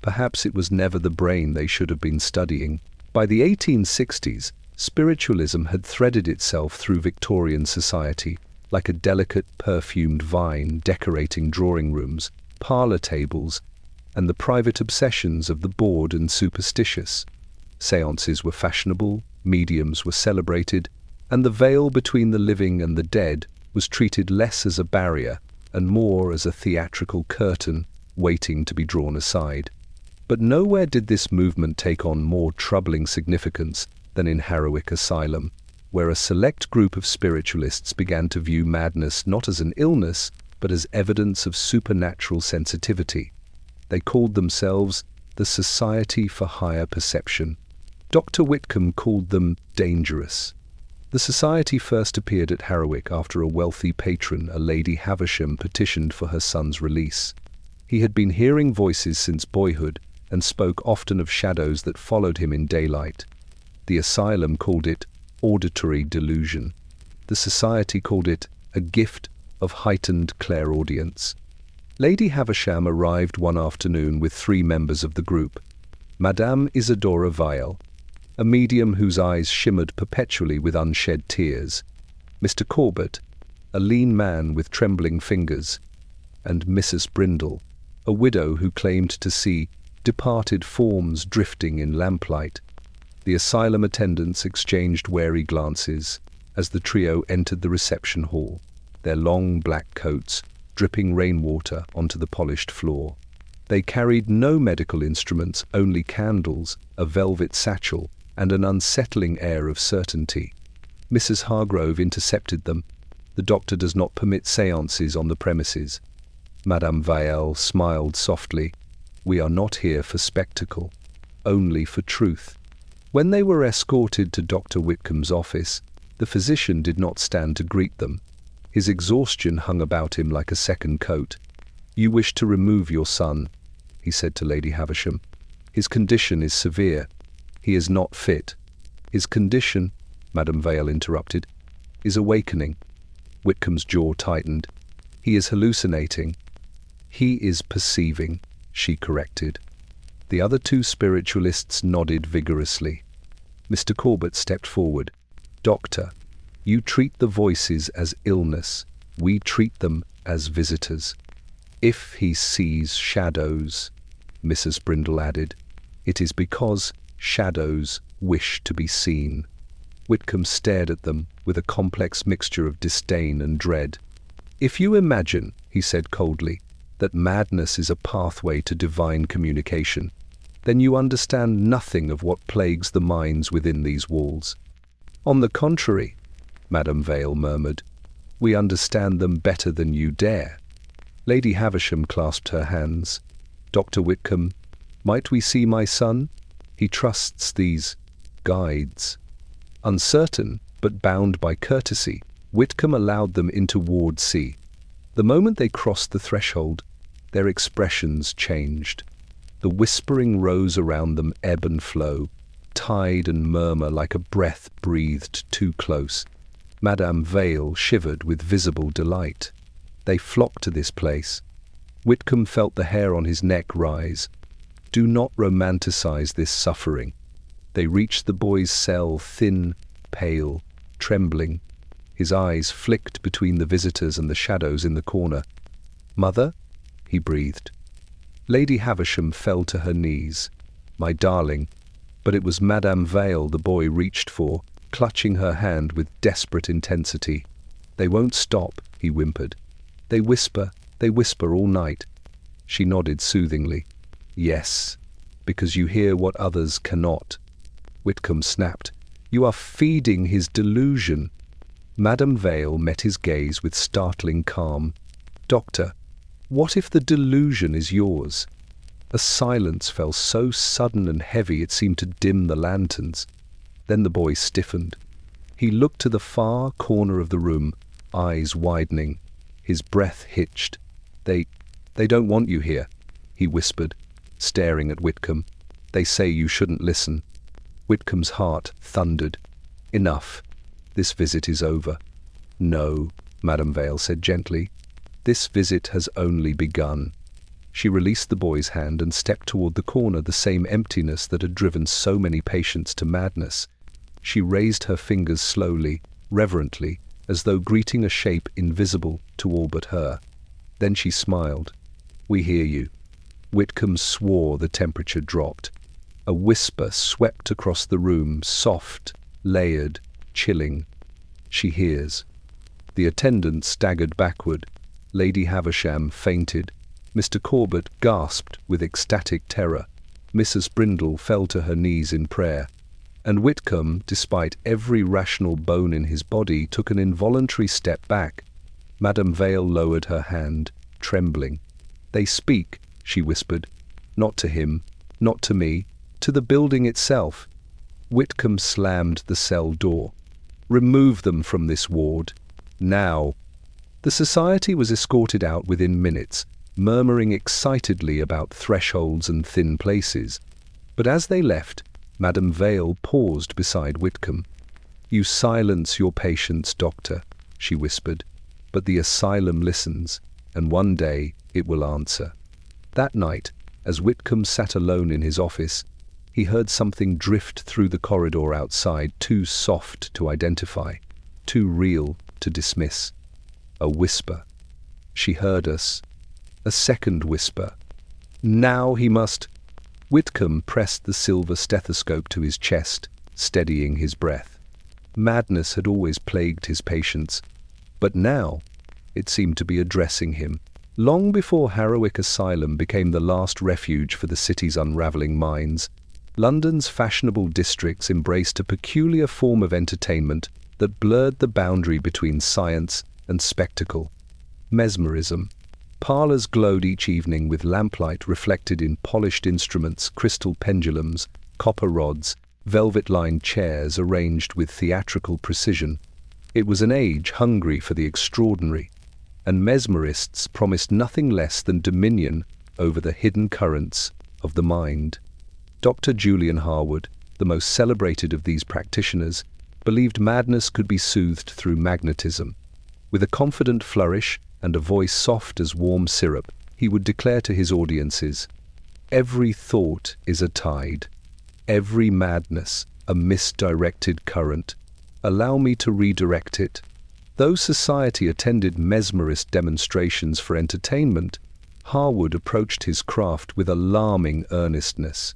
perhaps it was never the brain they should have been studying. By the 1860s, spiritualism had threaded itself through Victorian society, like a delicate, perfumed vine decorating drawing rooms, parlour tables, and the private obsessions of the bored and superstitious. Seances were fashionable, mediums were celebrated, and the veil between the living and the dead was treated less as a barrier and more as a theatrical curtain waiting to be drawn aside. But nowhere did this movement take on more troubling significance than in Harrowich Asylum, where a select group of spiritualists began to view madness not as an illness, but as evidence of supernatural sensitivity. They called themselves the Society for Higher Perception. Dr. Whitcomb called them dangerous. The society first appeared at Harrowich after a wealthy patron, a Lady Havisham, petitioned for her son's release. He had been hearing voices since boyhood and spoke often of shadows that followed him in daylight. The asylum called it auditory delusion. The society called it a gift of heightened clairaudience. Lady Havisham arrived one afternoon with 3 members of the group. Madame Isadora Weil, a medium whose eyes shimmered perpetually with unshed tears, Mr. Corbett, a lean man with trembling fingers, and Mrs. Brindle, a widow who claimed to see departed forms drifting in lamplight. The asylum attendants exchanged wary glances as the trio entered the reception hall, their long black coats dripping rainwater onto the polished floor. They carried no medical instruments, only candles, a velvet satchel, and an unsettling air of certainty. Mrs. Hargrove intercepted them. "The doctor does not permit séances on the premises." Madame Weil smiled softly. "We are not here for spectacle, only for truth." When they were escorted to Dr. Whitcomb's office, the physician did not stand to greet them. His exhaustion hung about him like a second coat. "You wish to remove your son," he said to Lady Havisham. "His condition is severe. He is not fit." "His condition," Madame Weil interrupted, "is awakening." Whitcomb's jaw tightened. "He is hallucinating." "He is perceiving," she corrected. The other 2 spiritualists nodded vigorously. Mr. Corbett stepped forward. "Doctor, you treat the voices as illness. We treat them as visitors." "If he sees shadows," Mrs. Brindle added, "it is because shadows wish to be seen." Whitcomb stared at them with a complex mixture of disdain and dread. "If you imagine," he said coldly, that madness is a pathway to divine communication, then you understand nothing of what plagues the minds within these walls. On the contrary, Madame Vale murmured, we understand them better than you dare. Lady Havisham clasped her hands. Dr. Whitcomb, might we see my son? He trusts these guides. Uncertain, but bound by courtesy, Whitcomb allowed them into Ward C. The moment they crossed the threshold, their expressions changed. The whispering rose around them ebb and flow, tide and murmur like a breath breathed too close. Madame Vale shivered with visible delight. They flocked to this place. Whitcomb felt the hair on his neck rise. Do not romanticize this suffering. They reached the boy's cell, thin, pale, trembling. His eyes flicked between the visitors and the shadows in the corner. Mother? He breathed. Lady Havisham fell to her knees. My darling. But it was Madame Vale the boy reached for, clutching her hand with desperate intensity. They won't stop, he whimpered. They whisper all night. She nodded soothingly. Yes, because you hear what others cannot. Whitcomb snapped. You are feeding his delusion. Madame Vale met his gaze with startling calm. Doctor, what if the delusion is yours? A silence fell so sudden and heavy it seemed to dim the lanterns. Then the boy stiffened. He looked to the far corner of the room, eyes widening. His breath hitched. They don't want you here, he whispered, staring at Whitcomb. They say you shouldn't listen. Whitcomb's heart thundered. Enough. This visit is over. No, Madame Vale said gently. This visit has only begun. She released the boy's hand and stepped toward the corner, the same emptiness that had driven so many patients to madness. She raised her fingers slowly, reverently, as though greeting a shape invisible to all but her. Then she smiled. We hear you. Whitcomb swore the temperature dropped. A whisper swept across the room, soft, layered, chilling. She hears. The attendant staggered backward. Lady Havisham fainted. Mr. Corbett gasped with ecstatic terror. Mrs. Brindle fell to her knees in prayer. And Whitcomb, despite every rational bone in his body, took an involuntary step back. Madame Vale lowered her hand, trembling. They speak, she whispered. Not to him, not to me, to the building itself. Whitcomb slammed the cell door. Remove them from this ward. Now. The society was escorted out within minutes, murmuring excitedly about thresholds and thin places. But as they left, Madame Vale paused beside Whitcomb. You silence your patients, doctor, she whispered, but the asylum listens, and one day it will answer. That night, as Whitcomb sat alone in his office, he heard something drift through the corridor outside, too soft to identify, too real to dismiss. A whisper. She heard us. A second whisper. Now he must. Whitcomb pressed the silver stethoscope to his chest, steadying his breath. Madness had always plagued his patients, but now it seemed to be addressing him. Long before Harrowwick Asylum became the last refuge for the city's unraveling minds, London's fashionable districts embraced a peculiar form of entertainment that blurred the boundary between science and spectacle. Mesmerism. Parlours glowed each evening with lamplight reflected in polished instruments, crystal pendulums, copper rods, velvet-lined chairs arranged with theatrical precision. It was an age hungry for the extraordinary, and mesmerists promised nothing less than dominion over the hidden currents of the mind. Dr. Julian Harwood, the most celebrated of these practitioners, believed madness could be soothed through magnetism. With a confident flourish and a voice soft as warm syrup, he would declare to his audiences, "Every thought is a tide, every madness a misdirected current. Allow me to redirect it." Though society attended mesmerist demonstrations for entertainment, Harwood approached his craft with alarming earnestness.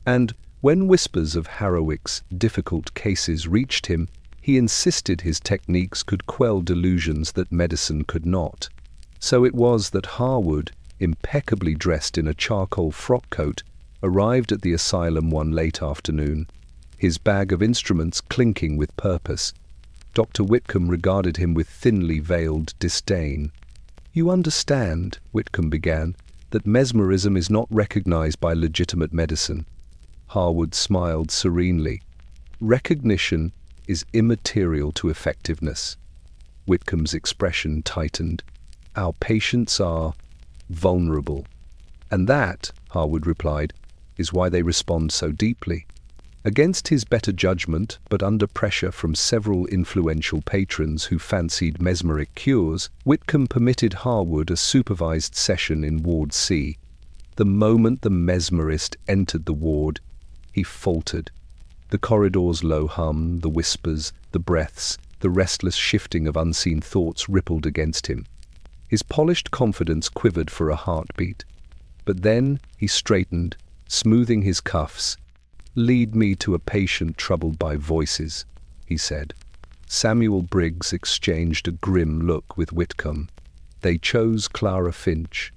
And when whispers of Harrowwick's difficult cases reached him, he insisted his techniques could quell delusions that medicine could not. So it was that Harwood, impeccably dressed in a charcoal frock coat, arrived at the asylum one late afternoon, his bag of instruments clinking with purpose. Dr. Whitcomb regarded him with thinly veiled disdain. "You understand," Whitcomb began, "that mesmerism is not recognized by legitimate medicine." Harwood smiled serenely. "Recognition is immaterial to effectiveness." Whitcomb's expression tightened. "Our patients are vulnerable. And that," Harwood replied, "is why they respond so deeply." Against his better judgment, but under pressure from several influential patrons who fancied mesmeric cures, Whitcomb permitted Harwood a supervised session in Ward C. The moment the mesmerist entered the ward, he faltered. The corridor's low hum, the whispers, the breaths, the restless shifting of unseen thoughts rippled against him. His polished confidence quivered for a heartbeat. But then he straightened, smoothing his cuffs. "Lead me to a patient troubled by voices," he said. Samuel Briggs exchanged a grim look with Whitcomb. They chose Clara Finch.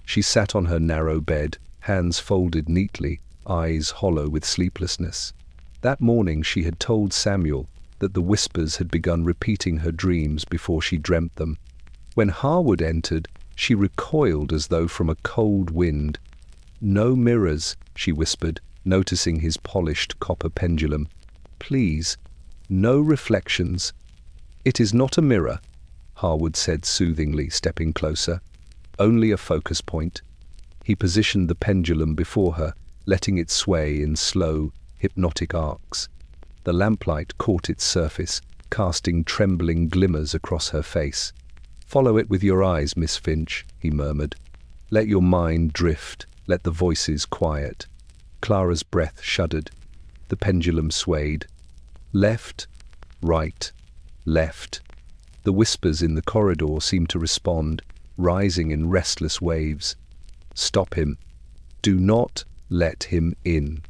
She sat on her narrow bed, hands folded neatly, eyes hollow with sleeplessness. That morning she had told Samuel that the whispers had begun repeating her dreams before she dreamt them. When Harwood entered, she recoiled as though from a cold wind. "No mirrors," she whispered, noticing his polished copper pendulum. "Please, no reflections." "It is not a mirror," Harwood said soothingly, stepping closer. "Only a focus point." He positioned the pendulum before her, letting it sway in slow, hypnotic arcs. The lamplight caught its surface, casting trembling glimmers across her face. "Follow it with your eyes, Miss Finch," he murmured. "Let your mind drift, let the voices quiet." Clara's breath shuddered. The pendulum swayed. Left, right, left. The whispers in the corridor seemed to respond, rising in restless waves. "Stop him. Do not let him in.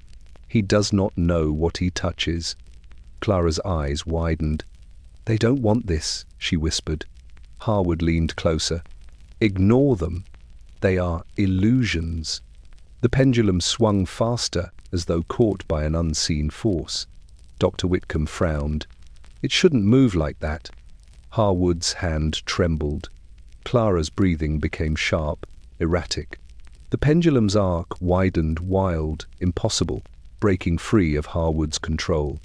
He does not know what he touches." Clara's eyes widened. "They don't want this," she whispered. Harwood leaned closer. "Ignore them. They are illusions." The pendulum swung faster, as though caught by an unseen force. Dr. Whitcomb frowned. "It shouldn't move like that." Harwood's hand trembled. Clara's breathing became sharp, erratic. The pendulum's arc widened wild, impossible, breaking free of Harwood's control.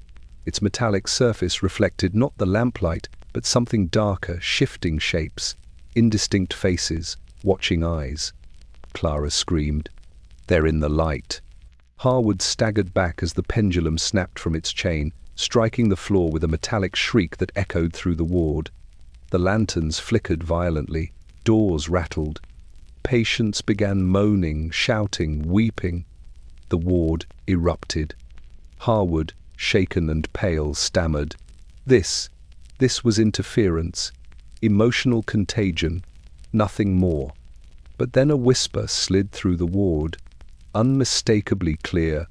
Its metallic surface reflected not the lamplight, but something darker, shifting shapes, indistinct faces, watching eyes. Clara screamed. "They're in the light." Harwood staggered back as the pendulum snapped from its chain, striking the floor with a metallic shriek that echoed through the ward. The lanterns flickered violently, doors rattled. Patients began moaning, shouting, weeping. The ward erupted. Harwood, shaken and pale, stammered. This was interference, emotional contagion, nothing more. But then a whisper slid through the ward, unmistakably clear,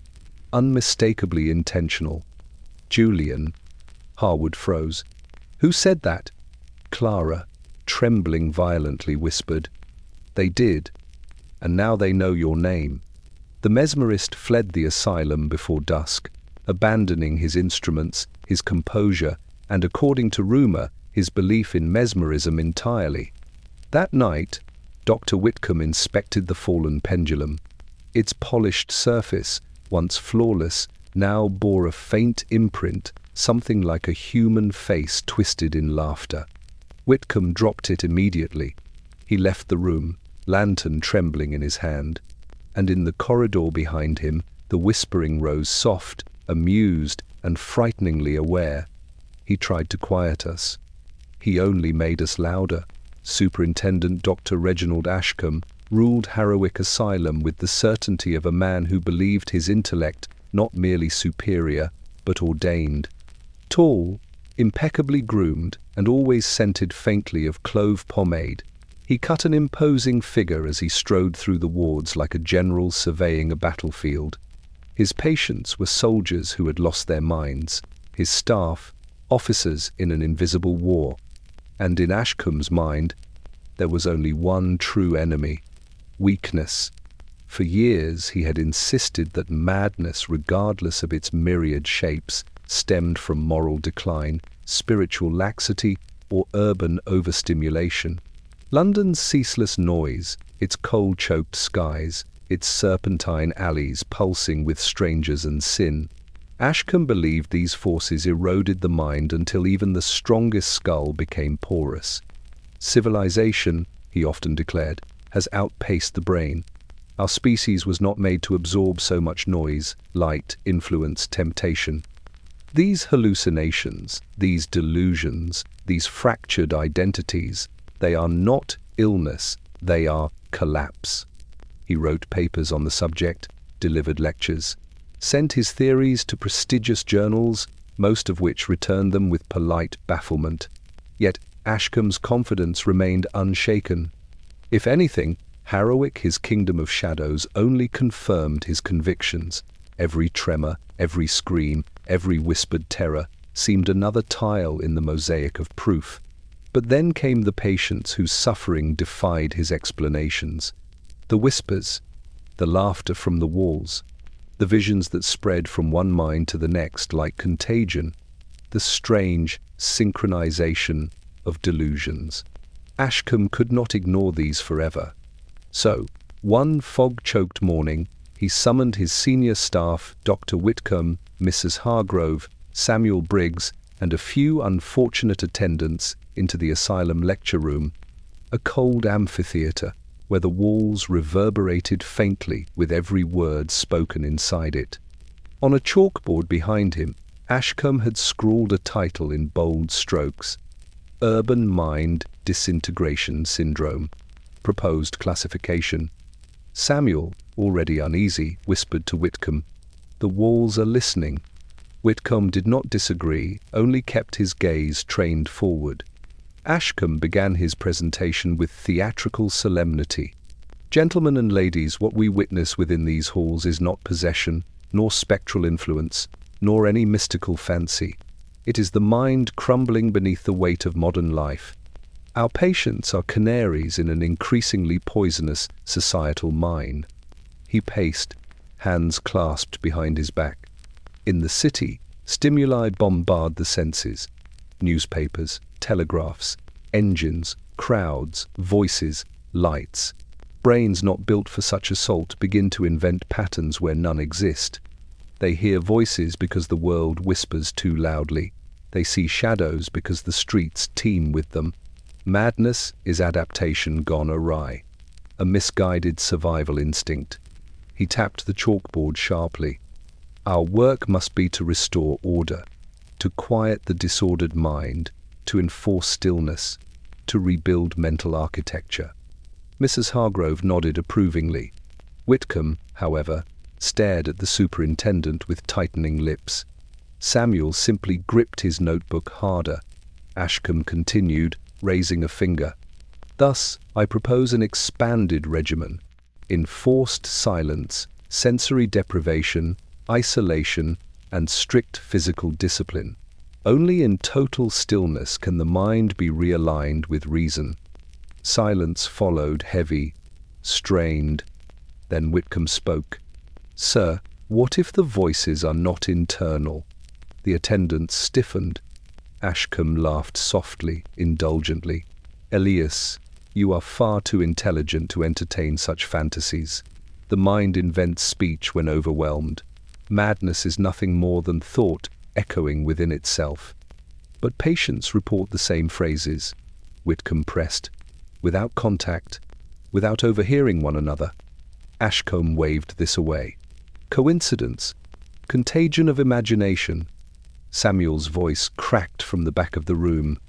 unmistakably intentional. "Julian." Harwood froze. "Who said that?" Clara, trembling violently, whispered. "They did, and now they know your name." The mesmerist fled the asylum before dusk, abandoning his instruments, his composure, and, according to rumor, his belief in mesmerism entirely. That night, Dr. Whitcomb inspected the fallen pendulum. Its polished surface, once flawless, now bore a faint imprint, something like a human face twisted in laughter. Whitcomb dropped it immediately. He left the room, lantern trembling in his hand. And in the corridor behind him, the whispering rose soft, amused, and frighteningly aware. He tried to quiet us. He only made us louder. Superintendent Dr. Reginald Ashcombe ruled Harrowick Asylum with the certainty of a man who believed his intellect not merely superior, but ordained. Tall, impeccably groomed, and always scented faintly of clove pomade, he cut an imposing figure as he strode through the wards like a general surveying a battlefield. His patients were soldiers who had lost their minds, his staff, officers in an invisible war. And in Ashcombe's mind, there was only one true enemy, weakness. For years he had insisted that madness, regardless of its myriad shapes, stemmed from moral decline, spiritual laxity, or urban overstimulation. London's ceaseless noise, its coal-choked skies, its serpentine alleys pulsing with strangers and sin. Ashcombe believed these forces eroded the mind until even the strongest skull became porous. Civilization, he often declared, has outpaced the brain. Our species was not made to absorb so much noise, light, influence, temptation. These hallucinations, these delusions, these fractured identities, they are not illness, they are collapse. He wrote papers on the subject, delivered lectures, sent his theories to prestigious journals, most of which returned them with polite bafflement. Yet Ashcombe's confidence remained unshaken. If anything, Harrowwick, his kingdom of shadows, only confirmed his convictions. Every tremor, every scream, every whispered terror seemed another tile in the mosaic of proof. But then came the patients whose suffering defied his explanations. The whispers, the laughter from the walls, the visions that spread from one mind to the next like contagion, the strange synchronization of delusions. Ashcombe could not ignore these forever. So, one fog-choked morning, he summoned his senior staff, Dr. Whitcomb, Mrs. Hargrove, Samuel Briggs, and a few unfortunate attendants into the asylum lecture room, a cold amphitheatre where the walls reverberated faintly with every word spoken inside it. On a chalkboard behind him, Ashcombe had scrawled a title in bold strokes: Urban Mind Disintegration Syndrome. Proposed classification. Samuel, already uneasy, whispered to Whitcomb, "The walls are listening." Whitcomb did not disagree, only kept his gaze trained forward. Ashcombe began his presentation with theatrical solemnity. "Gentlemen and ladies, what we witness within these halls is not possession, nor spectral influence, nor any mystical fancy. It is the mind crumbling beneath the weight of modern life. Our patients are canaries in an increasingly poisonous societal mine." He paced, hands clasped behind his back. In the city, stimuli bombard the senses. Newspapers, telegraphs, engines, crowds, voices, lights. Brains not built for such assault begin to invent patterns where none exist. They hear voices because the world whispers too loudly. They see shadows because the streets teem with them. Madness is adaptation gone awry, a misguided survival instinct. He tapped the chalkboard sharply. Our work must be to restore order, to quiet the disordered mind, to enforce stillness, to rebuild mental architecture. Mrs. Hargrove nodded approvingly. Whitcomb, however, stared at the superintendent with tightening lips. Samuel simply gripped his notebook harder. Ashcombe continued, raising a finger. "Thus, I propose an expanded regimen: enforced silence, sensory deprivation, isolation, and strict physical discipline. Only in total stillness can the mind be realigned with reason." Silence followed, heavy, strained. Then Whitcomb spoke. "Sir, what if the voices are not internal?" The attendants stiffened. Ashcombe laughed softly, indulgently. "Elias, you are far too intelligent to entertain such fantasies. The mind invents speech when overwhelmed. Madness is nothing more than thought echoing within itself." "But patients report the same phrases," Whitcomb pressed, "without contact, without overhearing one another." Ashcombe waved this away. "Coincidence, contagion of imagination." Samuel's voice cracked from the back of the room.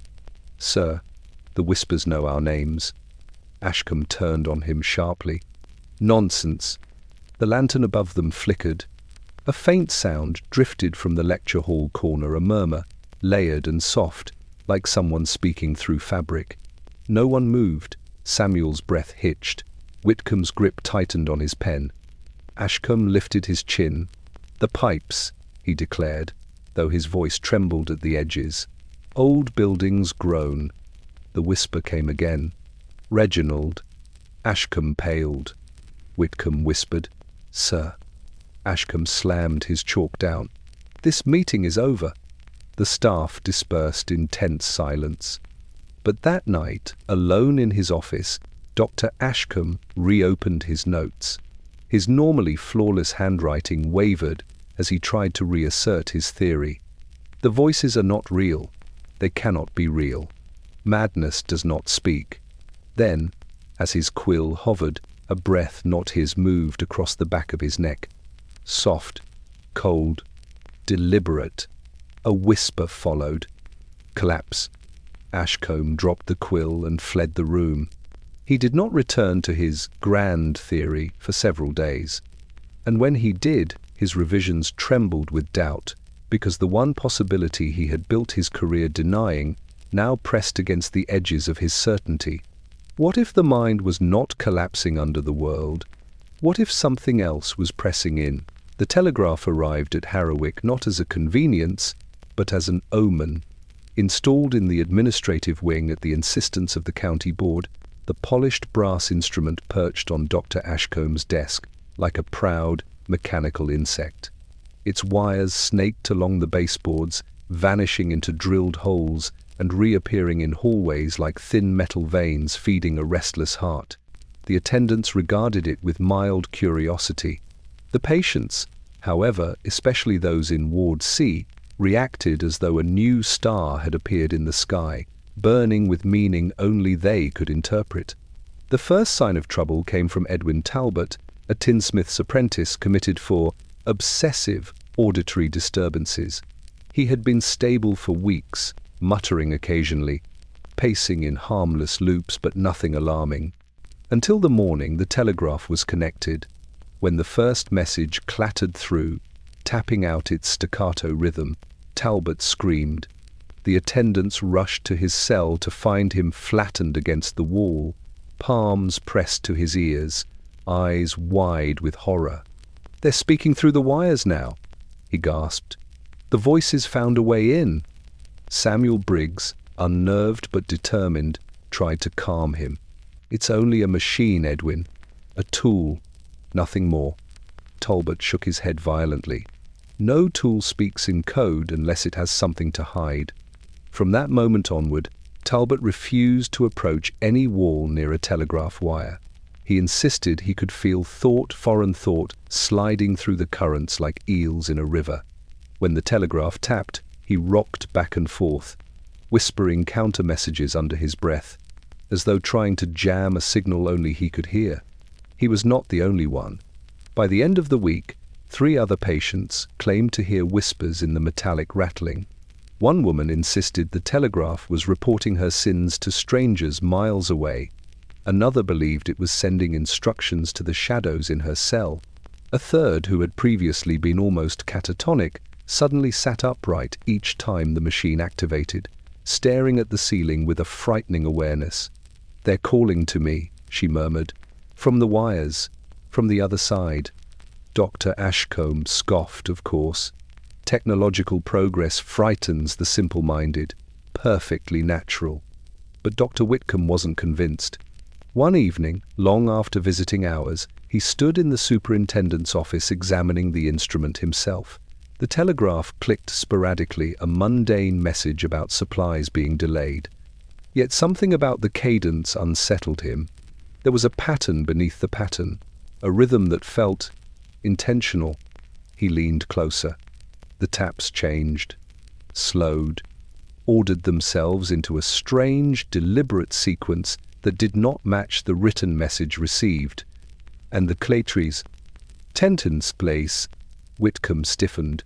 "Sir, the whispers know our names." Ashcombe turned on him sharply. "Nonsense." The lantern above them flickered. A faint sound drifted from the lecture hall corner, a murmur, layered and soft, like someone speaking through fabric. No one moved. Samuel's breath hitched. Whitcomb's grip tightened on his pen. Ashcombe lifted his chin. "The pipes," he declared, though his voice trembled at the edges. "Old buildings groan." The whisper came again. "Reginald." Ashcombe paled. Whitcomb whispered. "Sir." Ashcombe slammed his chalk down. "This meeting is over." The staff dispersed in tense silence. But that night, alone in his office, Dr. Ashcombe reopened his notes. His normally flawless handwriting wavered as he tried to reassert his theory. The voices are not real. They cannot be real. Madness does not speak. Then, as his quill hovered, a breath not his moved across the back of his neck. Soft, cold, deliberate. A whisper followed. Collapse. Ashcombe dropped the quill and fled the room. He did not return to his grand theory for several days. And when he did, his revisions trembled with doubt, because the one possibility he had built his career denying now pressed against the edges of his certainty. What if the mind was not collapsing under the world? What if something else was pressing in? The telegraph arrived at Harrowwick not as a convenience, but as an omen. Installed in the administrative wing at the insistence of the county board, the polished brass instrument perched on Dr. Ashcombe's desk like a proud, mechanical insect. Its wires snaked along the baseboards, vanishing into drilled holes and reappearing in hallways like thin metal veins feeding a restless heart. The attendants regarded it with mild curiosity. The patients, however, especially those in Ward C, reacted as though a new star had appeared in the sky, burning with meaning only they could interpret. The first sign of trouble came from Edwin Talbot, a tinsmith's apprentice committed for obsessive auditory disturbances. He had been stable for weeks, muttering occasionally, pacing in harmless loops but nothing alarming. Until the morning the telegraph was connected. When the first message clattered through, tapping out its staccato rhythm, Talbot screamed. The attendants rushed to his cell to find him flattened against the wall, palms pressed to his ears, eyes wide with horror. "They're speaking through the wires now," he gasped. "The voices found a way in." Samuel Briggs, unnerved but determined, tried to calm him. "It's only a machine, Edwin. A tool. Nothing more." Talbot shook his head violently. No tool speaks in code unless it has something to hide. From that moment onward, Talbot refused to approach any wall near a telegraph wire. He insisted he could feel foreign thought, sliding through the currents like eels in a river. When the telegraph tapped, he rocked back and forth, whispering counter-messages under his breath, as though trying to jam a signal only he could hear. He was not the only one. By the end of the week, 3 other patients claimed to hear whispers in the metallic rattling. One woman insisted the telegraph was reporting her sins to strangers miles away. Another believed it was sending instructions to the shadows in her cell. A third, who had previously been almost catatonic, suddenly sat upright each time the machine activated, staring at the ceiling with a frightening awareness. "They're calling to me," she murmured. "From the wires. From the other side." Dr. Ashcombe scoffed, of course. Technological progress frightens the simple-minded. Perfectly natural. But Dr. Whitcomb wasn't convinced. One evening, long after visiting hours, he stood in the superintendent's office examining the instrument himself. The telegraph clicked sporadically, a mundane message about supplies being delayed. Yet something about the cadence unsettled him. There was a pattern beneath the pattern, a rhythm that felt intentional. He leaned closer. The taps changed, slowed, ordered themselves into a strange, deliberate sequence that did not match the written message received. And the Claytrees, Tenton's place, Whitcomb stiffened.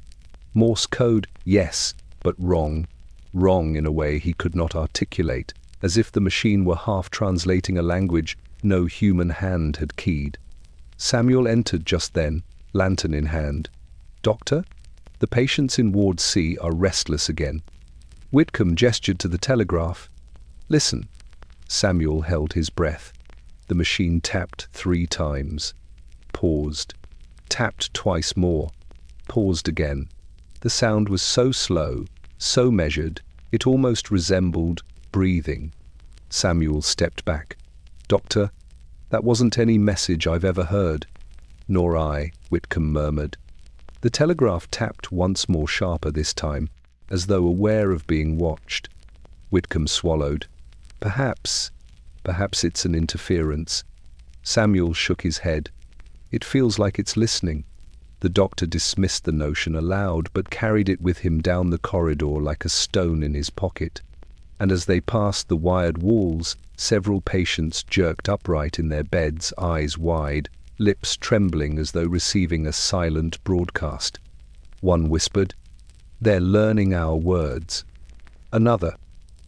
Morse code, yes, but wrong. Wrong in a way he could not articulate, as if the machine were half translating a language no human hand had keyed. Samuel entered just then, lantern in hand. "Doctor? The patients in Ward C are restless again." Whitcomb gestured to the telegraph. "Listen." Samuel held his breath. The machine tapped 3 times. Paused. Tapped twice more. Paused again. The sound was so slow, so measured, it almost resembled breathing. Samuel stepped back. "Doctor, That wasn't any message I've ever heard. Nor I, Whitcomb murmured. The telegraph tapped once more, sharper this time, as though aware of being watched. Whitcomb swallowed. Perhaps it's an interference. Samuel shook his head. It feels like it's listening. The doctor dismissed the notion aloud, but carried it with him down the corridor like a stone in his pocket. And as they passed the wired walls, several patients jerked upright in their beds, eyes wide, lips trembling as though receiving a silent broadcast. One whispered, "They're learning our words." Another,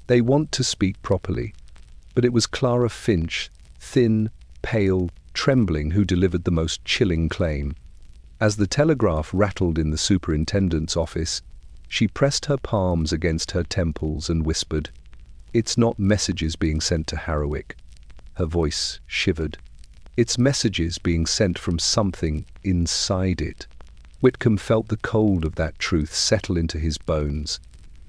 "They want to speak properly." But it was Clara Finch, thin, pale, trembling, who delivered the most chilling claim. As the telegraph rattled in the superintendent's office, she pressed her palms against her temples and whispered, "It's not messages being sent to Harrowick." Her voice shivered. "It's messages being sent from something inside it." Whitcomb felt the cold of that truth settle into his bones.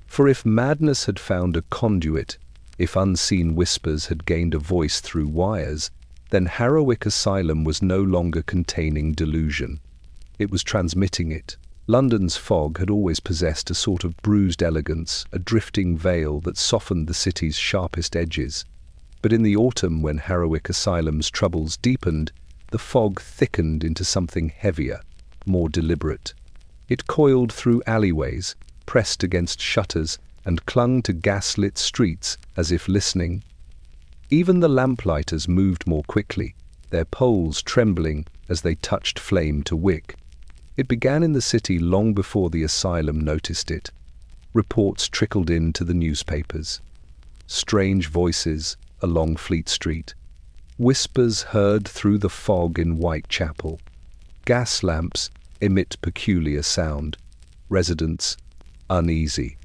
For if madness had found a conduit, if unseen whispers had gained a voice through wires, then Harrowick Asylum was no longer containing delusion. It was transmitting it. London's fog had always possessed a sort of bruised elegance, a drifting veil that softened the city's sharpest edges. But in the autumn, when Harrowick Asylum's troubles deepened, the fog thickened into something heavier, more deliberate. It coiled through alleyways, pressed against shutters, and clung to gaslit streets as if listening. Even the lamplighters moved more quickly, their poles trembling as they touched flame to wick. It began in the city long before the asylum noticed it. Reports trickled in to the newspapers. Strange voices along Fleet Street. Whispers heard through the fog in Whitechapel. Gas lamps emit peculiar sound. Residents uneasy.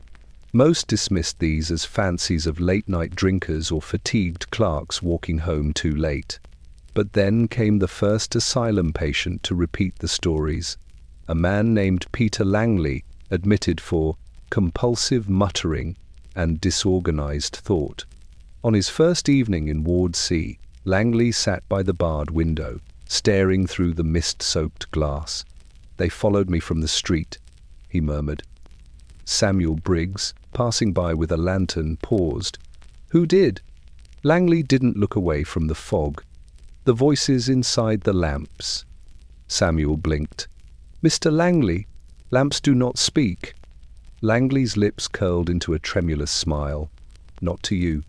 Most dismissed these as fancies of late-night drinkers or fatigued clerks walking home too late. But then came the first asylum patient to repeat the stories. A man named Peter Langley, admitted for compulsive muttering and disorganized thought. On his first evening in Ward C, Langley sat by the barred window, staring through the mist-soaked glass. "They followed me from the street," he murmured. Samuel Briggs, passing by with a lantern, paused. "Who did?" Langley didn't look away from the fog. "The voices inside the lamps." Samuel blinked. "Mr. Langley, lamps do not speak." Langley's lips curled into a tremulous smile. "Not to you."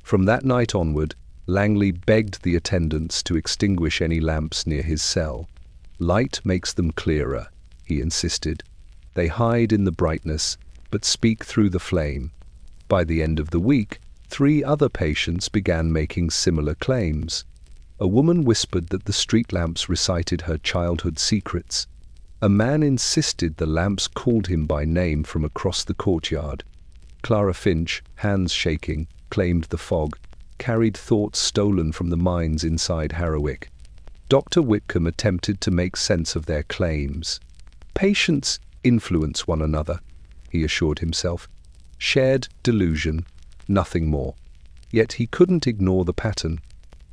From that night onward, Langley begged the attendants to extinguish any lamps near his cell. "Light makes them clearer," he insisted. "They hide in the brightness, but speak through the flame." By the end of the week, 3 other patients began making similar claims. A woman whispered that the street lamps recited her childhood secrets. A man insisted the lamps called him by name from across the courtyard. Clara Finch, hands shaking, claimed the fog, carried thoughts stolen from the minds inside Harrowick. Dr. Whitcomb attempted to make sense of their claims. Patients influence one another, he assured himself. Shared delusion, nothing more. Yet he couldn't ignore the pattern.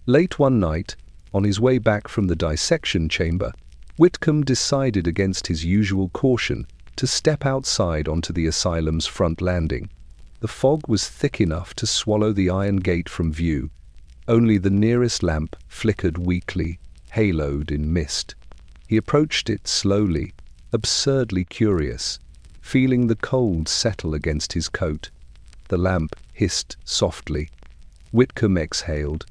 Late one night, on his way back from the dissection chamber, Whitcomb decided against his usual caution to step outside onto the asylum's front landing. The fog was thick enough to swallow the iron gate from view. Only the nearest lamp flickered weakly, haloed in mist. He approached it slowly, absurdly curious, feeling the cold settle against his coat. The lamp hissed softly. Whitcomb exhaled.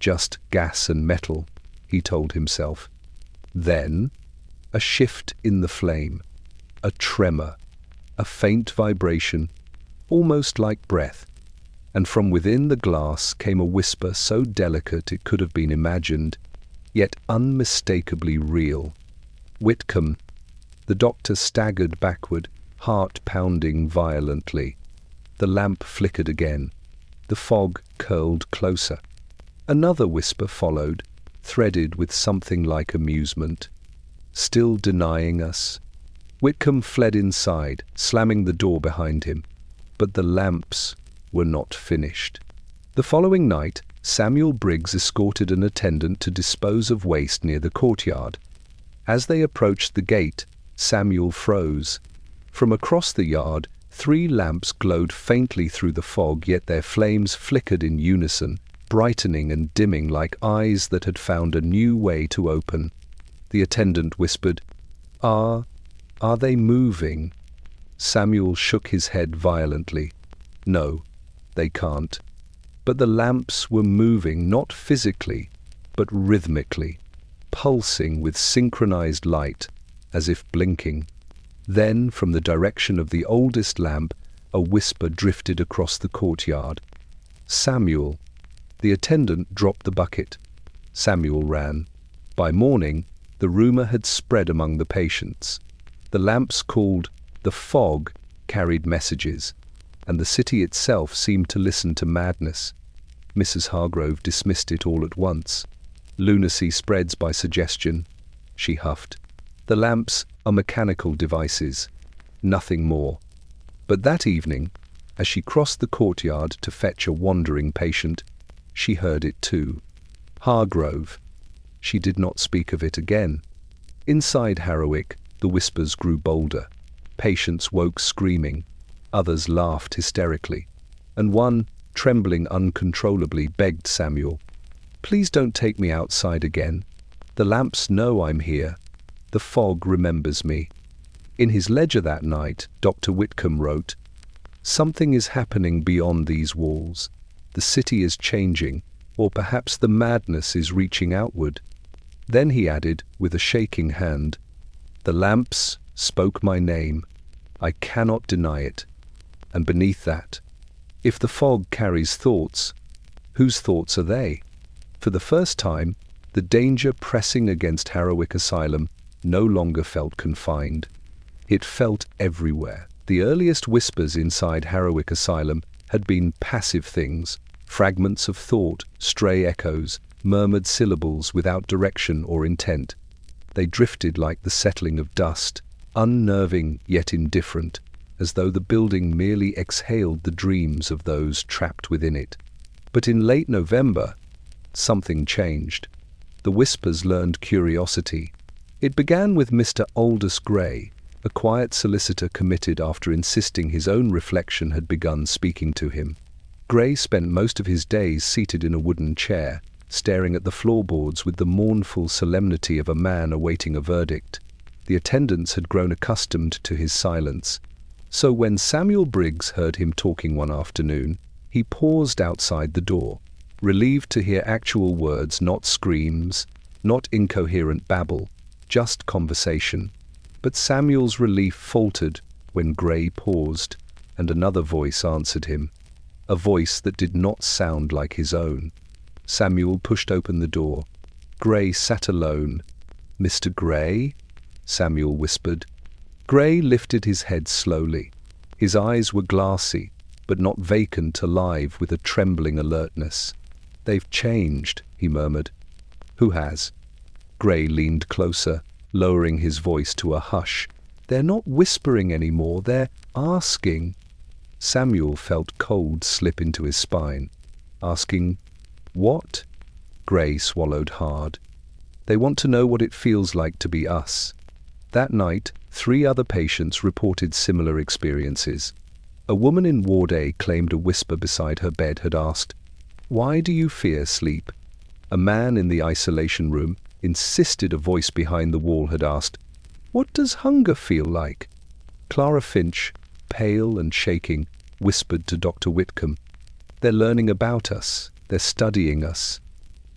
Just gas and metal, he told himself. Then, a shift in the flame, a tremor, a faint vibration, almost like breath, and from within the glass came a whisper so delicate it could have been imagined, yet unmistakably real. "Whitcomb." The doctor staggered backward, heart pounding violently. The lamp flickered again. The fog curled closer. Another whisper followed, threaded with something like amusement. "Still denying us?" Whitcomb fled inside, slamming the door behind him. But the lamps were not finished. The following night, Samuel Briggs escorted an attendant to dispose of waste near the courtyard. As they approached the gate, Samuel froze. From across the yard, 3 lamps glowed faintly through the fog, yet their flames flickered in unison, brightening and dimming like eyes that had found a new way to open. The attendant whispered, Are they moving?" Samuel shook his head violently. "No, they can't." But the lamps were moving, not physically, but rhythmically, pulsing with synchronized light, as if blinking. Then, from the direction of the oldest lamp, a whisper drifted across the courtyard. "Samuel." The attendant dropped the bucket. Samuel ran. By morning, the rumor had spread among the patients. The lamps called the fog carried messages, and the city itself seemed to listen to madness. Mrs. Hargrove dismissed it all at once. "Lunacy spreads by suggestion," she huffed. "The lamps are mechanical devices, nothing more." But that evening, as she crossed the courtyard to fetch a wandering patient, she heard it too. Hargrove. She did not speak of it again. Inside Harrowick, the whispers grew bolder. Patients woke screaming. Others laughed hysterically. And one, trembling uncontrollably, begged Samuel, "Please don't take me outside again. The lamps know I'm here. The fog remembers me." In his ledger that night, Dr. Whitcomb wrote, "Something is happening beyond these walls. The city is changing, or perhaps the madness is reaching outward." Then he added, with a shaking hand, "The lamps spoke my name. I cannot deny it." And beneath that, if the fog carries thoughts, whose thoughts are they? For the first time, the danger pressing against Harrowick Asylum no longer felt confined. It felt everywhere. The earliest whispers inside Harrowick Asylum had been passive things, fragments of thought, stray echoes, murmured syllables without direction or intent. They drifted like the settling of dust, unnerving yet indifferent, as though the building merely exhaled the dreams of those trapped within it. But in late November, something changed. The whispers learned curiosity. It began with Mr. Aldous Gray, a quiet solicitor committed after insisting his own reflection had begun speaking to him. Gray spent most of his days seated in a wooden chair, staring at the floorboards with the mournful solemnity of a man awaiting a verdict. The attendants had grown accustomed to his silence. So when Samuel Briggs heard him talking one afternoon, he paused outside the door, relieved to hear actual words, not screams, not incoherent babble, just conversation. But Samuel's relief faltered when Gray paused, and another voice answered him, a voice that did not sound like his own. Samuel pushed open the door. Gray sat alone. "Mr. Gray?" Samuel whispered. Gray lifted his head slowly. His eyes were glassy, but not vacant, alive with a trembling alertness. "They've changed," he murmured. "Who has?" Gray leaned closer, lowering his voice to a hush. "They're not whispering anymore, they're asking." Samuel felt cold slip into his spine. "Asking what?" Gray swallowed hard. "They want to know what it feels like to be us." That night, 3 other patients reported similar experiences. A woman in Ward A claimed a whisper beside her bed had asked, "Why do you fear sleep?" A man in the isolation room insisted a voice behind the wall had asked, "What does hunger feel like?" Clara Finch, pale and shaking, whispered to Dr. Whitcomb, "They're learning about us, they're studying us,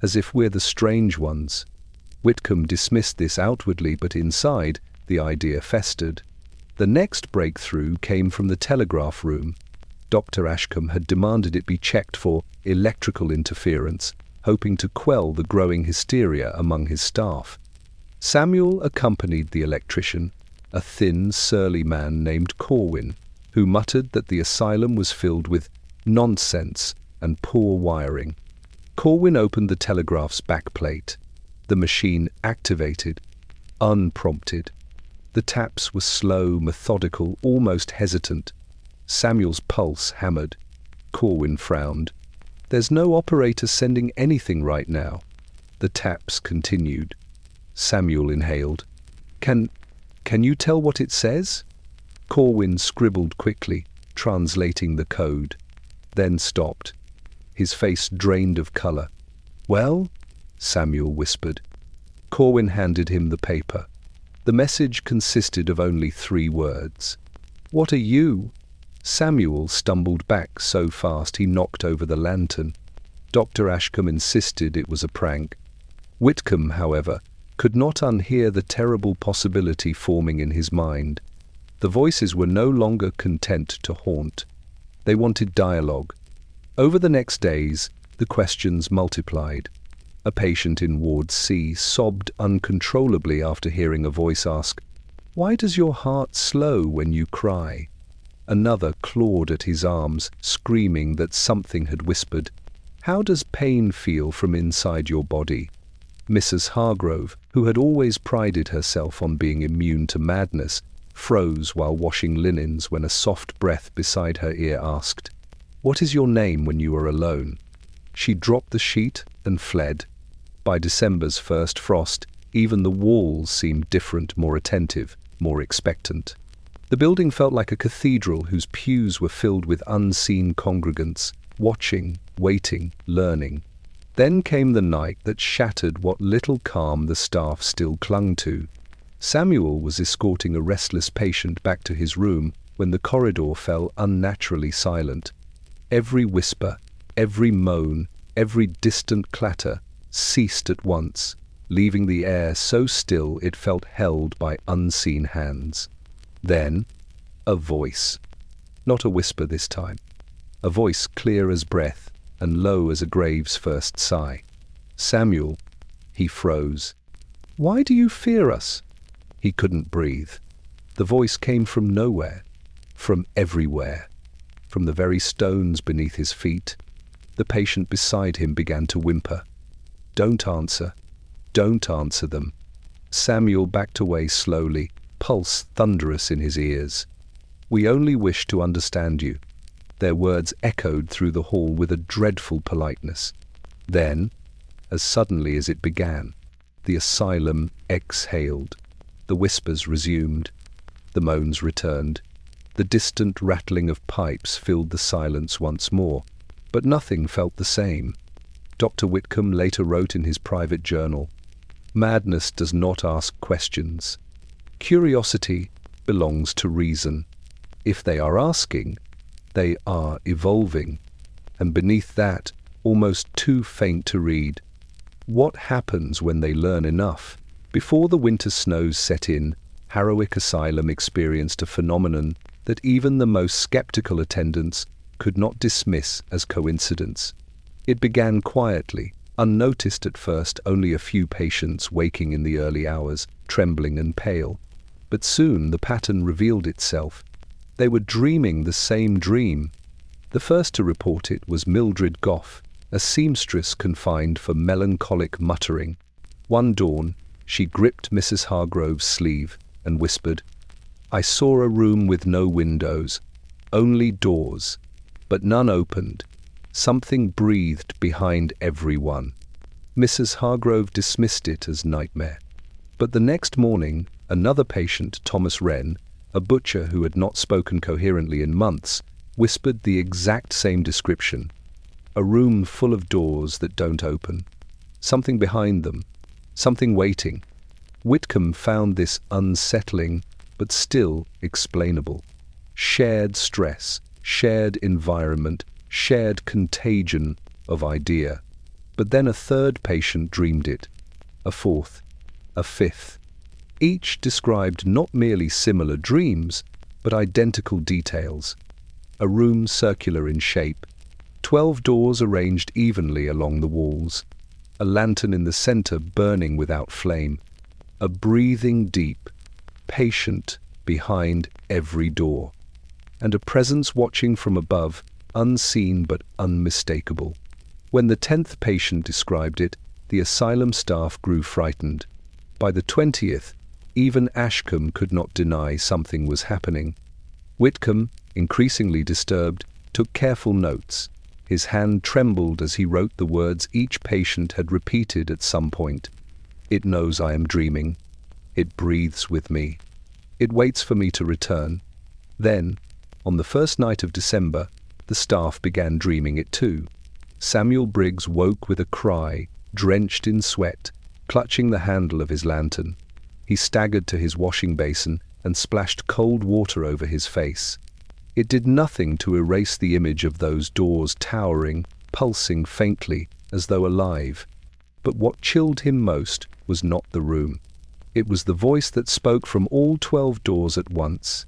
as if we're the strange ones." Whitcomb dismissed this outwardly, but inside, the idea festered. The next breakthrough came from the telegraph room. Dr. Ashcombe had demanded it be checked for electrical interference, hoping to quell the growing hysteria among his staff. Samuel accompanied the electrician, a thin, surly man named Corwin, who muttered that the asylum was filled with nonsense and poor wiring. Corwin opened the telegraph's backplate. The machine activated, unprompted. The taps were slow, methodical, almost hesitant. Samuel's pulse hammered. Corwin frowned. There's no operator sending anything right now. The taps continued. Samuel inhaled. Can you tell what it says? Corwin scribbled quickly, translating the code, then stopped. His face drained of color. Well? Samuel whispered. Corwin handed him the paper. The message consisted of only 3 words. What are you? Samuel stumbled back so fast he knocked over the lantern. Dr. Ashcombe insisted it was a prank. Whitcomb, however, could not unhear the terrible possibility forming in his mind. The voices were no longer content to haunt. They wanted dialogue. Over the next days, the questions multiplied. A patient in Ward C sobbed uncontrollably after hearing a voice ask, "Why does your heart slow when you cry?" Another clawed at his arms, screaming that something had whispered, "How does pain feel from inside your body?" Mrs. Hargrove, who had always prided herself on being immune to madness, froze while washing linens when a soft breath beside her ear asked, "What is your name when you are alone?" She dropped the sheet and fled. By December's first frost, even the walls seemed different, more attentive, more expectant. The building felt like a cathedral whose pews were filled with unseen congregants, watching, waiting, learning. Then came the night that shattered what little calm the staff still clung to. Samuel was escorting a restless patient back to his room when the corridor fell unnaturally silent. Every whisper, every moan, every distant clatter ceased at once, leaving the air so still it felt held by unseen hands. Then, a voice. Not a whisper this time. A voice clear as breath and low as a grave's first sigh. "Samuel." He froze. "Why do you fear us?" He couldn't breathe. The voice came from nowhere, from everywhere, from the very stones beneath his feet. The patient beside him began to whimper. "Don't answer. Don't answer them." Samuel backed away slowly, pulse thunderous in his ears. "We only wish to understand you." Their words echoed through the hall with a dreadful politeness. Then, as suddenly as it began, the asylum exhaled. The whispers resumed. The moans returned. The distant rattling of pipes filled the silence once more, but nothing felt the same. Dr. Whitcomb later wrote in his private journal, "Madness does not ask questions. Curiosity belongs to reason. If they are asking, they are evolving." And beneath that, almost too faint to read, "What happens when they learn enough?" Before the winter snows set in, Harrowwick Asylum experienced a phenomenon that even the most skeptical attendants could not dismiss as coincidence. It began quietly, unnoticed at first, only a few patients waking in the early hours, trembling and pale. But soon the pattern revealed itself. They were dreaming the same dream. The first to report it was Mildred Goff, a seamstress confined for melancholic muttering. One dawn, she gripped Mrs. Hargrove's sleeve and whispered, "I saw a room with no windows, only doors, but none opened. Something breathed behind every one." Mrs. Hargrove dismissed it as nightmare. But the next morning, another patient, Thomas Wren, a butcher who had not spoken coherently in months, whispered the exact same description. A room full of doors that don't open. Something behind them. Something waiting. Whitcomb found this unsettling, but still explainable. Shared stress, shared environment, shared contagion of idea. But then a third patient dreamed it. A fourth. A fifth. Each described not merely similar dreams, but identical details. A room circular in shape, 12 doors arranged evenly along the walls, a lantern in the center burning without flame, a breathing deep, patient behind every door, and a presence watching from above, unseen but unmistakable. When the 10th patient described it, the asylum staff grew frightened. By the 20th, even Ashcombe could not deny something was happening. Whitcomb, increasingly disturbed, took careful notes. His hand trembled as he wrote the words each patient had repeated at some point. It knows I am dreaming. It breathes with me. It waits for me to return. Then, on the first night of December, the staff began dreaming it too. Samuel Briggs woke with a cry, drenched in sweat, clutching the handle of his lantern. He staggered to his washing basin and splashed cold water over his face. It did nothing to erase the image of those doors towering, pulsing faintly, as though alive. But what chilled him most was not the room. It was the voice that spoke from all 12 doors at once.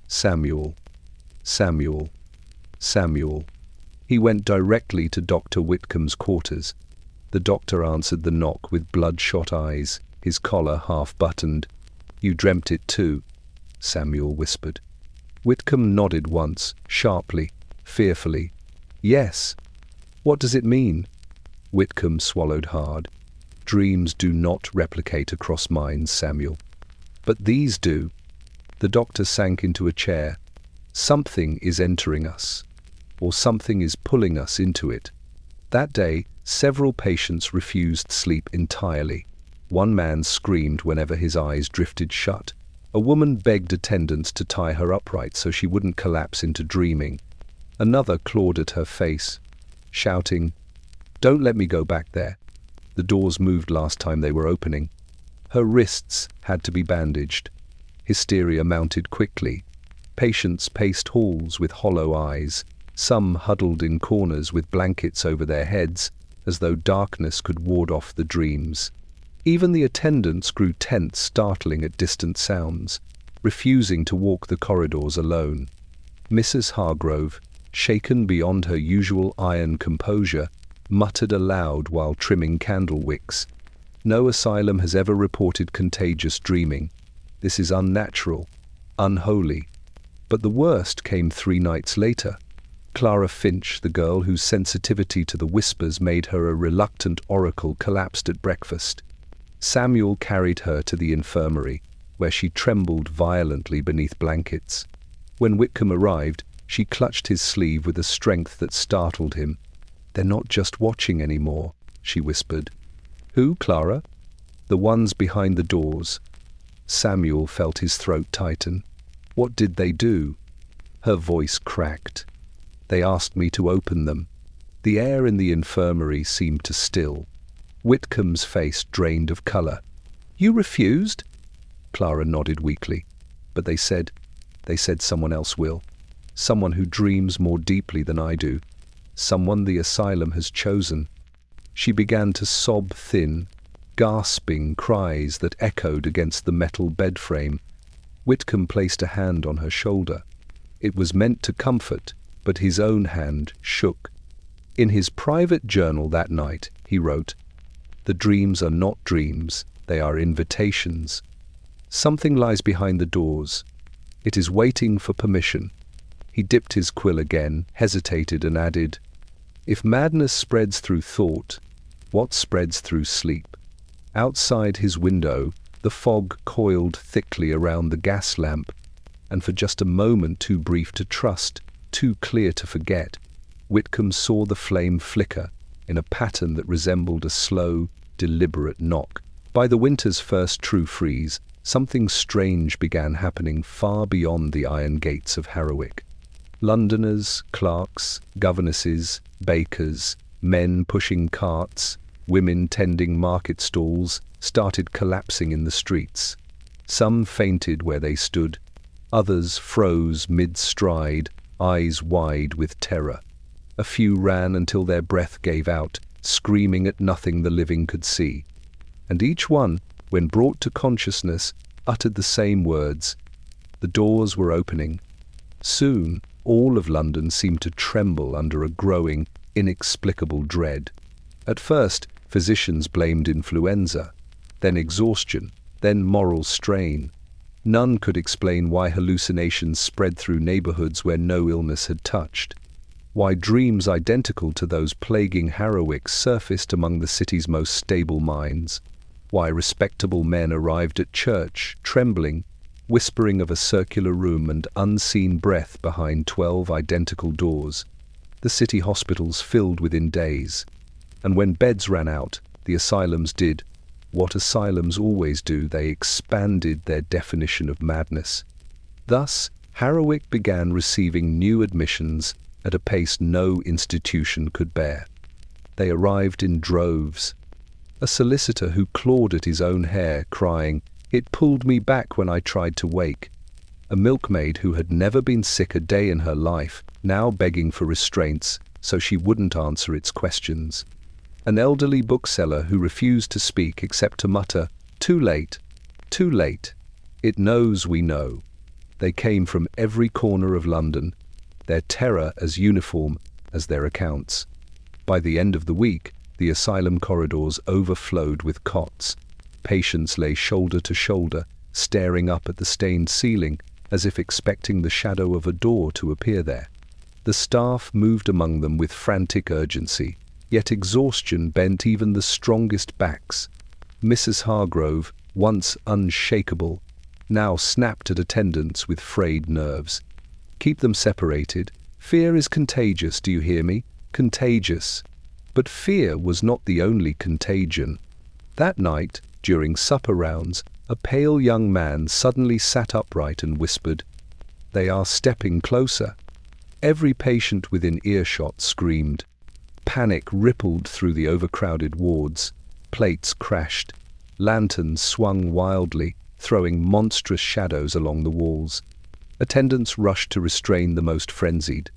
Samuel, Samuel, Samuel. He went directly to Dr. Whitcomb's quarters. The doctor answered the knock with bloodshot eyes, his collar half-buttoned. "You dreamt it too," Samuel whispered. Whitcomb nodded once, sharply, fearfully. "Yes." "What does it mean?" Whitcomb swallowed hard. "Dreams do not replicate across minds, Samuel. But these do." The doctor sank into a chair. "Something is entering us, or something is pulling us into it." That day, several patients refused sleep entirely. One man screamed whenever his eyes drifted shut. A woman begged attendants to tie her upright so she wouldn't collapse into dreaming. Another clawed at her face, shouting, "Don't let me go back there. The doors moved last time they were opening." Her wrists had to be bandaged. Hysteria mounted quickly. Patients paced halls with hollow eyes, some huddled in corners with blankets over their heads, as though darkness could ward off the dreams. Even the attendants grew tense, startling at distant sounds, refusing to walk the corridors alone. Mrs. Hargrove, shaken beyond her usual iron composure, muttered aloud while trimming candle wicks. "No asylum has ever reported contagious dreaming. This is unnatural, unholy." But the worst came 3 nights later. Clara Finch, the girl whose sensitivity to the whispers made her a reluctant oracle, collapsed at breakfast. Samuel carried her to the infirmary, where she trembled violently beneath blankets. When Whitcomb arrived, she clutched his sleeve with a strength that startled him. "They're not just watching anymore," she whispered. "Who, Clara?" "The ones behind the doors." Samuel felt his throat tighten. "What did they do?" Her voice cracked. "They asked me to open them." The air in the infirmary seemed to still. Whitcomb's face drained of colour. "You refused?" Clara nodded weakly. "But they said someone else will. Someone who dreams more deeply than I do. Someone the asylum has chosen." She began to sob thin, gasping cries that echoed against the metal bed frame. Whitcomb placed a hand on her shoulder. It was meant to comfort, but his own hand shook. In his private journal that night, he wrote, "The dreams are not dreams, they are invitations. Something lies behind the doors. It is waiting for permission." He dipped his quill again, hesitated, and added, "If madness spreads through thought, what spreads through sleep?" Outside his window, the fog coiled thickly around the gas lamp, and for just a moment too brief to trust, too clear to forget, Whitcomb saw the flame flicker in a pattern that resembled a slow, deliberate knock. By the winter's first true freeze, something strange began happening far beyond the iron gates of Harrowwick. Londoners, clerks, governesses, bakers, men pushing carts, women tending market stalls, started collapsing in the streets. Some fainted where they stood, others froze mid-stride, eyes wide with terror. A few ran until their breath gave out, screaming at nothing the living could see. And each one, when brought to consciousness, uttered the same words. The doors were opening. Soon, all of London seemed to tremble under a growing, inexplicable dread. At first, physicians blamed influenza, then exhaustion, then moral strain. None could explain why hallucinations spread through neighborhoods where no illness had touched, why dreams identical to those plaguing Harrowwick surfaced among the city's most stable minds, why respectable men arrived at church, trembling, whispering of a circular room and unseen breath behind 12 identical doors. The city hospitals filled within days. And when beds ran out, the asylums did what asylums always do: they expanded their definition of madness. Thus, Harrowich began receiving new admissions at a pace no institution could bear. They arrived in droves. A solicitor who clawed at his own hair, crying, "It pulled me back when I tried to wake." A milkmaid who had never been sick a day in her life, now begging for restraints so she wouldn't answer its questions. An elderly bookseller who refused to speak except to mutter, "Too late, too late. It knows we know." They came from every corner of London, their terror as uniform as their accounts. By the end of the week, the asylum corridors overflowed with cots. Patients lay shoulder to shoulder, staring up at the stained ceiling, as if expecting the shadow of a door to appear there. The staff moved among them with frantic urgency, yet exhaustion bent even the strongest backs. Mrs. Hargrove, once unshakable, now snapped at attendants with frayed nerves. "Keep them separated. Fear is contagious, do you hear me? Contagious." But fear was not the only contagion. That night, during supper rounds, a pale young man suddenly sat upright and whispered, "They are stepping closer." Every patient within earshot screamed. Panic rippled through the overcrowded wards. Plates crashed. Lanterns swung wildly, throwing monstrous shadows along the walls. Attendants rushed to restrain the most frenzied,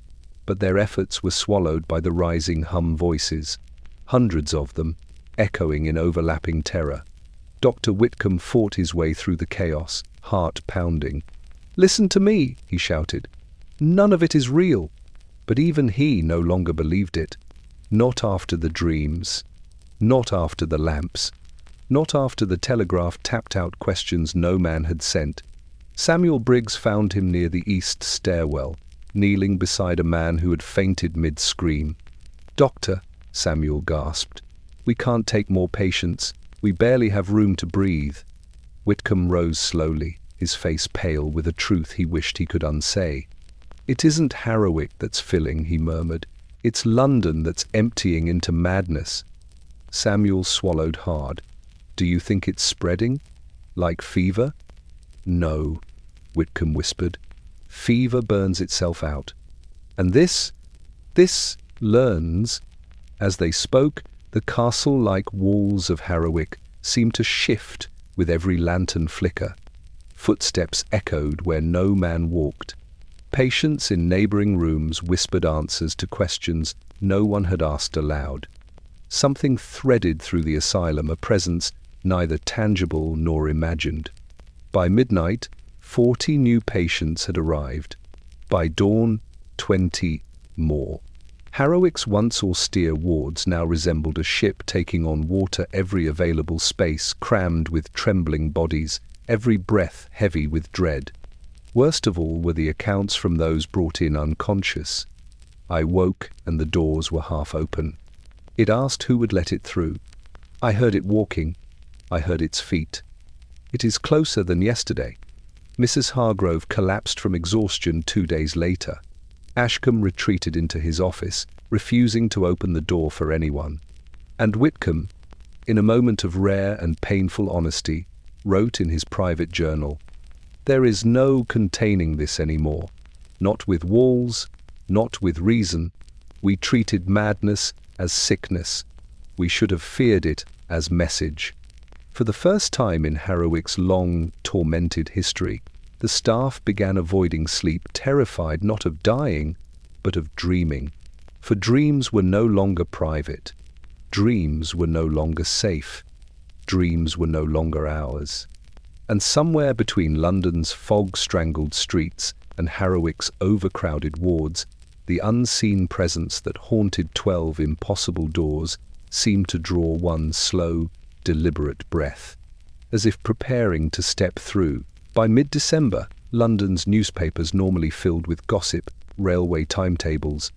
but their efforts were swallowed by the rising hum voices, hundreds of them, echoing in overlapping terror. Dr. Whitcomb fought his way through the chaos, heart pounding. "Listen to me," he shouted. "None of it is real." But even he no longer believed it. Not after the dreams. Not after the lamps. Not after the telegraph tapped out questions no man had sent. Samuel Briggs found him near the east stairwell, kneeling beside a man who had fainted mid-scream. "Doctor," Samuel gasped, "we can't take more patients. We barely have room to breathe." Whitcomb rose slowly, his face pale with a truth he wished he could unsay. "It isn't Harrowich that's filling," he murmured. "It's London that's emptying into madness." Samuel swallowed hard. "Do you think it's spreading? Like fever?" "No," Whitcomb whispered. "Fever burns itself out. And this learns." As they spoke, the castle-like walls of Harrowich seemed to shift with every lantern flicker. Footsteps echoed where no man walked. Patients in neighbouring rooms whispered answers to questions no one had asked aloud. Something threaded through the asylum, a presence neither tangible nor imagined. By midnight, 40 new patients had arrived. By dawn, 20 more. Harrowich's once austere wards now resembled a ship taking on water, every available space crammed with trembling bodies, every breath heavy with dread. Worst of all were the accounts from those brought in unconscious. I woke and the doors were half open. It asked who would let it through. I heard it walking. I heard its feet. "It is closer than yesterday." Mrs. Hargrove collapsed from exhaustion 2 days later. Ashcombe retreated into his office, refusing to open the door for anyone. And Whitcomb, in a moment of rare and painful honesty, wrote in his private journal, "There is no containing this anymore. Not with walls, not with reason. We treated madness as sickness. We should have feared it as message." For the first time in Harrowich's long, tormented history, the staff began avoiding sleep, terrified not of dying, but of dreaming. For dreams were no longer private. Dreams were no longer safe. Dreams were no longer ours. And somewhere between London's fog-strangled streets and Harrowich's overcrowded wards, the unseen presence that haunted 12 impossible doors seemed to draw one slow, deliberate breath, as if preparing to step through. By mid-December, London's newspapers, normally filled with gossip, railway timetables,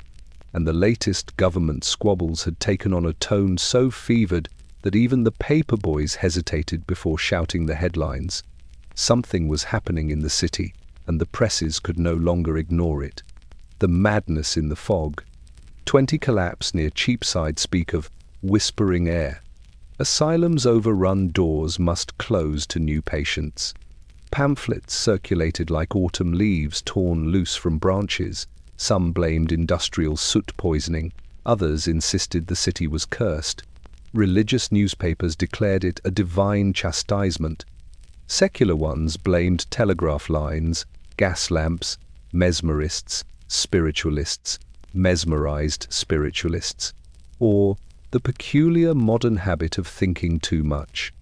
and the latest government squabbles, had taken on a tone so fevered that even the paper boys hesitated before shouting the headlines. Something was happening in the city, and the presses could no longer ignore it. The madness in the fog. 20 collapse near Cheapside speak of whispering air. Asylums' overrun doors must close to new patients. Pamphlets circulated like autumn leaves torn loose from branches. Some blamed industrial soot poisoning, others insisted the city was cursed. Religious newspapers declared it a divine chastisement. Secular ones blamed telegraph lines, gas lamps, mesmerists, spiritualists, mesmerized spiritualists, or the peculiar modern habit of thinking too much.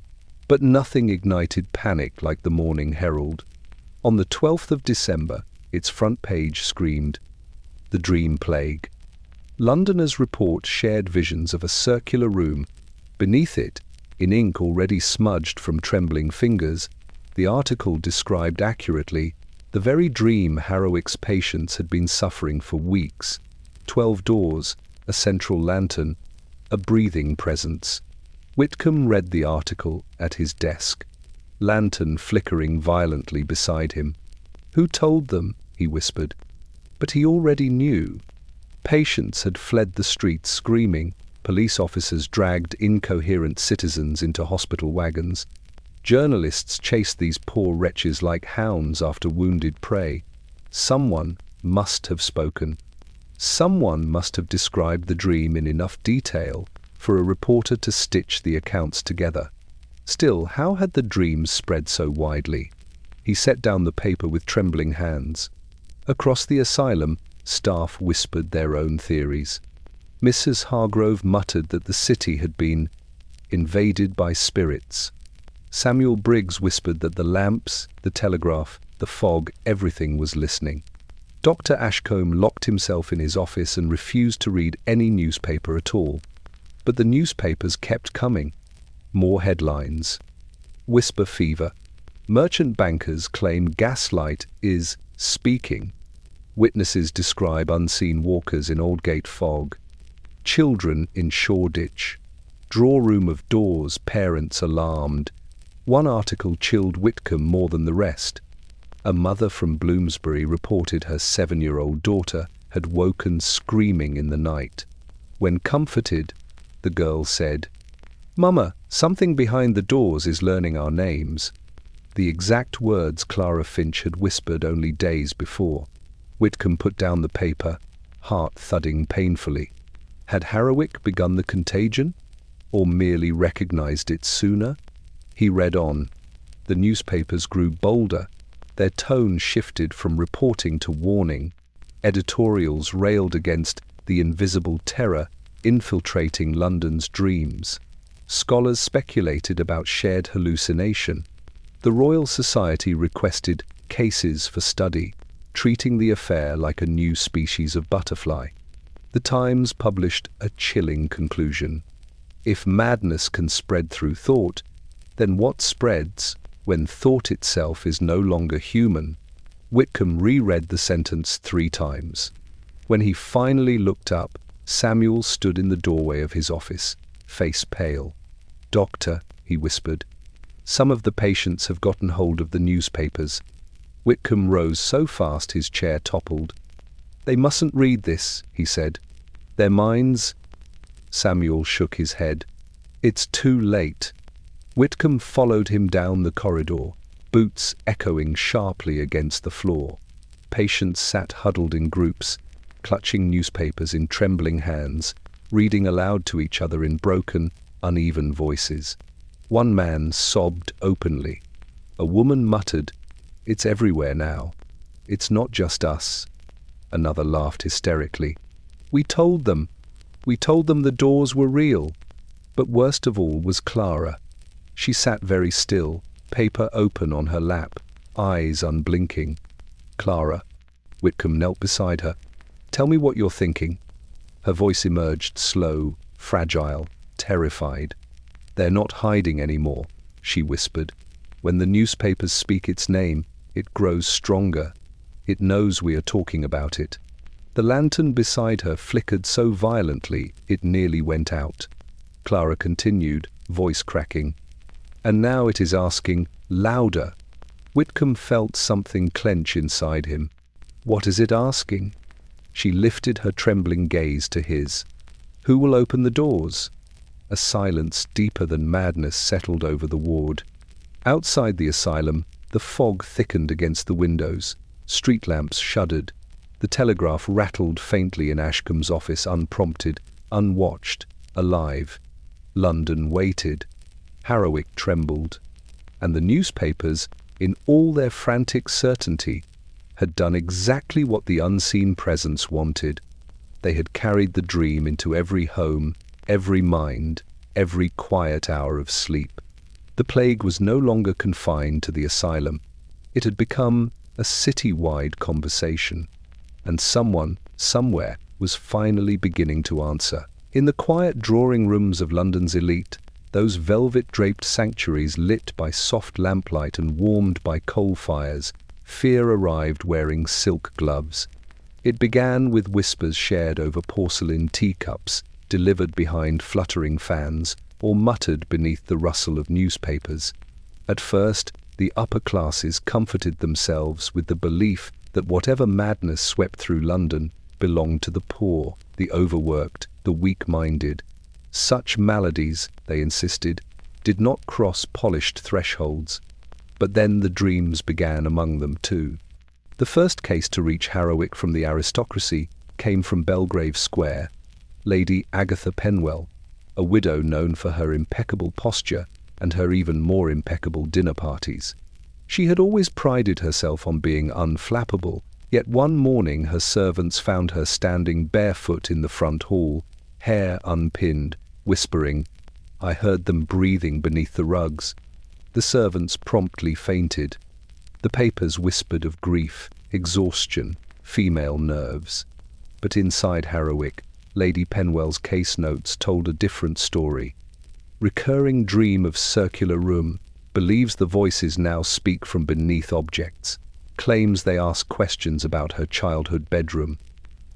But nothing ignited panic like the Morning Herald. On the 12th of December, its front page screamed, "The Dream Plague." Londoners' report shared visions of a circular room. Beneath it, in ink already smudged from trembling fingers, the article described accurately the very dream Harrowicks' patients had been suffering for weeks. 12 doors, a central lantern, a breathing presence. Whitcomb read the article at his desk, lantern flickering violently beside him. "Who told them?" he whispered. But he already knew. Patients had fled the streets screaming. Police officers dragged incoherent citizens into hospital wagons. Journalists chased these poor wretches like hounds after wounded prey. Someone must have spoken. Someone must have described the dream in enough detail for a reporter to stitch the accounts together. Still, how had the dream spread so widely? He set down the paper with trembling hands. Across the asylum, staff whispered their own theories. Mrs. Hargrove muttered that the city had been invaded by spirits. Samuel Briggs whispered that the lamps, the telegraph, the fog, everything was listening. Dr. Ashcombe locked himself in his office and refused to read any newspaper at all. But the newspapers kept coming. More headlines. Whisper fever. Merchant bankers claim gaslight is speaking. Witnesses describe unseen walkers in Aldgate fog. Children in Shoreditch. Drawroom of doors, parents alarmed. One article chilled Whitcomb more than the rest. A mother from Bloomsbury reported her 7-year-old daughter had woken screaming in the night. When comforted, the girl said, "Mama, something behind the doors is learning our names." The exact words Clara Finch had whispered only days before. Whitcomb put down the paper, heart thudding painfully. Had Harrowick begun the contagion, or merely recognized it sooner? He read on. The newspapers grew bolder. Their tone shifted from reporting to warning. Editorials railed against the invisible terror infiltrating London's dreams. Scholars speculated about shared hallucination. The Royal Society requested cases for study, treating the affair like a new species of butterfly. The Times published a chilling conclusion. If madness can spread through thought, then what spreads when thought itself is no longer human? Whitcomb reread the sentence 3 times. When he finally looked up, Samuel stood in the doorway of his office, face pale. "Doctor," he whispered, "some of the patients have gotten hold of the newspapers." Whitcomb rose so fast his chair toppled. "They mustn't read this," he said. "Their minds—" Samuel shook his head. "It's too late." Whitcomb followed him down the corridor, boots echoing sharply against the floor. Patients sat huddled in groups, clutching newspapers in trembling hands, reading aloud to each other in broken, uneven voices. One man sobbed openly. A woman muttered, "It's everywhere now. It's not just us." Another laughed hysterically. We told them the doors were real." But worst of all was Clara. She sat very still, paper open on her lap, eyes unblinking. "Clara." Whitcomb knelt beside her. "Tell me what you're thinking." Her voice emerged slow, fragile, terrified. "They're not hiding anymore," she whispered. "When the newspapers speak its name, it grows stronger. It knows we are talking about it." The lantern beside her flickered so violently it nearly went out. Clara continued, voice cracking. "And now it is asking, louder." Whitcomb felt something clench inside him. "What is it asking?" She lifted her trembling gaze to his. "Who will open the doors?" A silence deeper than madness settled over the ward. Outside the asylum, the fog thickened against the windows. Street lamps shuddered. The telegraph rattled faintly in Ashcombe's office, unprompted, unwatched, alive. London waited. Harrowwick trembled. And the newspapers, in all their frantic certainty, had done exactly what the unseen presence wanted. They had carried the dream into every home, every mind, every quiet hour of sleep. The plague was no longer confined to the asylum. It had become a city-wide conversation. And someone, somewhere, was finally beginning to answer. In the quiet drawing rooms of London's elite, those velvet-draped sanctuaries lit by soft lamplight and warmed by coal fires, fear arrived wearing silk gloves. It began with whispers shared over porcelain teacups, delivered behind fluttering fans, or muttered beneath the rustle of newspapers. At first, the upper classes comforted themselves with the belief that whatever madness swept through London belonged to the poor, the overworked, the weak-minded. Such maladies, they insisted, did not cross polished thresholds. But then the dreams began among them too. The first case to reach Harrowwick from the aristocracy came from Belgrave Square. Lady Agatha Penwell, a widow known for her impeccable posture and her even more impeccable dinner parties. She had always prided herself on being unflappable, yet one morning her servants found her standing barefoot in the front hall, hair unpinned, whispering, "I heard them breathing beneath the rugs." The servants promptly fainted. The papers whispered of grief, exhaustion, female nerves. But inside Harrowwick, Lady Penwell's case notes told a different story. Recurring dream of circular room, believes the voices now speak from beneath objects, claims they ask questions about her childhood bedroom.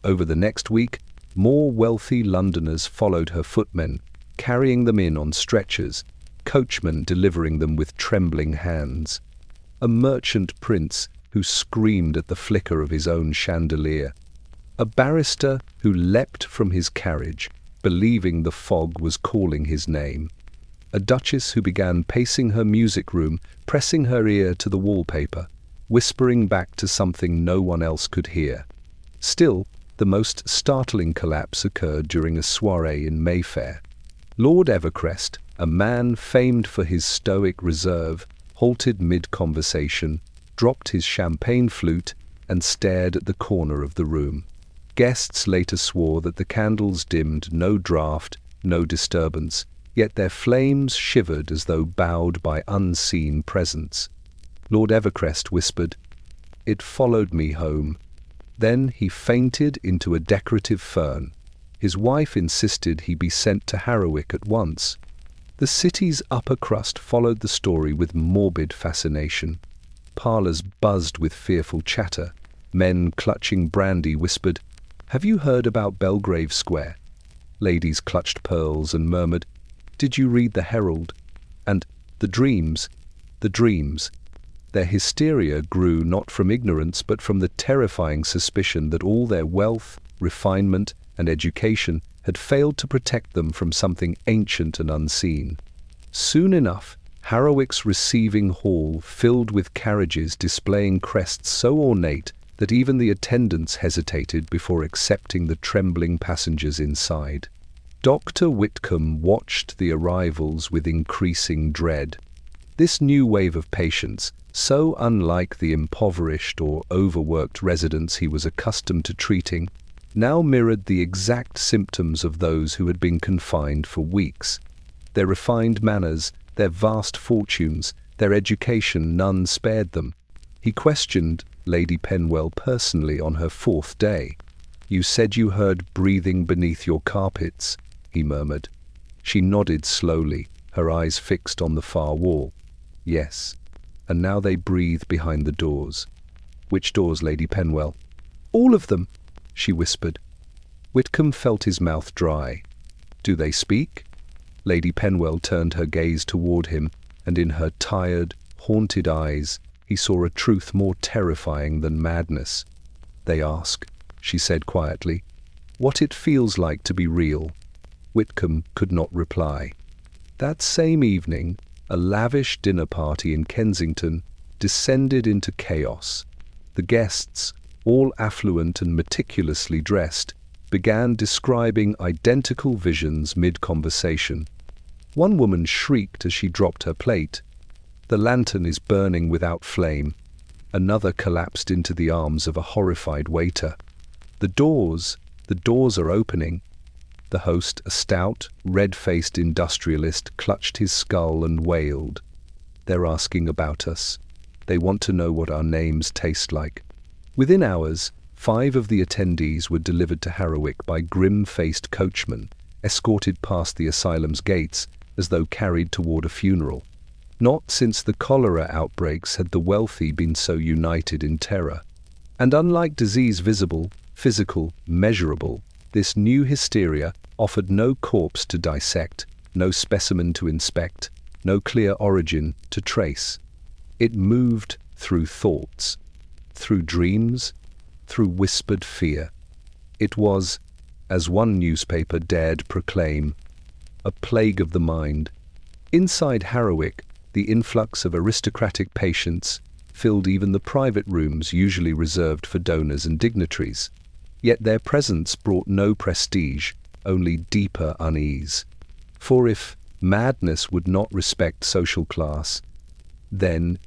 Over the next week, more wealthy Londoners followed her footmen, carrying them in on stretchers, coachmen delivering them with trembling hands. A merchant prince who screamed at the flicker of his own chandelier. A barrister who leapt from his carriage, believing the fog was calling his name. A duchess who began pacing her music room, pressing her ear to the wallpaper, whispering back to something no one else could hear. Still, the most startling collapse occurred during a soiree in Mayfair. Lord Evercrest, a man famed for his stoic reserve, halted mid-conversation, dropped his champagne flute, and stared at the corner of the room. Guests later swore that the candles dimmed no draught, no disturbance, yet their flames shivered as though bowed by unseen presence. Lord Evercrest whispered, "It followed me home." Then he fainted into a decorative fern. His wife insisted he be sent to Harrowwick at once. The city's upper crust followed the story with morbid fascination. Parlours buzzed with fearful chatter. Men clutching brandy whispered, "Have you heard about Belgrave Square?" Ladies clutched pearls and murmured, "Did you read the Herald?" And the dreams. Their hysteria grew not from ignorance but from the terrifying suspicion that all their wealth, refinement, and education had failed to protect them from something ancient and unseen. Soon enough, Harrowwick's receiving hall filled with carriages displaying crests so ornate that even the attendants hesitated before accepting the trembling passengers inside. Dr. Whitcomb watched the arrivals with increasing dread. This new wave of patients, so unlike the impoverished or overworked residents he was accustomed to treating, now mirrored the exact symptoms of those who had been confined for weeks. Their refined manners, their vast fortunes, their education, none spared them. He questioned Lady Penwell personally on her fourth day. "You said you heard breathing beneath your carpets," he murmured. She nodded slowly, her eyes fixed on the far wall. "Yes, and now they breathe behind the doors." "Which doors, Lady Penwell?" "All of them," she whispered. Whitcomb felt his mouth dry. "Do they speak?" Lady Penwell turned her gaze toward him, and in her tired, haunted eyes he saw a truth more terrifying than madness. "They ask, she said quietly. "What it feels like to be real." Whitcomb could not reply. That same evening, a lavish dinner party in Kensington descended into chaos. The guests, all affluent and meticulously dressed, began describing identical visions mid-conversation. One woman shrieked as she dropped her plate. "The lantern is burning without flame." Another collapsed into the arms of a horrified waiter. The doors are opening." The host, a stout, red-faced industrialist, clutched his skull and wailed. "They're asking about us. They want to know what our names taste like." Within hours, 5 of the attendees were delivered to Harrowich by grim-faced coachmen, escorted past the asylum's gates as though carried toward a funeral. Not since the cholera outbreaks had the wealthy been so united in terror. And unlike disease visible, physical, measurable, this new hysteria offered no corpse to dissect, no specimen to inspect, no clear origin to trace. It moved through thoughts, through dreams, through whispered fear. It was, as one newspaper dared proclaim, a plague of the mind. Inside Harrowich, the influx of aristocratic patients filled even the private rooms usually reserved for donors and dignitaries. Yet their presence brought no prestige, only deeper unease. For if madness would not respect social class, then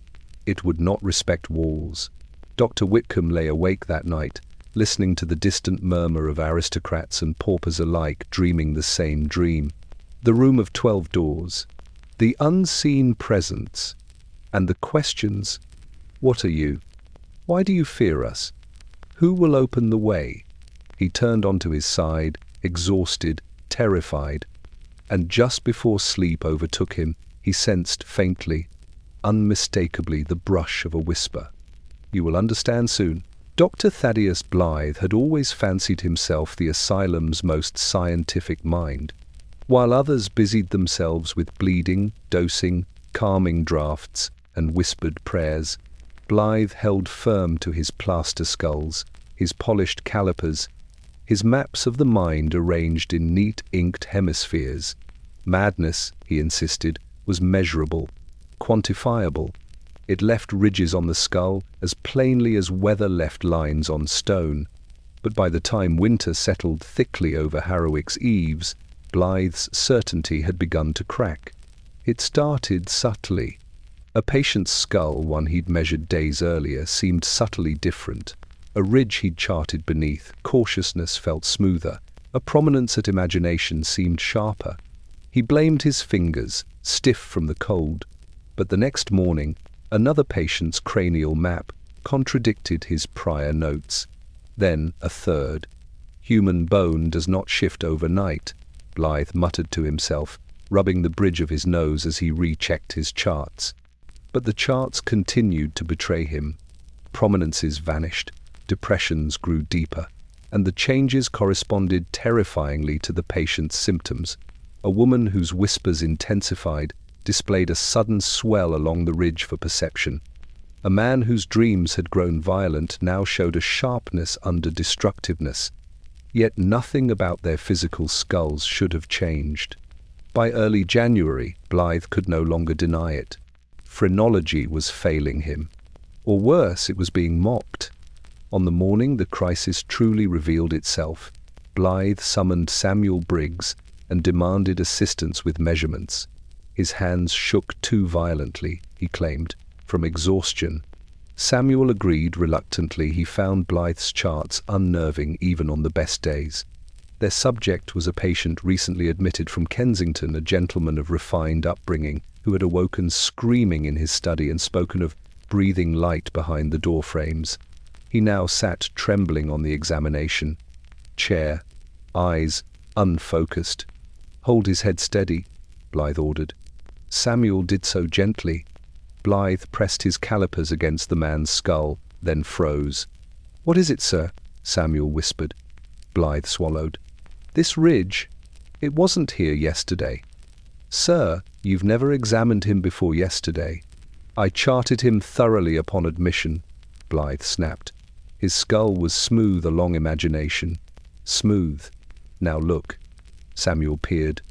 it would not respect walls. Dr. Whitcomb lay awake that night, listening to the distant murmur of aristocrats and paupers alike dreaming the same dream. The room of 12 doors, the unseen presence, and the questions: "What are you? Why do you fear us? Who will open the way?" He turned onto his side, exhausted, terrified, and just before sleep overtook him, he sensed faintly, unmistakably, the brush of a whisper. "You will understand soon." Dr. Thaddeus Blythe had always fancied himself the asylum's most scientific mind. While others busied themselves with bleeding, dosing, calming drafts, and whispered prayers, Blythe held firm to his plaster skulls, his polished calipers, his maps of the mind arranged in neat inked hemispheres. Madness, he insisted, was measurable, quantifiable. It left ridges on the skull as plainly as weather left lines on stone. But by the time winter settled thickly over Harrowich's eaves, Blythe's certainty had begun to crack. It started subtly. A patient's skull, one he'd measured days earlier, seemed subtly different. A ridge he'd charted beneath, cautiousness felt smoother. A prominence at imagination seemed sharper. He blamed his fingers, stiff from the cold. But the next morning, another patient's cranial map contradicted his prior notes. Then a third. "Human bone does not shift overnight," Blythe muttered to himself, rubbing the bridge of his nose as he rechecked his charts. But the charts continued to betray him. Prominences vanished, depressions grew deeper, and the changes corresponded terrifyingly to the patient's symptoms. A woman whose whispers intensified displayed a sudden swell along the ridge for perception. A man whose dreams had grown violent now showed a sharpness under destructiveness. Yet nothing about their physical skulls should have changed. By early January, Blythe could no longer deny it. Phrenology was failing him. Or worse, it was being mocked. On the morning the crisis truly revealed itself, Blythe summoned Samuel Briggs and demanded assistance with measurements. His hands shook too violently, he claimed, from exhaustion. Samuel agreed reluctantly. He found Blythe's charts unnerving even on the best days. Their subject was a patient recently admitted from Kensington, a gentleman of refined upbringing who had awoken screaming in his study and spoken of breathing light behind the door frames. He now sat trembling on the examination chair, eyes unfocused. "Hold his head steady," Blythe ordered. Samuel did so gently. Blythe pressed his calipers against the man's skull, then froze. "What is it, sir?" Samuel whispered. Blythe swallowed. "This ridge, it wasn't here yesterday." "Sir, you've never examined him before yesterday." "I charted him thoroughly upon admission," Blythe snapped. His skull was smooth along imagination. Smooth. Now look. Samuel peered.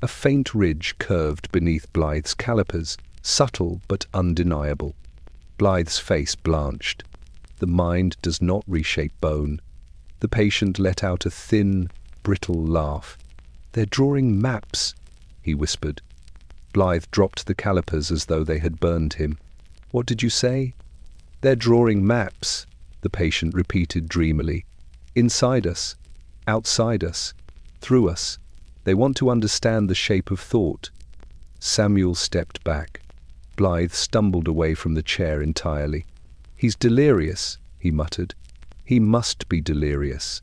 A faint ridge curved beneath Blythe's calipers, subtle but undeniable. Blythe's face blanched. The mind does not reshape bone. The patient let out a thin, brittle laugh. "They're drawing maps," he whispered. Blythe dropped the calipers as though they had burned him. "What did you say?" "They're drawing maps," the patient repeated dreamily. "Inside us, outside us, through us. They want to understand the shape of thought." Samuel stepped back. Blythe stumbled away from the chair entirely. "He's delirious," he muttered. "He must be delirious."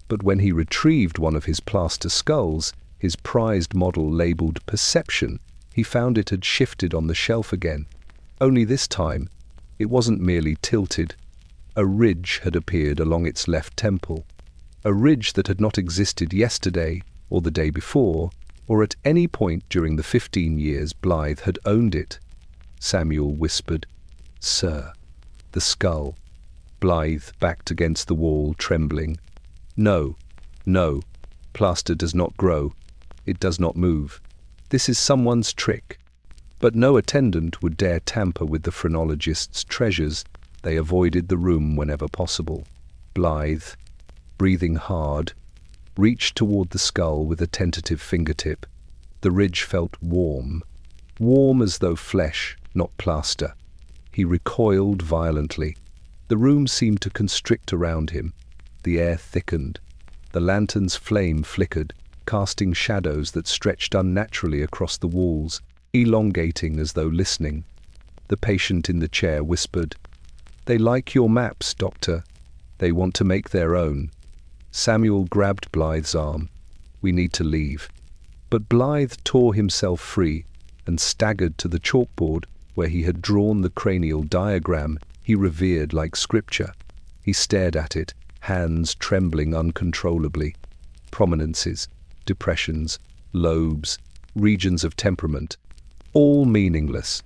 But when he retrieved one of his plaster skulls, his prized model labelled Perception, he found it had shifted on the shelf again. Only this time, it wasn't merely tilted. A ridge had appeared along its left temple. A ridge that had not existed yesterday, or the day before, or at any point during the 15 years Blythe had owned it. Samuel whispered, "Sir." The skull. Blythe backed against the wall, trembling. "No, no. Plaster does not grow. It does not move. This is someone's trick." But no attendant would dare tamper with the phrenologist's treasures. They avoided the room whenever possible. Blythe, breathing hard, reached toward the skull with a tentative fingertip. The ridge felt warm, warm as though flesh, not plaster. He recoiled violently. The room seemed to constrict around him. The air thickened. The lantern's flame flickered, casting shadows that stretched unnaturally across the walls, elongating as though listening. The patient in the chair whispered, "They like your maps, Doctor. They want to make their own." Samuel grabbed Blythe's arm. "We need to leave." But Blythe tore himself free and staggered to the chalkboard where he had drawn the cranial diagram he revered like scripture. He stared at it, hands trembling uncontrollably. Prominences, depressions, lobes, regions of temperament, all meaningless,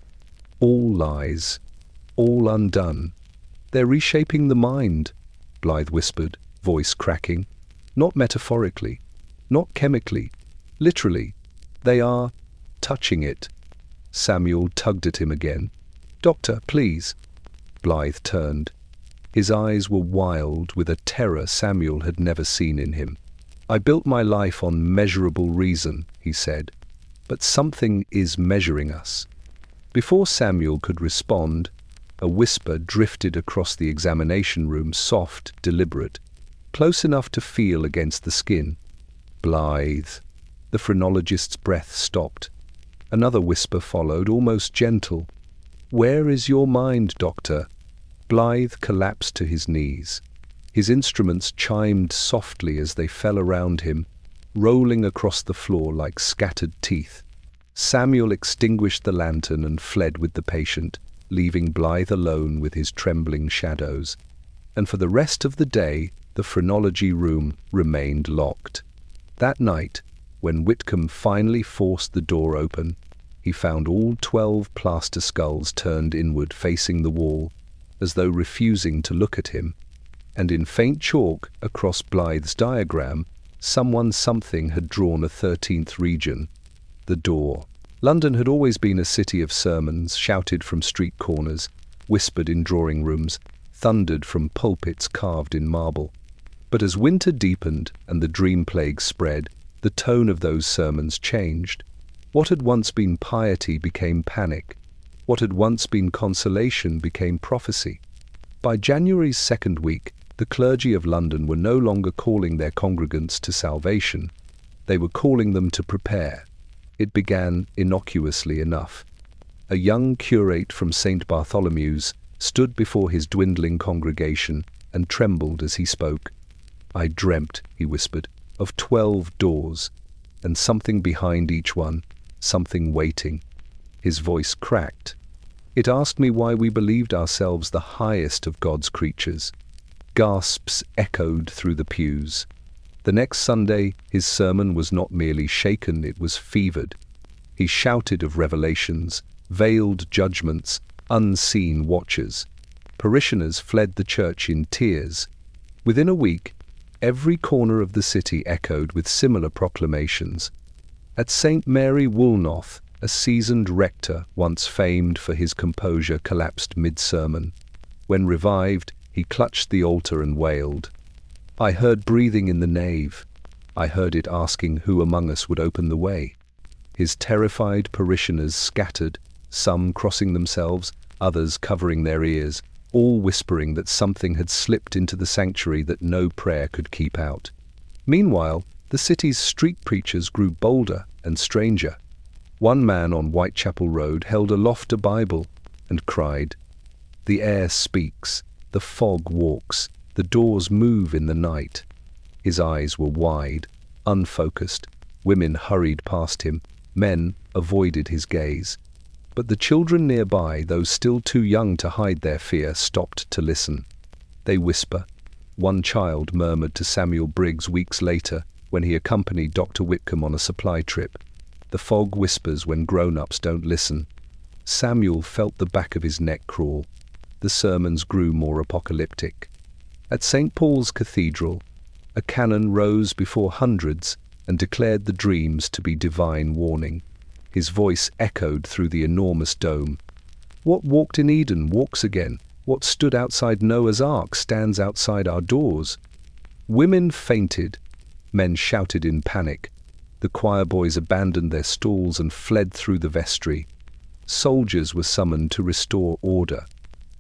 all lies, all undone. "They're reshaping the mind," Blythe whispered, voice cracking. "Not metaphorically, not chemically, literally. They are touching it." Samuel tugged at him again. "Doctor, please." Blythe turned. His eyes were wild with a terror Samuel had never seen in him. "I built my life on measurable reason," he said, "but something is measuring us." Before Samuel could respond, a whisper drifted across the examination room, soft, deliberate, close enough to feel against the skin. "Blythe." The phrenologist's breath stopped. Another whisper followed, almost gentle. "Where is your mind, Doctor?" Blythe collapsed to his knees. His instruments chimed softly as they fell around him, rolling across the floor like scattered teeth. Samuel extinguished the lantern and fled with the patient, leaving Blythe alone with his trembling shadows. And for the rest of the day, the phrenology room remained locked. That night, when Whitcomb finally forced the door open, he found all 12 plaster skulls turned inward facing the wall, as though refusing to look at him. And in faint chalk across Blythe's diagram, something had drawn a 13th region, the door. London had always been a city of sermons, shouted from street corners, whispered in drawing rooms, thundered from pulpits carved in marble. But as winter deepened and the dream plague spread, the tone of those sermons changed. What had once been piety became panic. What had once been consolation became prophecy. By January's second week, the clergy of London were no longer calling their congregants to salvation. They were calling them to prepare. It began innocuously enough. A young curate from St. Bartholomew's stood before his dwindling congregation and trembled as he spoke. "I dreamt," he whispered, "of 12 doors, and something behind each one, something waiting." His voice cracked. "It asked me why we believed ourselves the highest of God's creatures." Gasps echoed through the pews. The next Sunday, his sermon was not merely shaken, it was fevered. He shouted of revelations, veiled judgments, unseen watchers. Parishioners fled the church in tears. Within a week, every corner of the city echoed with similar proclamations. At St. Mary Woolnoth, a seasoned rector, once famed for his composure, collapsed mid-sermon. When revived, he clutched the altar and wailed, "I heard breathing in the nave. I heard it asking who among us would open the way." His terrified parishioners scattered, some crossing themselves, others covering their ears, all whispering that something had slipped into the sanctuary that no prayer could keep out. Meanwhile, the city's street preachers grew bolder and stranger. One man on Whitechapel Road held aloft a Bible and cried, "The air speaks, the fog walks, the doors move in the night." His eyes were wide, unfocused. Women hurried past him. Men avoided his gaze. But the children nearby, those still too young to hide their fear, stopped to listen. They whisper. One child murmured to Samuel Briggs weeks later when he accompanied Dr. Whitcomb on a supply trip, "The fog whispers when grown-ups don't listen." Samuel felt the back of his neck crawl. The sermons grew more apocalyptic. At St. Paul's Cathedral, a canon rose before hundreds and declared the dreams to be divine warning. His voice echoed through the enormous dome. "What walked in Eden walks again. What stood outside Noah's Ark stands outside our doors." Women fainted. Men shouted in panic. The choir boys abandoned their stalls and fled through the vestry. Soldiers were summoned to restore order.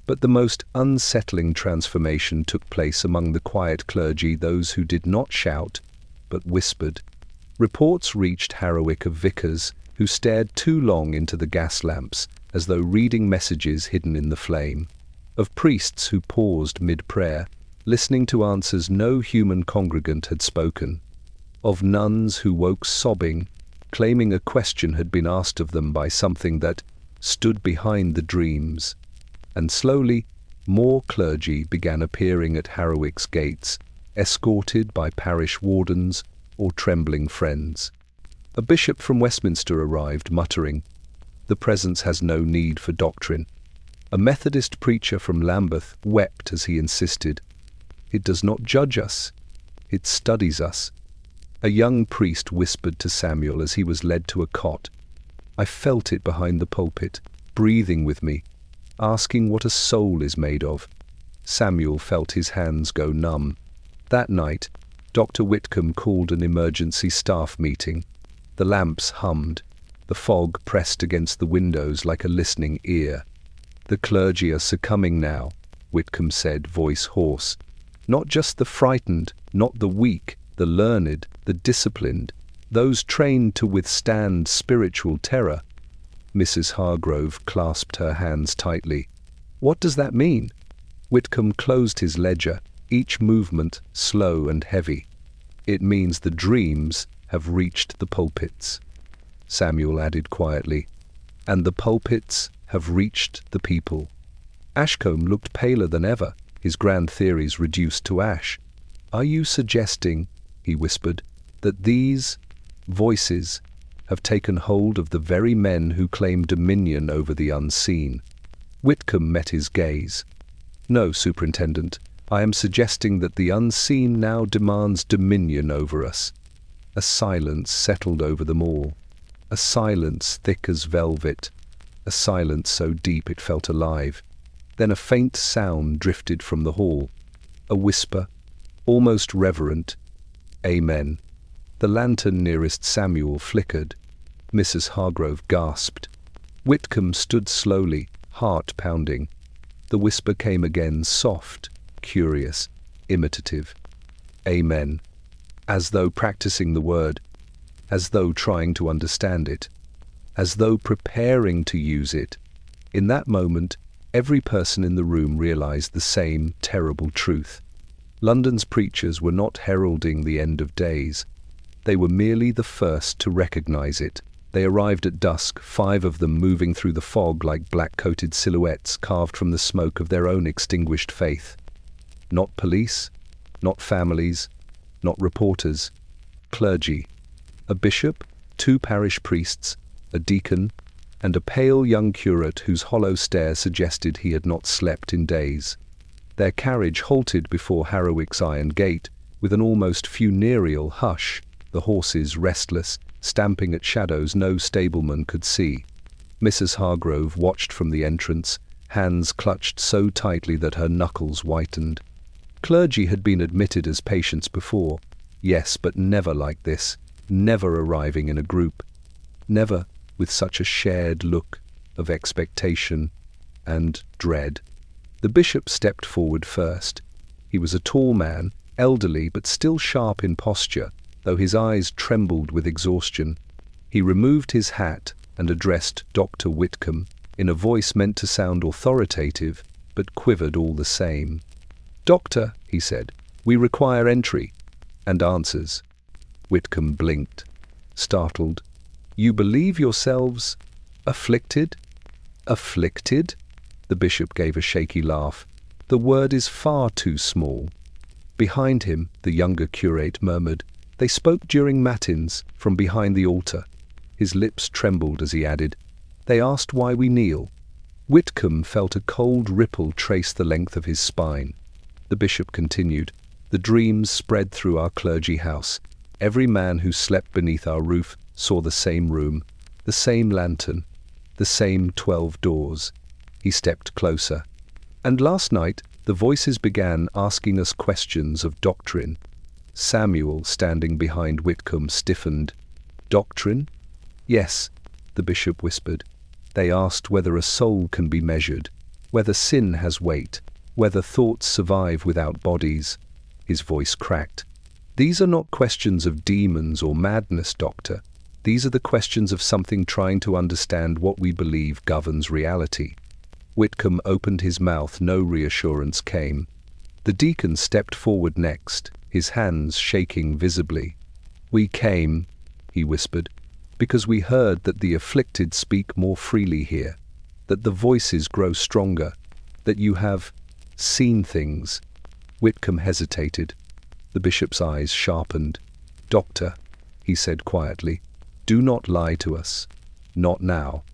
But the most unsettling transformation took place among the quiet clergy, those who did not shout, but whispered. Reports reached Harrowwick of vicars who stared too long into the gas lamps, as though reading messages hidden in the flame. Of priests who paused mid-prayer, listening to answers no human congregant had spoken. Of nuns who woke sobbing, claiming a question had been asked of them by something that stood behind the dreams. And slowly, more clergy began appearing at Harrowwick's gates, escorted by parish wardens or trembling friends. A bishop from Westminster arrived, muttering, "The presence has no need for doctrine." A Methodist preacher from Lambeth wept as he insisted, "It does not judge us, it studies us." A young priest whispered to Samuel as he was led to a cot. I felt it behind the pulpit, breathing with me, asking what a soul is made of. Samuel felt his hands go numb. That night, Dr. Whitcomb called an emergency staff meeting. The lamps hummed. The fog pressed against the windows like a listening ear. "The clergy are succumbing now," Whitcomb said, voice hoarse. "Not just the frightened, not the weak, the learned, the disciplined, those trained to withstand spiritual terror." Mrs. Hargrove clasped her hands tightly. "What does that mean?" Whitcomb closed his ledger, each movement slow and heavy. "It means the dreams have reached the pulpits." Samuel added quietly, "And the pulpits have reached the people." Ashcombe looked paler than ever, his grand theories reduced to ash. "Are you suggesting," he whispered, "that these voices have taken hold of the very men who claim dominion over the unseen?" Whitcomb met his gaze. "No, Superintendent, I am suggesting that the unseen now demands dominion over us." A silence settled over them all. A silence thick as velvet. A silence so deep it felt alive. Then a faint sound drifted from the hall. A whisper, almost reverent, "Amen." The lantern nearest Samuel flickered. Mrs. Hargrove gasped. Whitcomb stood slowly, heart pounding. The whisper came again, soft, curious, imitative. "Amen." As though practicing the word, as though trying to understand it, as though preparing to use it. In that moment, every person in the room realized the same terrible truth. London's preachers were not heralding the end of days. They were merely the first to recognize it. They arrived at dusk, 5 of them moving through the fog like black-coated silhouettes carved from the smoke of their own extinguished faith. Not police, not families, not reporters, clergy. A bishop, 2 parish priests, a deacon, and a pale young curate whose hollow stare suggested he had not slept in days. Their carriage halted before Harrowicks iron gate with an almost funereal hush, the horses restless, stamping at shadows no stableman could see. Mrs. Hargrove watched from the entrance, hands clutched so tightly that her knuckles whitened. Clergy had been admitted as patients before, yes, but never like this, never arriving in a group, never with such a shared look of expectation and dread. The bishop stepped forward first. He was a tall man, elderly but still sharp in posture, though his eyes trembled with exhaustion. He removed his hat and addressed Dr. Whitcomb in a voice meant to sound authoritative, but quivered all the same. "Doctor," he said, "we require entry and answers." Whitcomb blinked, startled. "You believe yourselves afflicted?" "Afflicted?" The bishop gave a shaky laugh. "The word is far too small." Behind him, the younger curate murmured, "They spoke during matins, from behind the altar." His lips trembled as he added, "They asked why we kneel." Whitcomb felt a cold ripple trace the length of his spine. The bishop continued, "The dreams spread through our clergy house. Every man who slept beneath our roof saw the same room, the same lantern, the same 12 doors. He stepped closer. And last night, the voices began asking us questions of doctrine. Samuel, standing behind Whitcomb, stiffened. "Doctrine?" "Yes," the bishop whispered. "They asked whether a soul can be measured, whether sin has weight, whether thoughts survive without bodies." His voice cracked. "These are not questions of demons or madness, doctor. These are the questions of something trying to understand what we believe governs reality." Whitcomb opened his mouth. No reassurance came. The deacon stepped forward next, his hands shaking visibly. "We came," he whispered, "because we heard that the afflicted speak more freely here, that the voices grow stronger, that you have seen things." Whitcomb hesitated. The bishop's eyes sharpened. "Doctor," he said quietly, "do not lie to us. Not now."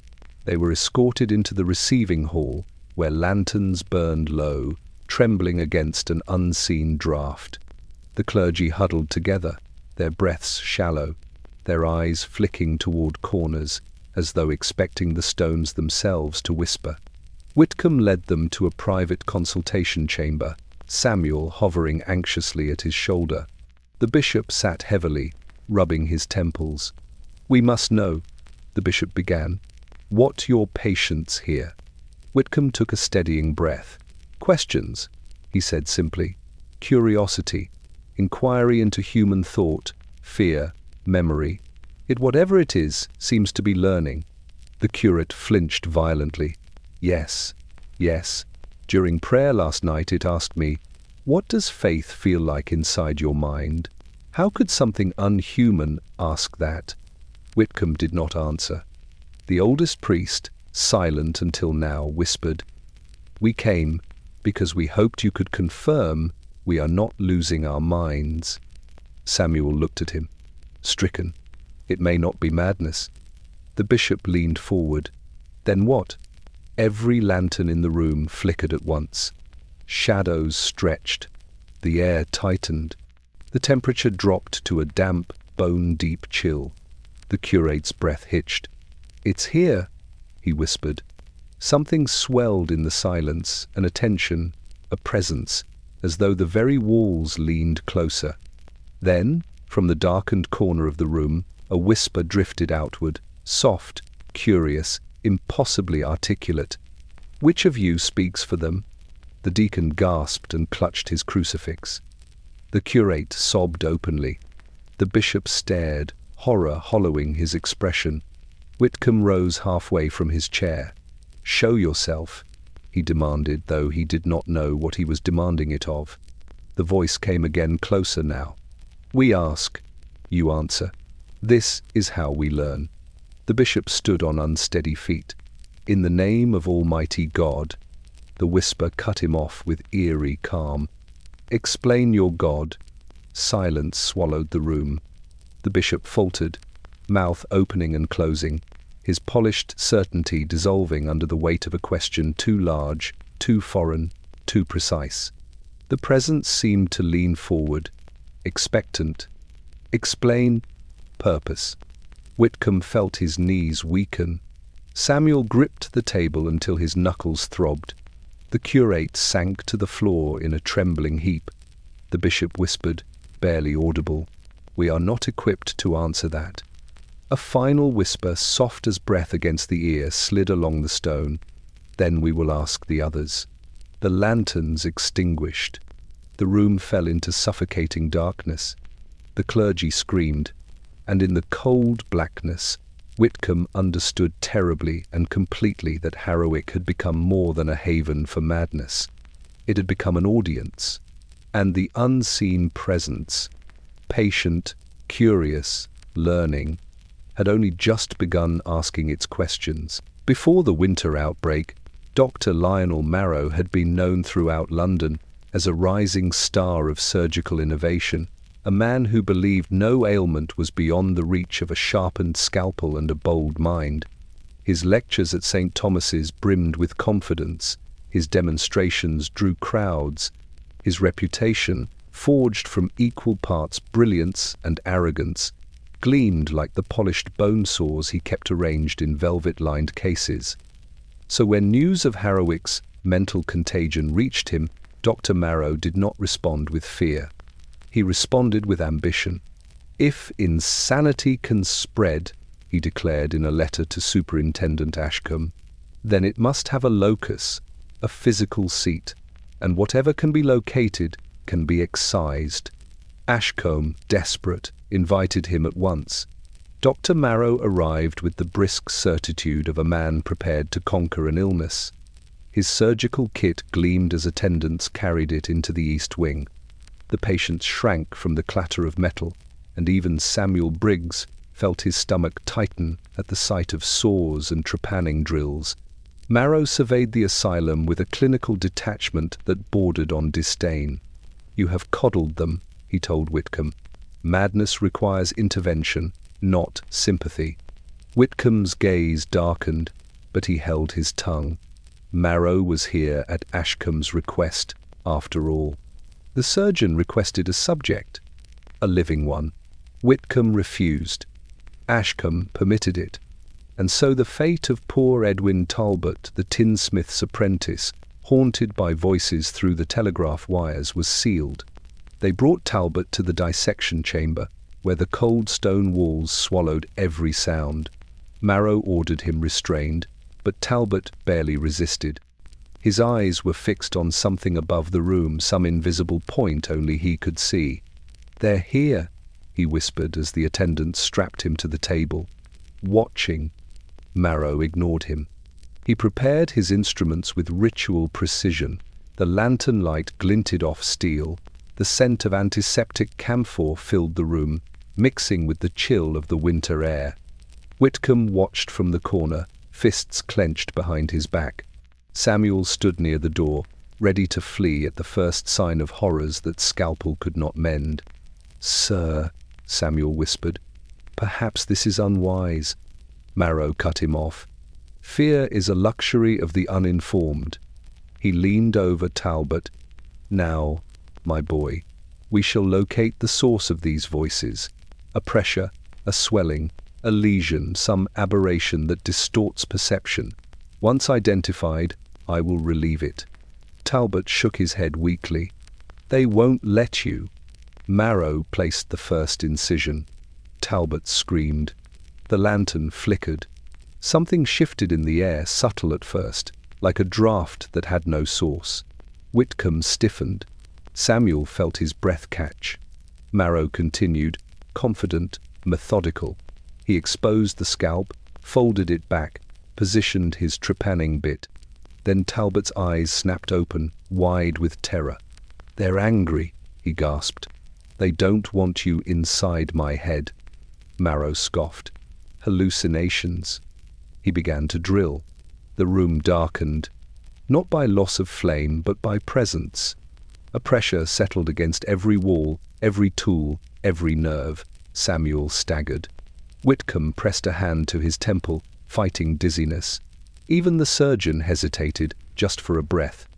They were escorted into the receiving hall, where lanterns burned low, trembling against an unseen draught. The clergy huddled together, their breaths shallow, their eyes flicking toward corners, as though expecting the stones themselves to whisper. Whitcomb led them to a private consultation chamber, Samuel hovering anxiously at his shoulder. The bishop sat heavily, rubbing his temples. "We must know," the bishop began, "what your patients here." Whitcomb took a steadying breath. "Questions," he said simply. "Curiosity, inquiry into human thought, fear, memory. Whatever it is, seems to be learning." The curate flinched violently. "Yes, yes. During prayer last night it asked me, 'What does faith feel like inside your mind?' How could something unhuman ask that?" Whitcomb did not answer. The oldest priest, silent until now, whispered, "We came because we hoped you could confirm we are not losing our minds." Samuel looked at him, stricken. "It may not be madness." The bishop leaned forward. "Then what?" Every lantern in the room flickered at once. Shadows stretched. The air tightened. The temperature dropped to a damp, bone-deep chill. The curate's breath hitched. "It's here," he whispered. Something swelled in the silence, an attention, a presence, as though the very walls leaned closer. Then, from the darkened corner of the room, a whisper drifted outward, soft, curious, impossibly articulate. "Which of you speaks for them?" The deacon gasped and clutched his crucifix. The curate sobbed openly. The bishop stared, horror hollowing his expression. Whitcomb rose halfway from his chair. "Show yourself," he demanded, though he did not know what he was demanding it of. The voice came again, closer now. "We ask, you answer. This is how we learn." The bishop stood on unsteady feet. "In the name of Almighty God." The whisper cut him off with eerie calm. "Explain your God." Silence swallowed the room. The bishop faltered, mouth opening and closing, his polished certainty dissolving under the weight of a question too large, too foreign, too precise. The presence seemed to lean forward, expectant. Explain. Purpose. Whitcomb felt his knees weaken. Samuel gripped the table until his knuckles throbbed. The curate sank to the floor in a trembling heap. The bishop whispered, barely audible, "We are not equipped to answer that." A final whisper, soft as breath against the ear, slid along the stone. "Then we will ask the others." The lanterns extinguished. The room fell into suffocating darkness. The clergy screamed, and in the cold blackness, Whitcomb understood terribly and completely that Harrowwick had become more than a haven for madness. It had become an audience, and the unseen presence, patient, curious, learning, had only just begun asking its questions. Before the winter outbreak, Dr. Lionel Marrow had been known throughout London as a rising star of surgical innovation, a man who believed no ailment was beyond the reach of a sharpened scalpel and a bold mind. His lectures at St. Thomas's brimmed with confidence, his demonstrations drew crowds, his reputation, forged from equal parts brilliance and arrogance, gleamed like the polished bone saws he kept arranged in velvet-lined cases. So when news of Harrowwick's mental contagion reached him, Dr. Marrow did not respond with fear. He responded with ambition. "If insanity can spread," he declared in a letter to Superintendent Ashcombe, "then it must have a locus, a physical seat, and whatever can be located can be excised." Ashcombe, desperate, invited him at once. Dr. Marrow arrived with the brisk certitude of a man prepared to conquer an illness. His surgical kit gleamed as attendants carried it into the East Wing. The patients shrank from the clatter of metal, and even Samuel Briggs felt his stomach tighten at the sight of saws and trepanning drills. Marrow surveyed the asylum with a clinical detachment that bordered on disdain. "You have coddled them," he told Whitcomb. "Madness requires intervention, not sympathy." Whitcomb's gaze darkened, but he held his tongue. Marrow was here at Ashcombe's request, after all. The surgeon requested a subject, a living one. Whitcomb refused. Ashcombe permitted it. And so the fate of poor Edwin Talbot, the tinsmith's apprentice, haunted by voices through the telegraph wires, was sealed. They brought Talbot to the dissection chamber, where the cold stone walls swallowed every sound. Marrow ordered him restrained, but Talbot barely resisted. His eyes were fixed on something above the room, some invisible point only he could see. "They're here," he whispered as the attendants strapped him to the table. "Watching." Marrow ignored him. He prepared his instruments with ritual precision. The lantern light glinted off steel. The scent of antiseptic camphor filled the room, mixing with the chill of the winter air. Whitcomb watched from the corner, fists clenched behind his back. Samuel stood near the door, ready to flee at the first sign of horrors that scalpel could not mend. "Sir," Samuel whispered, "perhaps this is unwise." Marrow cut him off. "Fear is a luxury of the uninformed." He leaned over Talbot. "Now, my boy, we shall locate the source of these voices. A pressure, a swelling, a lesion, some aberration that distorts perception. Once identified, I will relieve it." Talbot shook his head weakly. "They won't let you." Marrow placed the first incision. Talbot screamed. The lantern flickered. Something shifted in the air, subtle at first, like a draught that had no source. Whitcomb stiffened. Samuel felt his breath catch. Marrow continued, confident, methodical. He exposed the scalp, folded it back, positioned his trepanning bit. Then Talbot's eyes snapped open, wide with terror. "They're angry," he gasped. "They don't want you inside my head." Marrow scoffed. "Hallucinations." He began to drill. The room darkened, not by loss of flame, but by presence. A pressure settled against every wall, every tool, every nerve. Samuel staggered. Whitcomb pressed a hand to his temple, fighting dizziness. Even the surgeon hesitated just for a breath.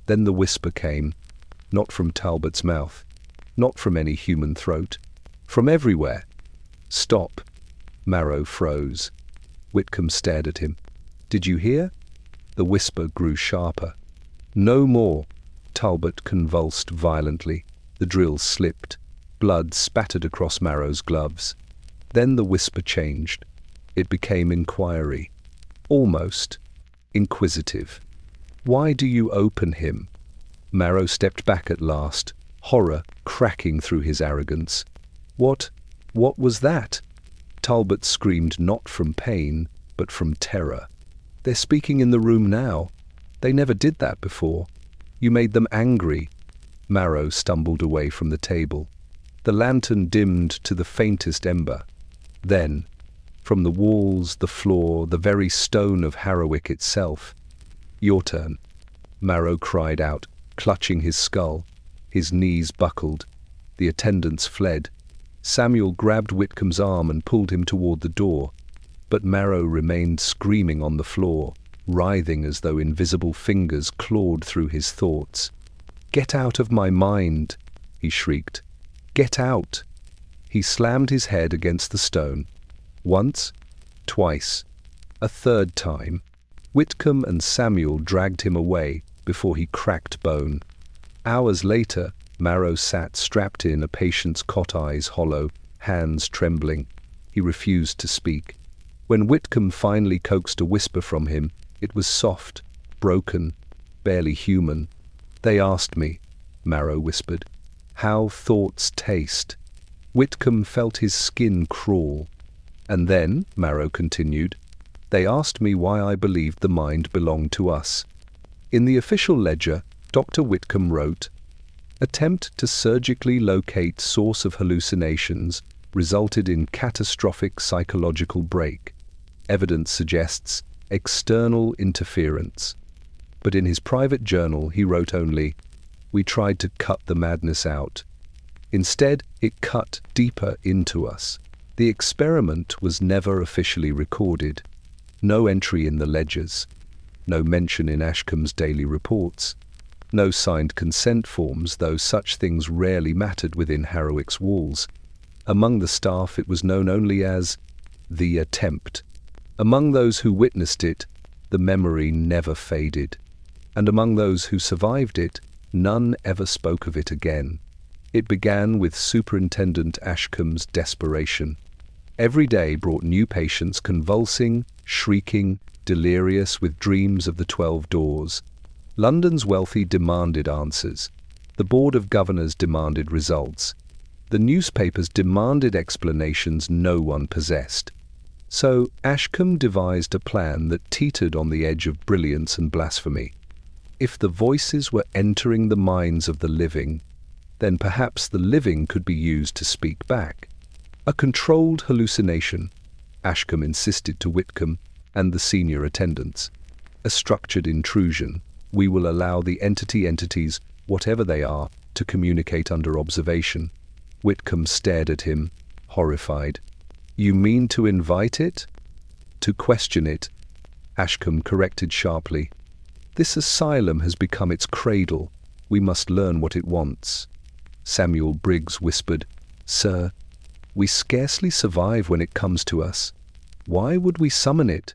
Then the whisper came, not from Talbot's mouth, not from any human throat, from everywhere. "Stop." Marrow froze. Whitcomb stared at him. "Did you hear?" The whisper grew sharper. "No more." Talbot convulsed violently. The drill slipped. Blood spattered across Marrow's gloves. Then the whisper changed. It became inquiry. Almost inquisitive. "Why do you open him?" Marrow stepped back at last, horror cracking through his arrogance. What was that?" Talbot screamed not from pain, but from terror. "They're speaking in the room now. They never did that before. You made them angry." Marrow stumbled away from the table. The lantern dimmed to the faintest ember. Then, from the walls, the floor, the very stone of Harrowwick itself, "Your turn." Marrow cried out, clutching his skull. His knees buckled. The attendants fled. Samuel grabbed Whitcomb's arm and pulled him toward the door. But Marrow remained screaming on the floor, writhing as though invisible fingers clawed through his thoughts. "Get out of my mind," he shrieked. "Get out!" He slammed his head against the stone. Once, twice, a third time. Whitcomb and Samuel dragged him away before he cracked bone. Hours later, Marrow sat strapped in a patient's cot, eyes hollow, hands trembling. He refused to speak. When Whitcomb finally coaxed a whisper from him, it was soft, broken, barely human. "They asked me," Marrow whispered, "how thoughts taste." Whitcomb felt his skin crawl. "And then," Marrow continued, "they asked me why I believed the mind belonged to us." In the official ledger, Dr. Whitcomb wrote, "Attempt to surgically locate source of hallucinations resulted in catastrophic psychological break. Evidence suggests external interference." But in his private journal he wrote only, "We tried to cut the madness out. Instead, it cut deeper into us." The experiment was never officially recorded. No entry in the ledgers. No mention in Ashcombe's daily reports. No signed consent forms, though such things rarely mattered within Harrowwick's walls. Among the staff it was known only as the attempt. Among those who witnessed it, the memory never faded. And among those who survived it, none ever spoke of it again. It began with Superintendent Ashcombe's desperation. Every day brought new patients convulsing, shrieking, delirious with dreams of the 12 doors. London's wealthy demanded answers. The Board of Governors demanded results. The newspapers demanded explanations no one possessed. So Ashcombe devised a plan that teetered on the edge of brilliance and blasphemy. If the voices were entering the minds of the living, then perhaps the living could be used to speak back. A controlled hallucination, Ashcombe insisted to Whitcomb and the senior attendants. A structured intrusion. We will allow the entities, whatever they are, to communicate under observation. Whitcomb stared at him, horrified. "You mean to invite it?" "To question it," Ashcombe corrected sharply. "This asylum has become its cradle. We must learn what it wants." Samuel Briggs whispered, "Sir, we scarcely survive when it comes to us. Why would we summon it?"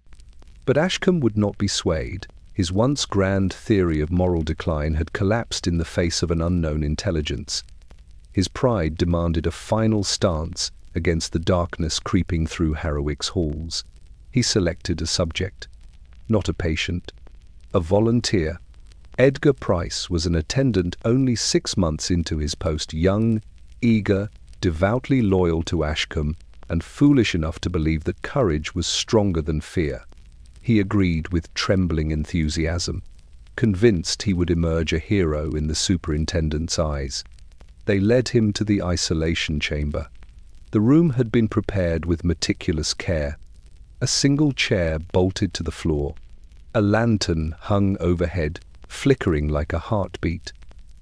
But Ashcombe would not be swayed. His once grand theory of moral decline had collapsed in the face of an unknown intelligence. His pride demanded a final stance against the darkness creeping through Harrowwick's halls. He selected a subject, not a patient, a volunteer. Edgar Price was an attendant only 6 months into his post, young, eager, devoutly loyal to Ashcombe, and foolish enough to believe that courage was stronger than fear. He agreed with trembling enthusiasm, convinced he would emerge a hero in the superintendent's eyes. They led him to the isolation chamber. The room had been prepared with meticulous care. A single chair bolted to the floor. A lantern hung overhead, flickering like a heartbeat.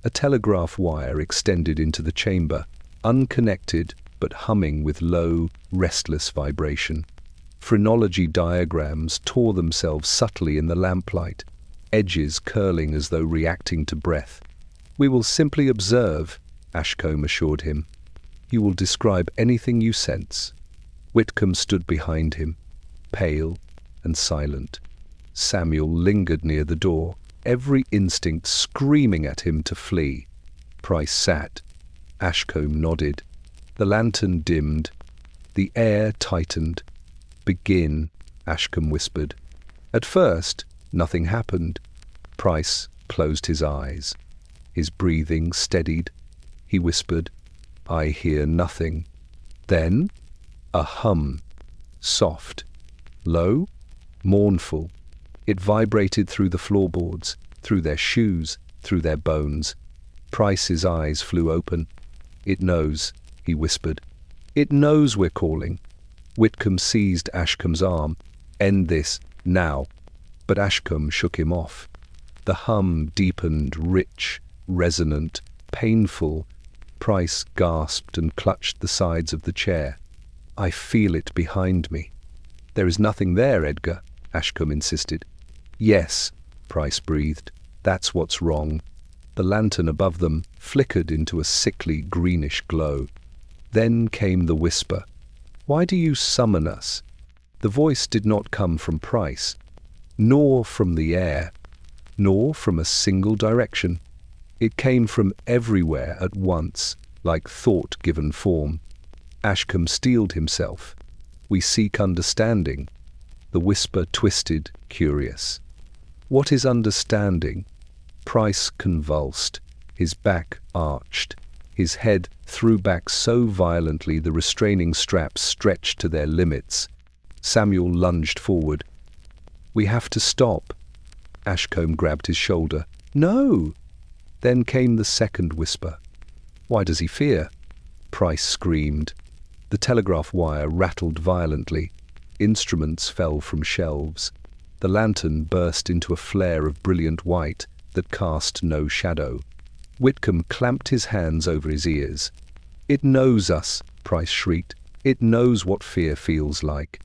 A telegraph wire extended into the chamber, unconnected but humming with low, restless vibration. Phrenology diagrams tore themselves subtly in the lamplight, edges curling as though reacting to breath. "We will simply observe," Ashcombe assured him. "You will describe anything you sense." Whitcomb stood behind him, pale and silent. Samuel lingered near the door, every instinct screaming at him to flee. Price sat. Ashcombe nodded. The lantern dimmed. The air tightened. "Begin," Ashcombe whispered. At first, nothing happened. Price closed his eyes. His breathing steadied. He whispered, "I hear nothing." Then, a hum. Soft. Low. Mournful. It vibrated through the floorboards, through their shoes, through their bones. Price's eyes flew open. "It knows," he whispered. "It knows we're calling." Whitcomb seized Ashcombe's arm. "End this, now." But Ashcombe shook him off. The hum deepened, rich, resonant, painful. Price gasped and clutched the sides of the chair. "I feel it behind me." "There is nothing there, Edgar," Ashcombe insisted. "Yes," Price breathed. "That's what's wrong." The lantern above them flickered into a sickly greenish glow. Then came the whisper. "Why do you summon us?" The voice did not come from Price, nor from the air, nor from a single direction. It came from everywhere at once, like thought given form. Ashcombe steeled himself. "We seek understanding." The whisper twisted, curious. "What is understanding?" Price convulsed, his back arched. His head threw back so violently the restraining straps stretched to their limits. Samuel lunged forward. "We have to stop." Ashcombe grabbed his shoulder. "No!" Then came the second whisper. "Why does he fear?" Price screamed. The telegraph wire rattled violently. Instruments fell from shelves. The lantern burst into a flare of brilliant white that cast no shadow. Whitcomb clamped his hands over his ears. "It knows us," Price shrieked. "It knows what fear feels like."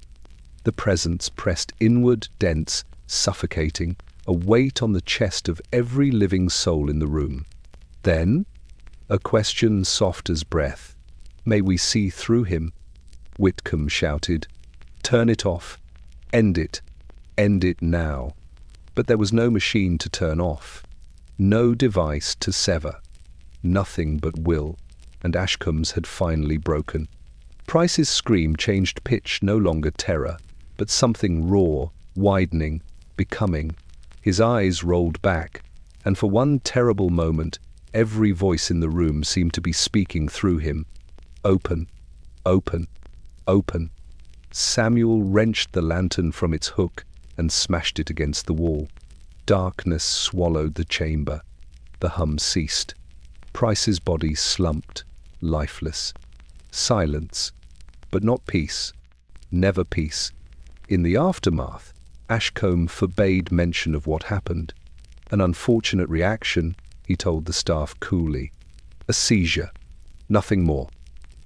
The presence pressed inward, dense, suffocating, a weight on the chest of every living soul in the room. Then, a question soft as breath. "May we see through him?" Whitcomb shouted. "Turn it off. End it. End it now." But there was no machine to turn off. No device to sever. Nothing but will, and Ashcombe's had finally broken. Price's scream changed pitch, no longer terror, but something raw, widening, becoming. His eyes rolled back, and for one terrible moment, every voice in the room seemed to be speaking through him. "Open, open, open." Samuel wrenched the lantern from its hook and smashed it against the wall. Darkness swallowed the chamber. The hum ceased. Price's body slumped, lifeless. Silence, but not peace. Never peace. In the aftermath, Ashcombe forbade mention of what happened. An unfortunate reaction, he told the staff coolly. A seizure. Nothing more.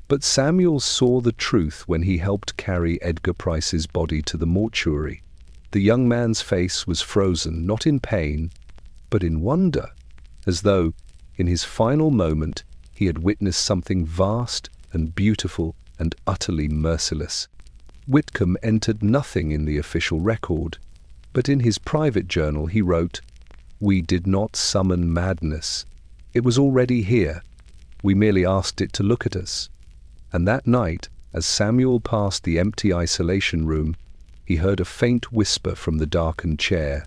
But Samuel saw the truth when he helped carry Edgar Price's body to the mortuary. The young man's face was frozen, not in pain, but in wonder, as though, in his final moment, he had witnessed something vast and beautiful and utterly merciless. Whitcomb entered nothing in the official record, but in his private journal he wrote, "We did not summon madness. It was already here. We merely asked it to look at us." And that night, as Samuel passed the empty isolation room, he heard a faint whisper from the darkened chair.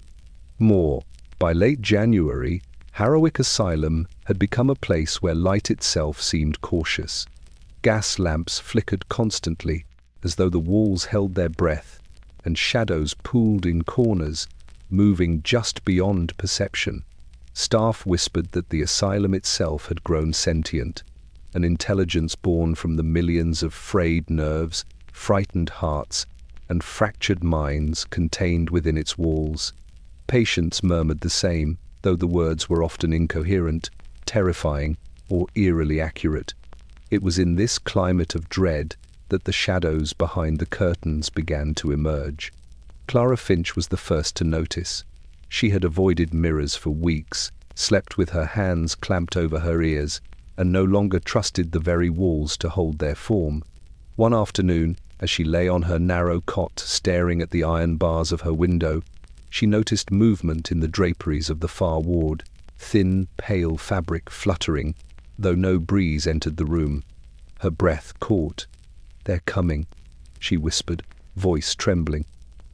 More. By late January, Harrowick Asylum had become a place where light itself seemed cautious. Gas lamps flickered constantly, as though the walls held their breath, and shadows pooled in corners, moving just beyond perception. Staff whispered that the asylum itself had grown sentient, an intelligence born from the millions of frayed nerves, frightened hearts, and fractured minds contained within its walls. Patients murmured the same, though the words were often incoherent, terrifying, or eerily accurate. It was in this climate of dread that the shadows behind the curtains began to emerge. Clara Finch was the first to notice. She had avoided mirrors for weeks, slept with her hands clamped over her ears, and no longer trusted the very walls to hold their form. One afternoon, as she lay on her narrow cot staring at the iron bars of her window, she noticed movement in the draperies of the far ward, thin, pale fabric fluttering, though no breeze entered the room. Her breath caught. "They're coming," she whispered, voice trembling.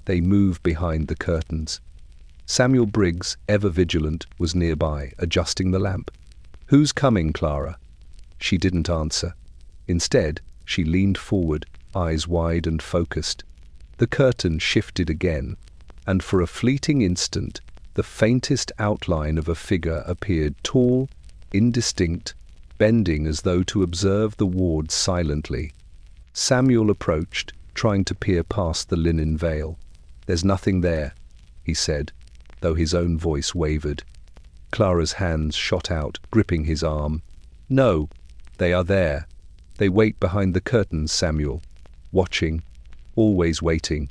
"They move behind the curtains." Samuel Briggs, ever vigilant, was nearby, adjusting the lamp. "Who's coming, Clara?" She didn't answer. Instead, she leaned forward, eyes wide and focused. The curtain shifted again, and for a fleeting instant, the faintest outline of a figure appeared, tall, indistinct, bending as though to observe the ward silently. Samuel approached, trying to peer past the linen veil. "There's nothing there," he said, though his own voice wavered. Clara's hands shot out, gripping his arm. "No, they are there. They wait behind the curtains, Samuel. Watching, always waiting."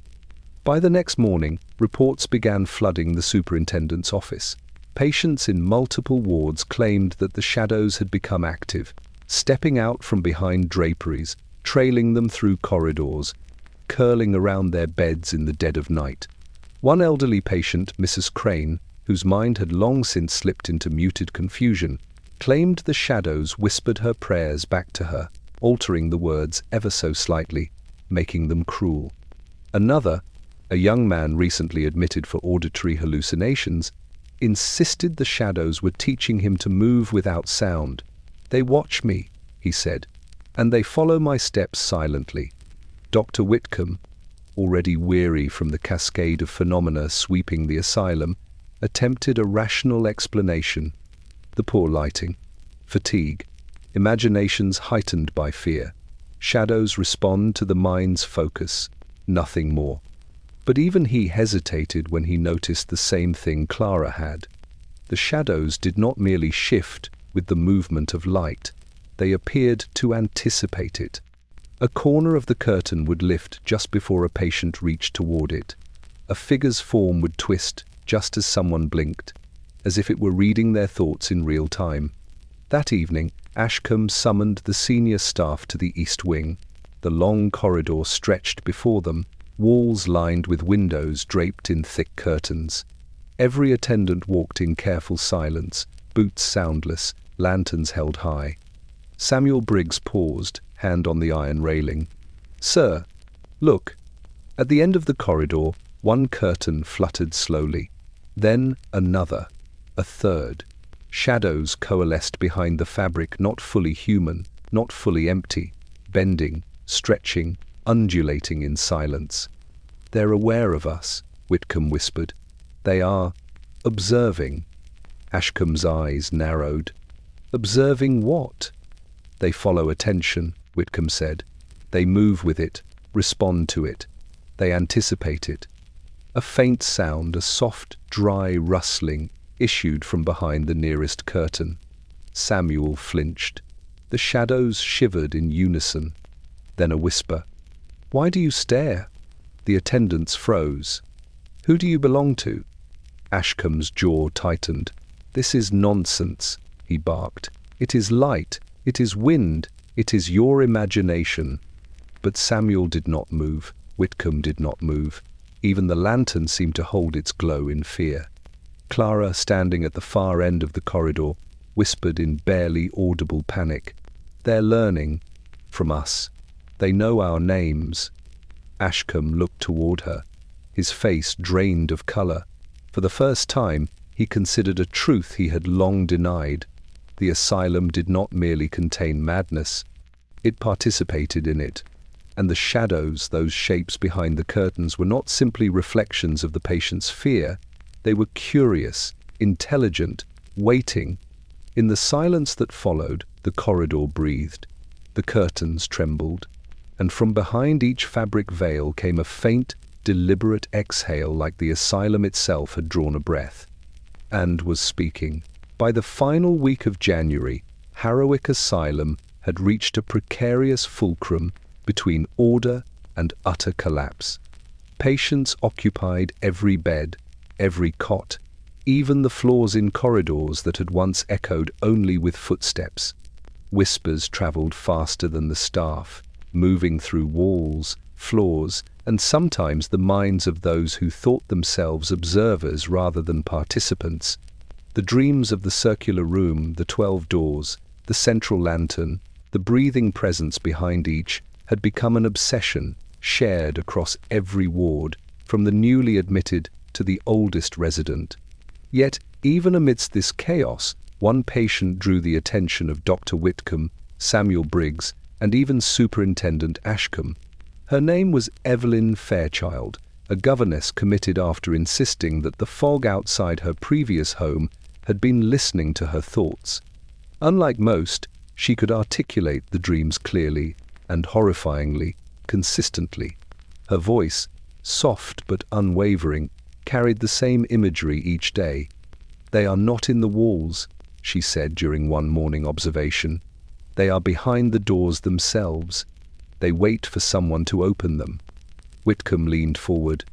By the next morning, reports began flooding the superintendent's office. Patients in multiple wards claimed that the shadows had become active, stepping out from behind draperies, trailing them through corridors, curling around their beds in the dead of night. One elderly patient, Mrs. Crane, whose mind had long since slipped into muted confusion, claimed the shadows whispered her prayers back to her, altering the words ever so slightly, making them cruel. Another, a young man recently admitted for auditory hallucinations, insisted the shadows were teaching him to move without sound. "They watch me," he said, "and they follow my steps silently." Dr. Whitcomb, already weary from the cascade of phenomena sweeping the asylum, attempted a rational explanation. The poor lighting, fatigue, imaginations heightened by fear. Shadows respond to the mind's focus, nothing more. But even he hesitated when he noticed the same thing Clara had. The shadows did not merely shift with the movement of light, they appeared to anticipate it. A corner of the curtain would lift just before a patient reached toward it. A figure's form would twist just as someone blinked, as if it were reading their thoughts in real time. That evening, Ashcombe summoned the senior staff to the East Wing. The long corridor stretched before them, walls lined with windows draped in thick curtains. Every attendant walked in careful silence, boots soundless, lanterns held high. Samuel Briggs paused, hand on the iron railing. "Sir, look." At the end of the corridor, one curtain fluttered slowly. Then another, a third. Shadows coalesced behind the fabric, not fully human, not fully empty, bending, stretching, undulating in silence. "They're aware of us," Whitcomb whispered. "They are observing." Ashcombe's eyes narrowed. "Observing what?" "They follow attention," Whitcomb said. "They move with it, respond to it. They anticipate it." A faint sound, a soft, dry rustling, issued from behind the nearest curtain. Samuel flinched. The shadows shivered in unison. Then a whisper. "Why do you stare?" The attendants froze. "Who do you belong to?" Ashcombe's jaw tightened. "This is nonsense," he barked. "It is light, it is wind, it is your imagination." But Samuel did not move. Whitcomb did not move. Even the lantern seemed to hold its glow in fear. Clara, standing at the far end of the corridor, whispered in barely audible panic. "They're learning from us. They know our names." Ashcombe looked toward her, his face drained of color. For the first time, he considered a truth he had long denied. The asylum did not merely contain madness. It participated in it. And the shadows, those shapes behind the curtains, were not simply reflections of the patient's fear. They were curious, intelligent, waiting. In the silence that followed, the corridor breathed. The curtains trembled. And from behind each fabric veil came a faint, deliberate exhale, like the asylum itself had drawn a breath and was speaking. By the final week of January, Harrowwick Asylum had reached a precarious fulcrum between order and utter collapse. Patients occupied every bed, every cot, even the floors in corridors that had once echoed only with footsteps. Whispers travelled faster than the staff, moving through walls, floors, and sometimes the minds of those who thought themselves observers rather than participants. The dreams of the circular room, the 12 doors, the central lantern, the breathing presence behind each had become an obsession, shared across every ward, from the newly admitted to the oldest resident. Yet, even amidst this chaos, one patient drew the attention of Dr. Whitcomb, Samuel Briggs, and even Superintendent Ashcombe. Her name was Evelyn Fairchild, a governess committed after insisting that the fog outside her previous home had been listening to her thoughts. Unlike most, she could articulate the dreams clearly and horrifyingly, consistently. Her voice, soft but unwavering, carried the same imagery each day. "They are not in the walls," she said during one morning observation. "They are behind the doors themselves. They wait for someone to open them." Whitcomb leaned forward.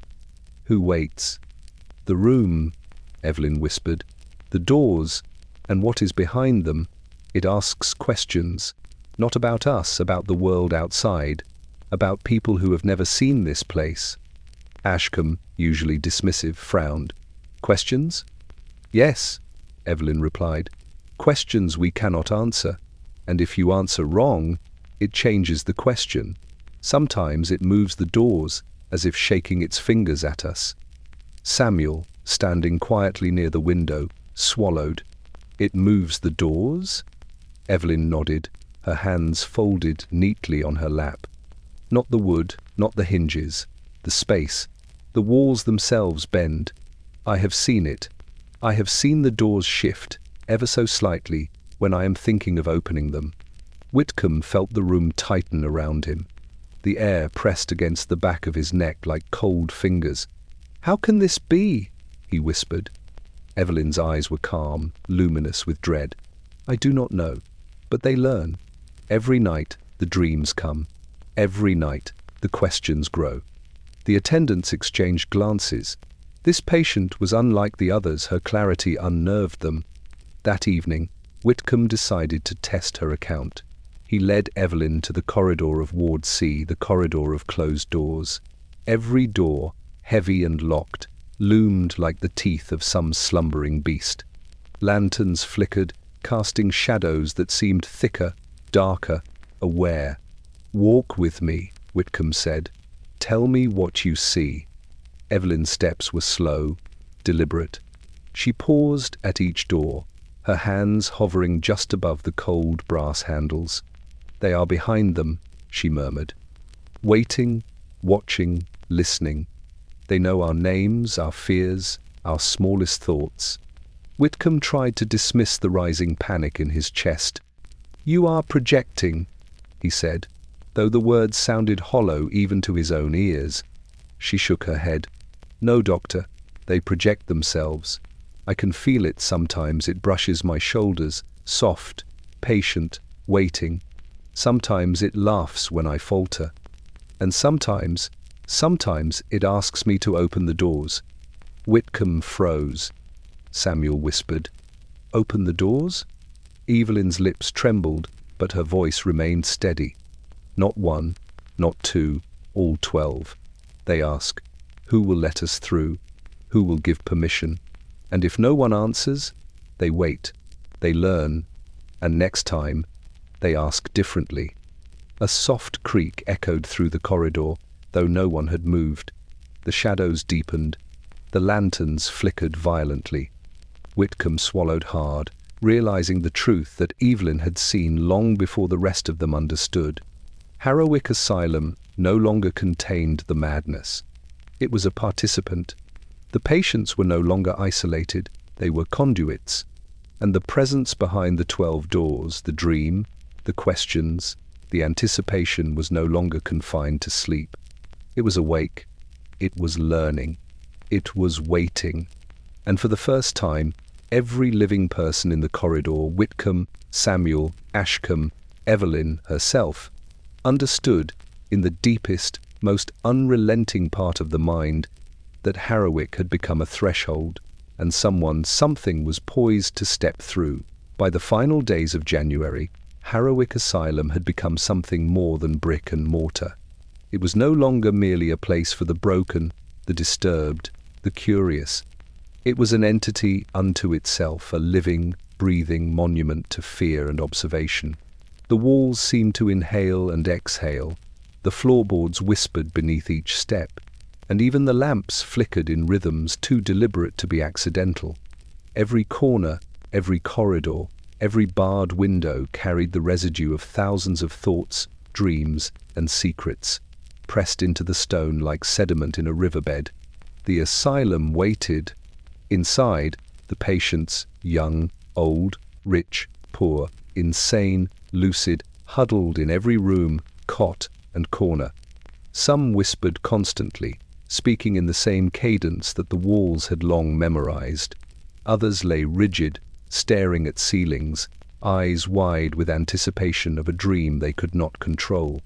"Who waits?" "The room," Evelyn whispered. "The doors, and what is behind them. It asks questions, not about us, about the world outside, about people who have never seen this place." Ashcombe, usually dismissive, frowned. "Questions?" "Yes," Evelyn replied. "Questions we cannot answer, and if you answer wrong, it changes the question. Sometimes it moves the doors, as if shaking its fingers at us." Samuel, standing quietly near the window, swallowed. "It moves the doors?" Evelyn nodded, her hands folded neatly on her lap. "Not the wood, not the hinges, the space. The walls themselves bend. I have seen it. I have seen the doors shift, ever so slightly, when I am thinking of opening them." Whitcomb felt the room tighten around him. The air pressed against the back of his neck like cold fingers. "How can this be?" he whispered. Evelyn's eyes were calm, luminous with dread. "I do not know, but they learn. Every night the dreams come. Every night the questions grow." The attendants exchanged glances. This patient was unlike the others. Her clarity unnerved them. That evening, Whitcomb decided to test her account. He led Evelyn to the corridor of Ward C, the corridor of closed doors. Every door, heavy and locked, loomed like the teeth of some slumbering beast. Lanterns flickered, casting shadows that seemed thicker, darker, aware. "Walk with me," Whitcomb said. "Tell me what you see." Evelyn's steps were slow, deliberate. She paused at each door, her hands hovering just above the cold brass handles. "They are behind them," she murmured. "Waiting, watching, listening. They know our names, our fears, our smallest thoughts." Whitcomb tried to dismiss the rising panic in his chest. "You are projecting," he said, though the words sounded hollow even to his own ears. She shook her head. "No, doctor, they project themselves. I can feel it sometimes. It brushes my shoulders, soft, patient, waiting. Sometimes it laughs when I falter. And sometimes it asks me to open the doors." Whitcomb froze. Samuel whispered, "Open the doors?" Evelyn's lips trembled, but her voice remained steady. "Not one, not two, all 12. They ask, who will let us through? Who will give permission? And if no one answers, they wait, they learn, and next time, they ask differently." A soft creak echoed through the corridor, though no one had moved. The shadows deepened. The lanterns flickered violently. Whitcomb swallowed hard, realizing the truth that Evelyn had seen long before the rest of them understood. Harrowick Asylum no longer contained the madness. It was a participant. The patients were no longer isolated, they were conduits. And the presence behind the 12 doors, the dream, the questions, the anticipation was no longer confined to sleep. It was awake. It was learning. It was waiting. And for the first time, every living person in the corridor, Whitcomb, Samuel, Ashcombe, Evelyn herself, understood in the deepest, most unrelenting part of the mind, that Harrowik had become a threshold, and something was poised to step through. By the final days of January, Harrowik Asylum had become something more than brick and mortar. It was no longer merely a place for the broken, the disturbed, the curious. It was an entity unto itself, a living, breathing monument to fear and observation. The walls seemed to inhale and exhale, the floorboards whispered beneath each step, and even the lamps flickered in rhythms too deliberate to be accidental. Every corner, every corridor, every barred window carried the residue of thousands of thoughts, dreams, and secrets, pressed into the stone like sediment in a riverbed. The asylum waited. Inside, the patients, young, old, rich, poor, insane, lucid, huddled in every room, cot, and corner. Some whispered constantly, speaking in the same cadence that the walls had long memorized. Others lay rigid, staring at ceilings, eyes wide with anticipation of a dream they could not control.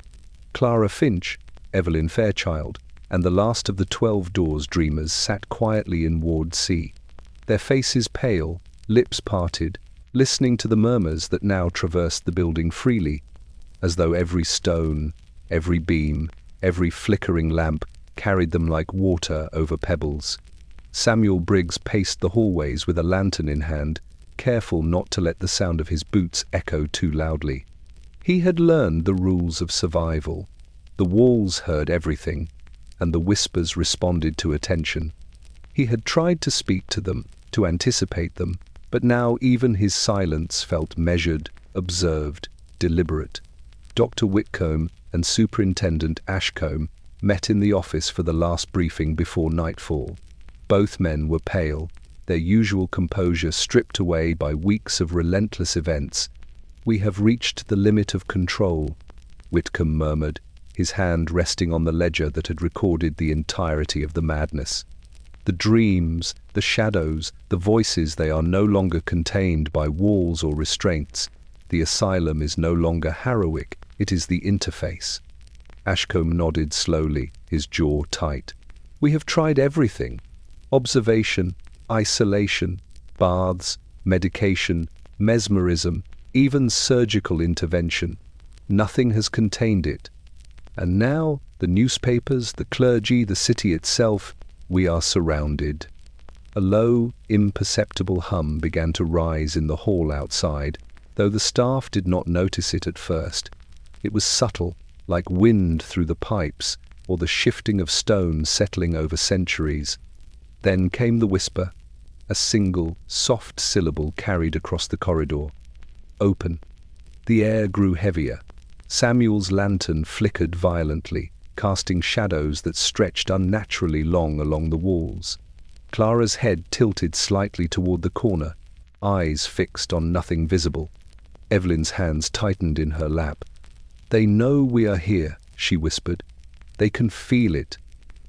Clara Finch, Evelyn Fairchild, and the last of the 12 Doors dreamers sat quietly in Ward C, their faces pale, lips parted, listening to the murmurs that now traversed the building freely, as though every stone, every beam, every flickering lamp carried them like water over pebbles. Samuel Briggs paced the hallways with a lantern in hand, careful not to let the sound of his boots echo too loudly. He had learned the rules of survival. The walls heard everything, and the whispers responded to attention. He had tried to speak to them, to anticipate them, but now even his silence felt measured, observed, deliberate. Dr. Whitcomb and Superintendent Ashcombe met in the office for the last briefing before nightfall. Both men were pale, their usual composure stripped away by weeks of relentless events. "We have reached the limit of control," Whitcomb murmured, his hand resting on the ledger that had recorded the entirety of the madness. "The dreams, the shadows, the voices, they are no longer contained by walls or restraints. The asylum is no longer Harrowik, it is the interface." Ashcombe nodded slowly, his jaw tight. "We have tried everything. Observation, isolation, baths, medication, mesmerism, even surgical intervention. Nothing has contained it. And now, the newspapers, the clergy, the city itself, we are surrounded." A low, imperceptible hum began to rise in the hall outside, though the staff did not notice it at first. It was subtle, like wind through the pipes, or the shifting of stone settling over centuries. Then came the whisper, a single, soft syllable carried across the corridor. "Open." The air grew heavier. Samuel's lantern flickered violently, casting shadows that stretched unnaturally long along the walls. Clara's head tilted slightly toward the corner, eyes fixed on nothing visible. Evelyn's hands tightened in her lap. "They know we are here," she whispered. "They can feel it.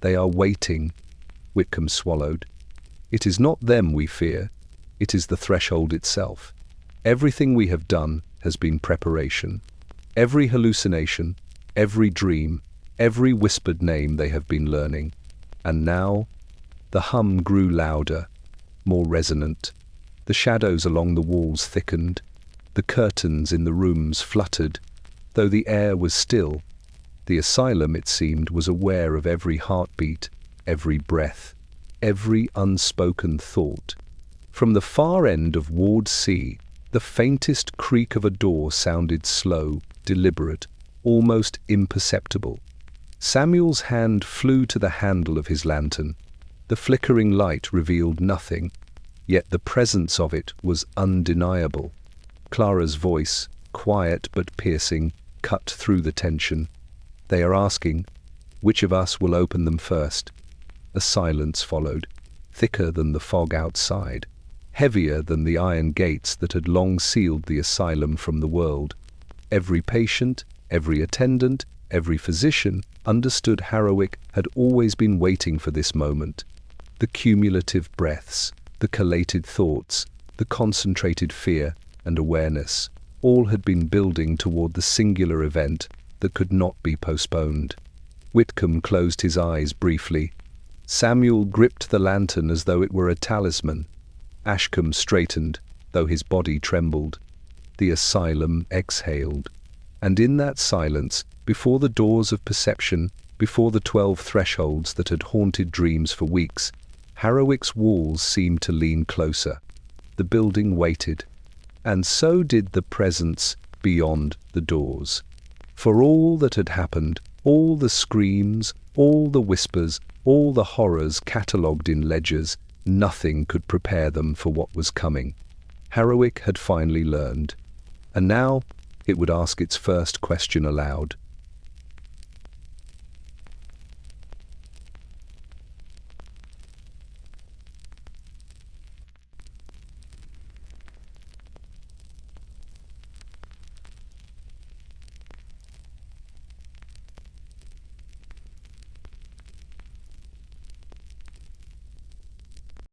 They are waiting." Whitcomb swallowed. "It is not them we fear. It is the threshold itself. Everything we have done has been preparation. Every hallucination, every dream, every whispered name they have been learning. And now," the hum grew louder, more resonant. The shadows along the walls thickened. The curtains in the rooms fluttered, though the air was still. The asylum, it seemed, was aware of every heartbeat, every breath, every unspoken thought. From the far end of Ward C, the faintest creak of a door sounded slow, deliberate, almost imperceptible. Samuel's hand flew to the handle of his lantern. The flickering light revealed nothing, yet the presence of it was undeniable. Clara's voice, quiet but piercing, cut through the tension. "They are asking, which of us will open them first?" A silence followed, thicker than the fog outside, heavier than the iron gates that had long sealed the asylum from the world. Every patient, every attendant, every physician understood Harrowik had always been waiting for this moment. The cumulative breaths, the collated thoughts, the concentrated fear and awareness, all had been building toward the singular event that could not be postponed. Whitcomb closed his eyes briefly. Samuel gripped the lantern as though it were a talisman. Ashcombe straightened, though his body trembled. The asylum exhaled. And in that silence, before the doors of perception, before the 12 thresholds that had haunted dreams for weeks, Harrowwick's walls seemed to lean closer. The building waited. And so did the presence beyond the doors. For all that had happened, all the screams, all the whispers, all the horrors catalogued in ledgers, nothing could prepare them for what was coming. Harrowwick had finally learned. And now it would ask its first question aloud.